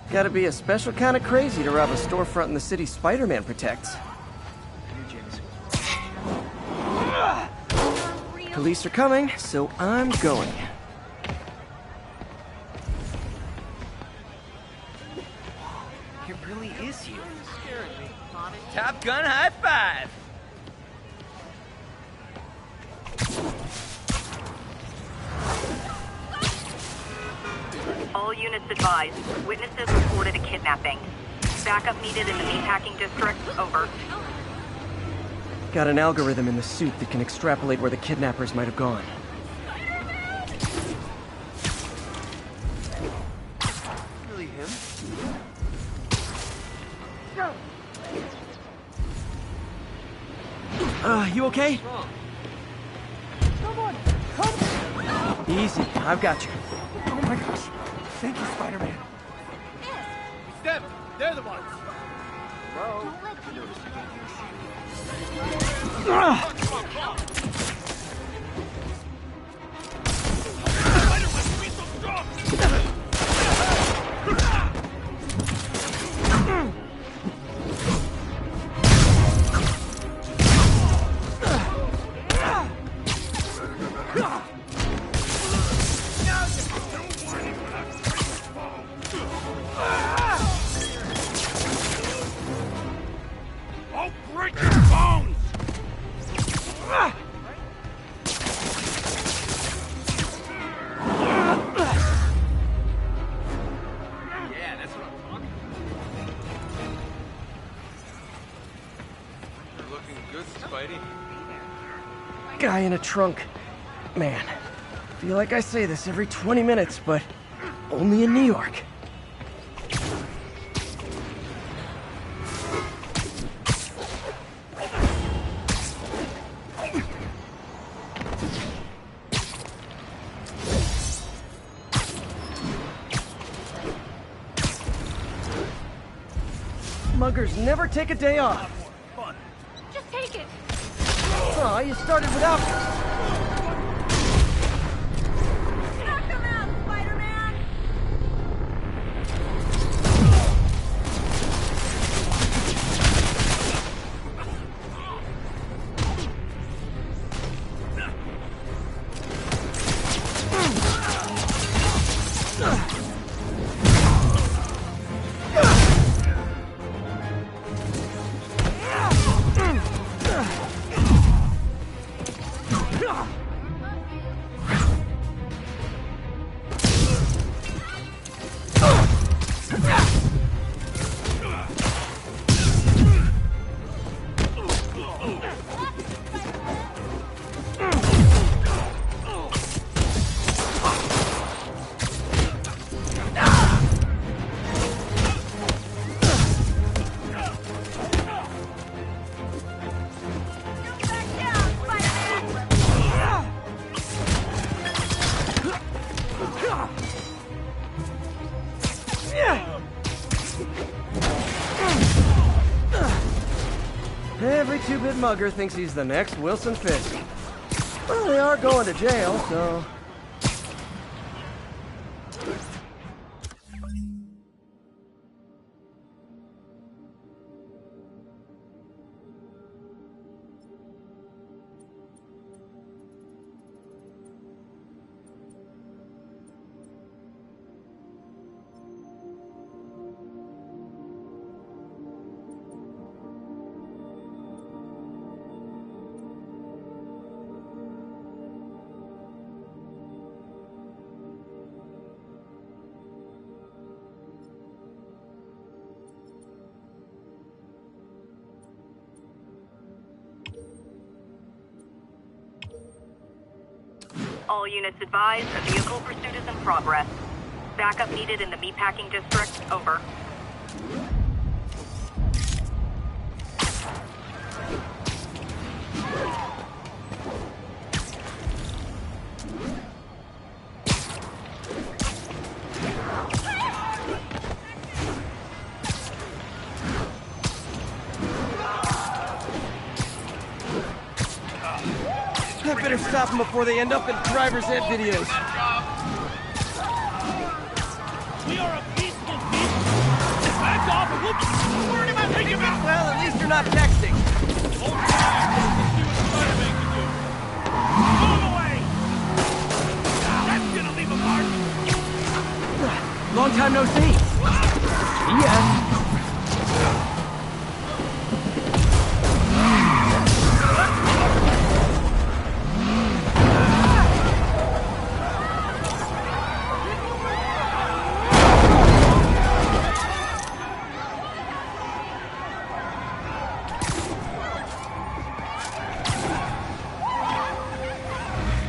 Gotta be a special kind of crazy to rob a storefront in the city Spider-Man protects. Police are coming, so I'm going. It really is you. Top Gun high five! All units advised. Witnesses reported a kidnapping. Backup needed in the meatpacking district. Over. Got an algorithm in the suit that can extrapolate where the kidnappers might have gone. Really him? You okay? Come on! Come! Easy, I've got you. Oh my gosh! Thank you, Spider-Man. It's them! They're the ones! Bro. I'll break your bones! Yeah, that's what I'm talking about. You're looking good, Spidey. Guy in a trunk. Man, feel like I say this every 20 minutes, but only in New York. Muggers never take a day off. Just take it! Aw, you started without me. Knock him out, Spider-Man! two-bit mugger thinks he's the next Wilson Fisk. Well, they are going to jail, so... All units advised, a vehicle pursuit is in progress. Backup needed in the meatpacking district. Over. I better stop them before they end up in driver's ed videos. We are a peaceful people. Back off and look. What am I thinking about? Well, at least you're not texting. Hold on. Let's see what Spider-Man can do. Go away. That's gonna leave a mark. Long time no see. Yeah.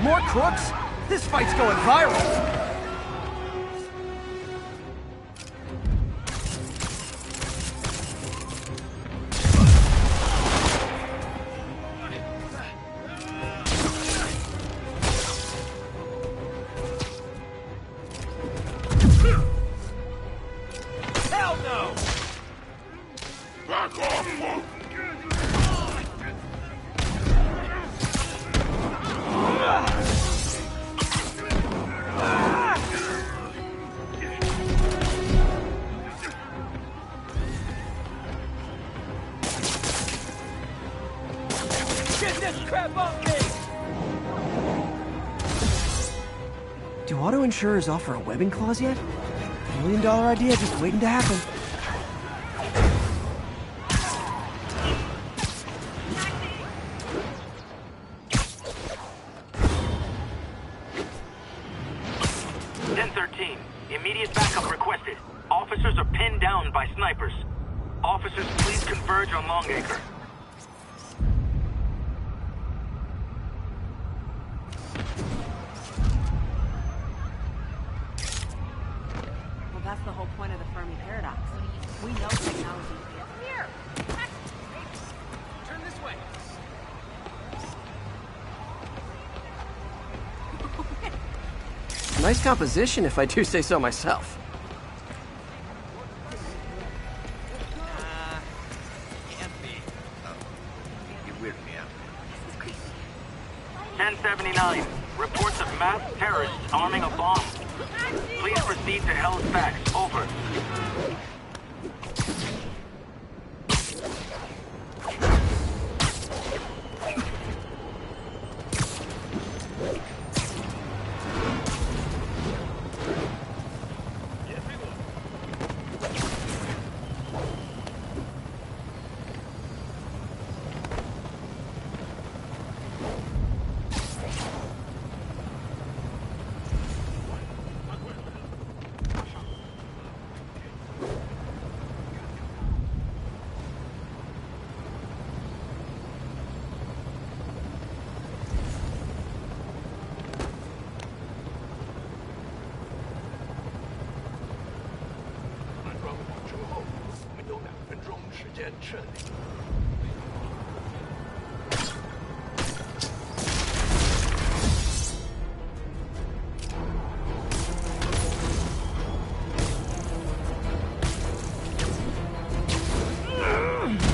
More crooks? This fight's going viral. Hell no! Back off! Get this crap off me! Do auto insurers offer a webbing clause yet? $1 million idea just waiting to happen. Immediate backup requested. Officers are pinned down by snipers. Officers, please converge on Longacre. Well, that's the whole point of the Fermi paradox. We know technology. Here! Turn this way. Nice composition, if I do say so myself. Can't be. You weird me out. 1079. Reports of mass terrorists arming a bomb. Please proceed to Halifax. Over.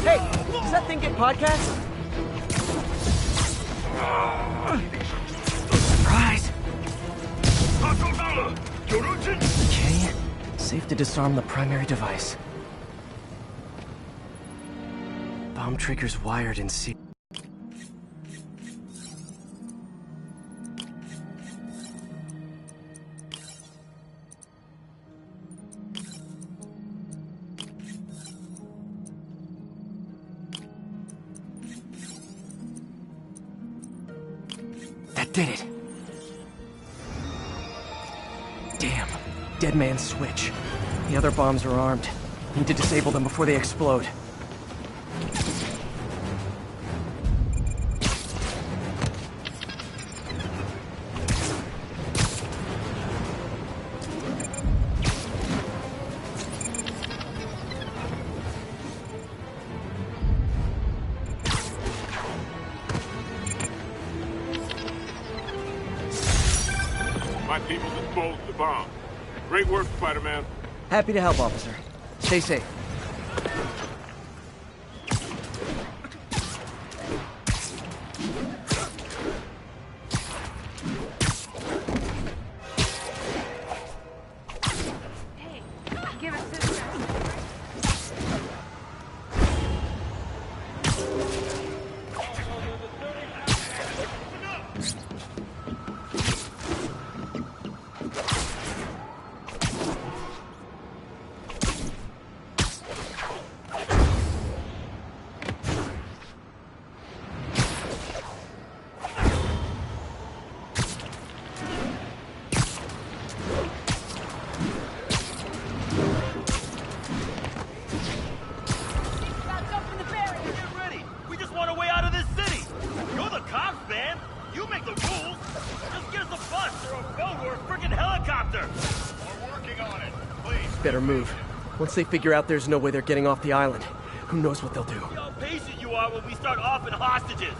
Hey, does that thing get podcasts? Okay, safe to disarm the primary device. Bomb triggers wired in C. That did it. Damn. Dead man's switch. The other bombs are armed. Need to disable them before they explode. My people disposed the bomb. Great work, Spider-Man. Happy to help, officer. Stay safe. Hey, give us this. Better move. Once they figure out there's no way they're getting off the island, who knows what they'll do. See how patient you are when we start offing hostages.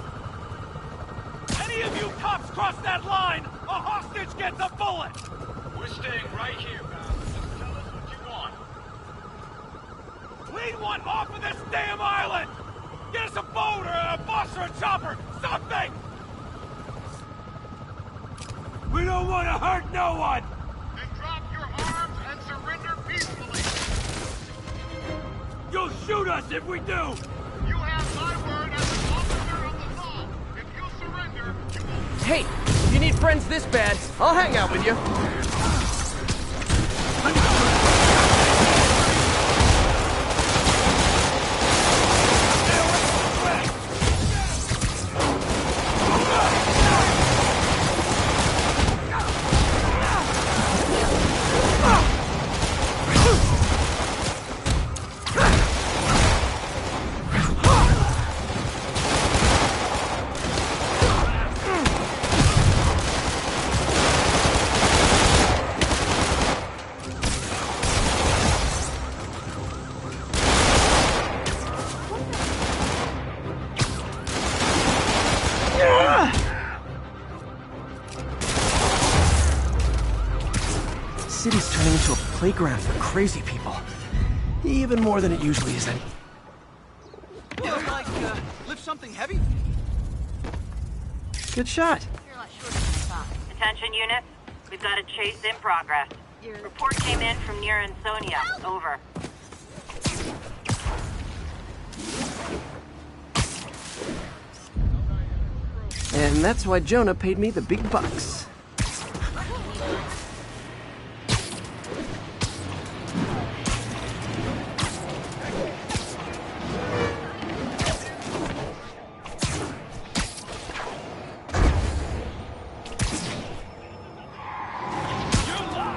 Any of you cops cross that line, a hostage gets a bullet! We're staying right here, pal. Just tell us what you want. Lead one off of this damn island! Get us a boat or a bus or a chopper! Something! We don't want to hurt no one! Then drop your arms and surrender peacefully. You'll shoot us if we do! You have my word as an officer of the law. If you surrender, you will... Hey, if you need friends this bad, I'll hang out with you. City's turning into a playground for crazy people. Even more than it usually is. Lift something heavy? Good shot. Attention unit, we've got a chase in progress. Report came in from near Ansonia. Over. And that's why Jonah paid me the big bucks.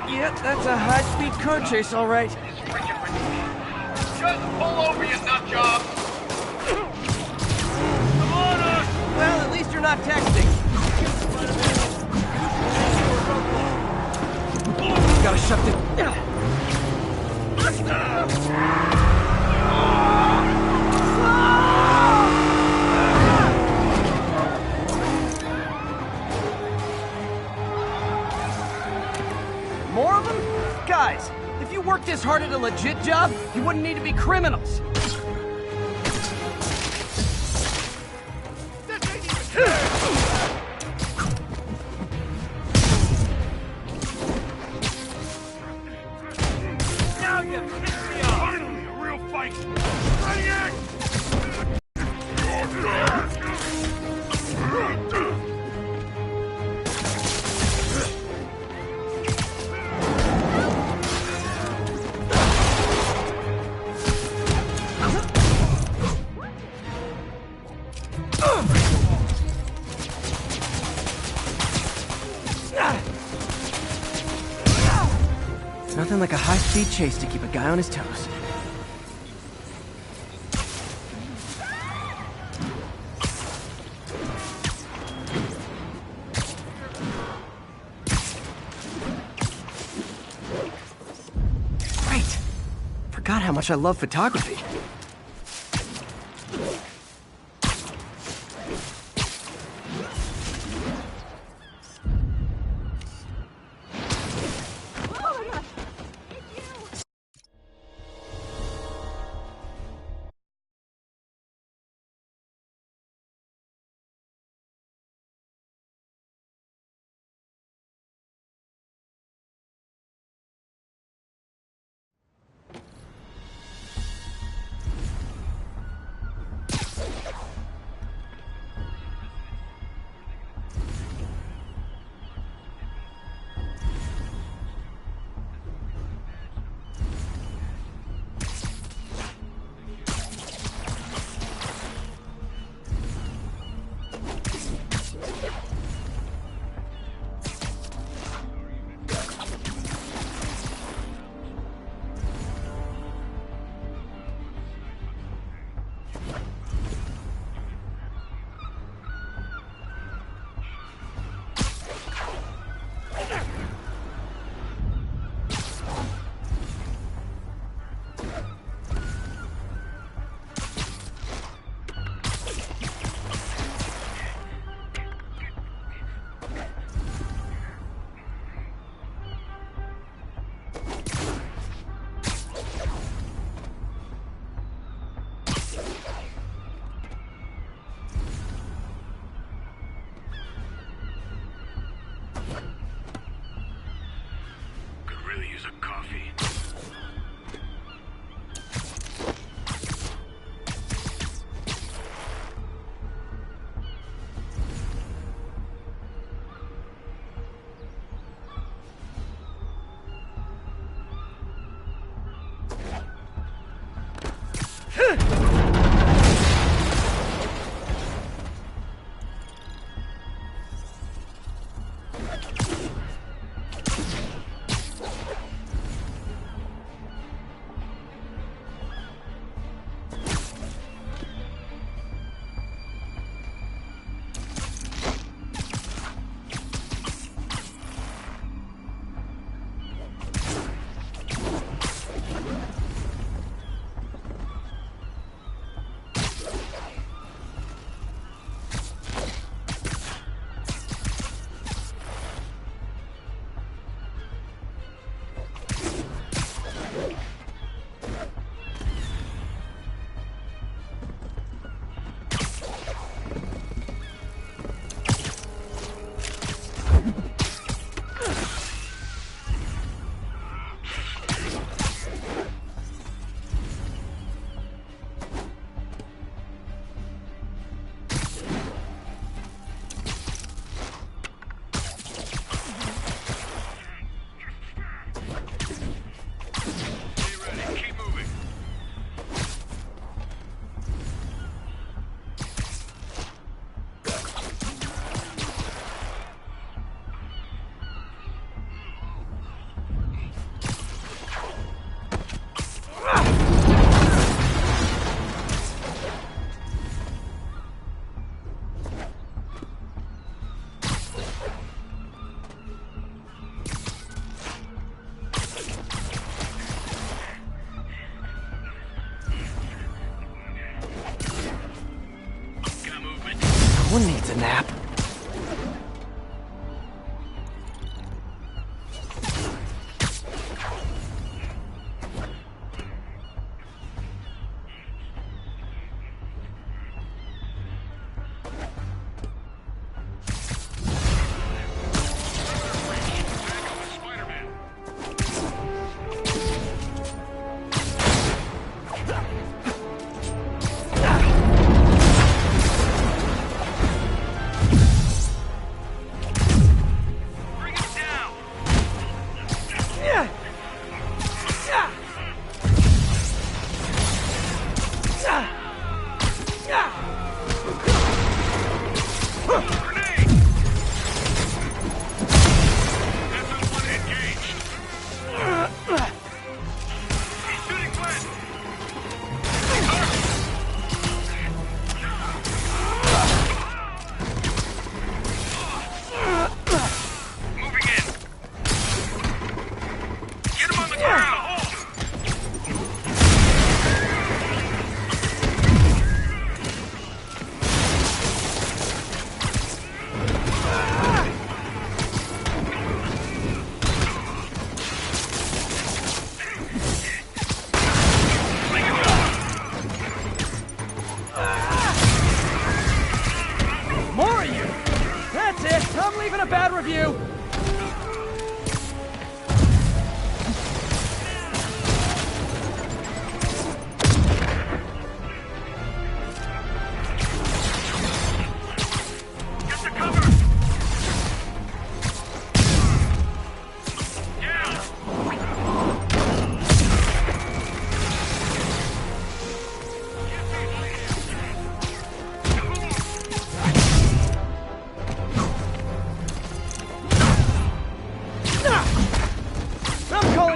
Yep, that's a high-speed car chase, all right. Just pull over, you nut job! Come on, us! Well, at least you're not texting. Gotta shut the... More of them? Guys, if you worked this hard at a legit job, you wouldn't need to be criminals. Nothing like a high-speed chase to keep a guy on his toes. Great! Forgot how much I love photography. One needs a nap.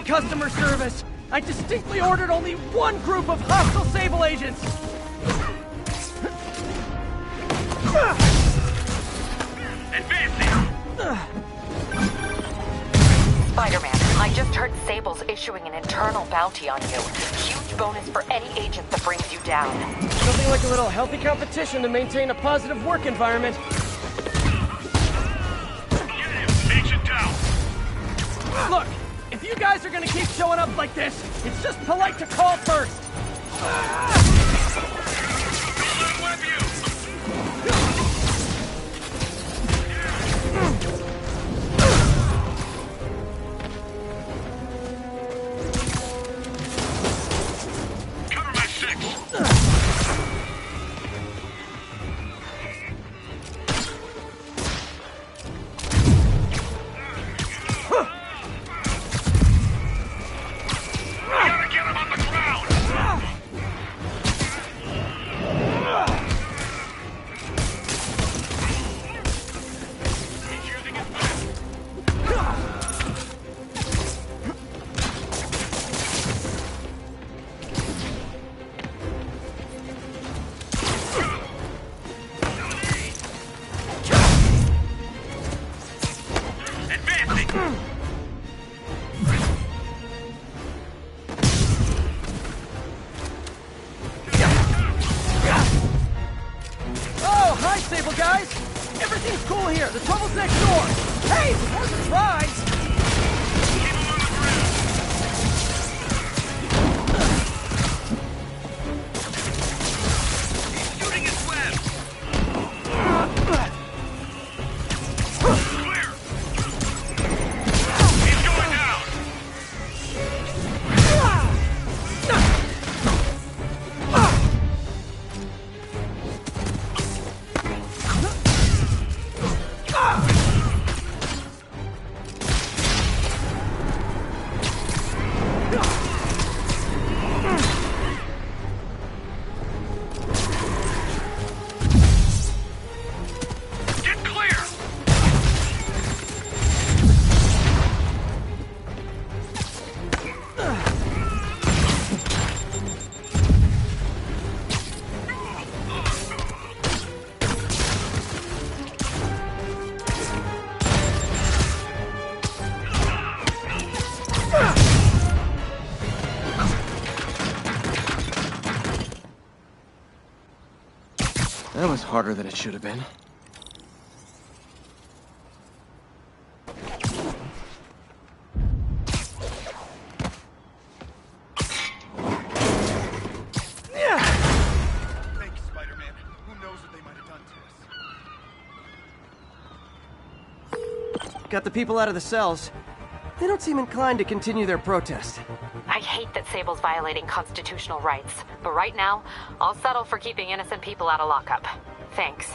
on customer service. I distinctly ordered only one group of hostile Sable agents. Advancing! Spider-Man, I just heard Sable's issuing an internal bounty on you. Huge bonus for any agent that brings you down. Something like a little healthy competition to maintain a positive work environment. Agent down! Look, if you guys are gonna keep showing up like this, it's just polite to call first. One of you! Cover my six! Sable guys! Everything's cool here. The trouble's next door. Hey, before the surprise! Shooting his web! Clear! He's going down! That was harder than it should have been. Thanks, Spider-Man. Who knows what they might have done to us? Got the people out of the cells. They don't seem inclined to continue their protest. I hate that Sable's violating constitutional rights, but right now, I'll settle for keeping innocent people out of lockup. Thanks.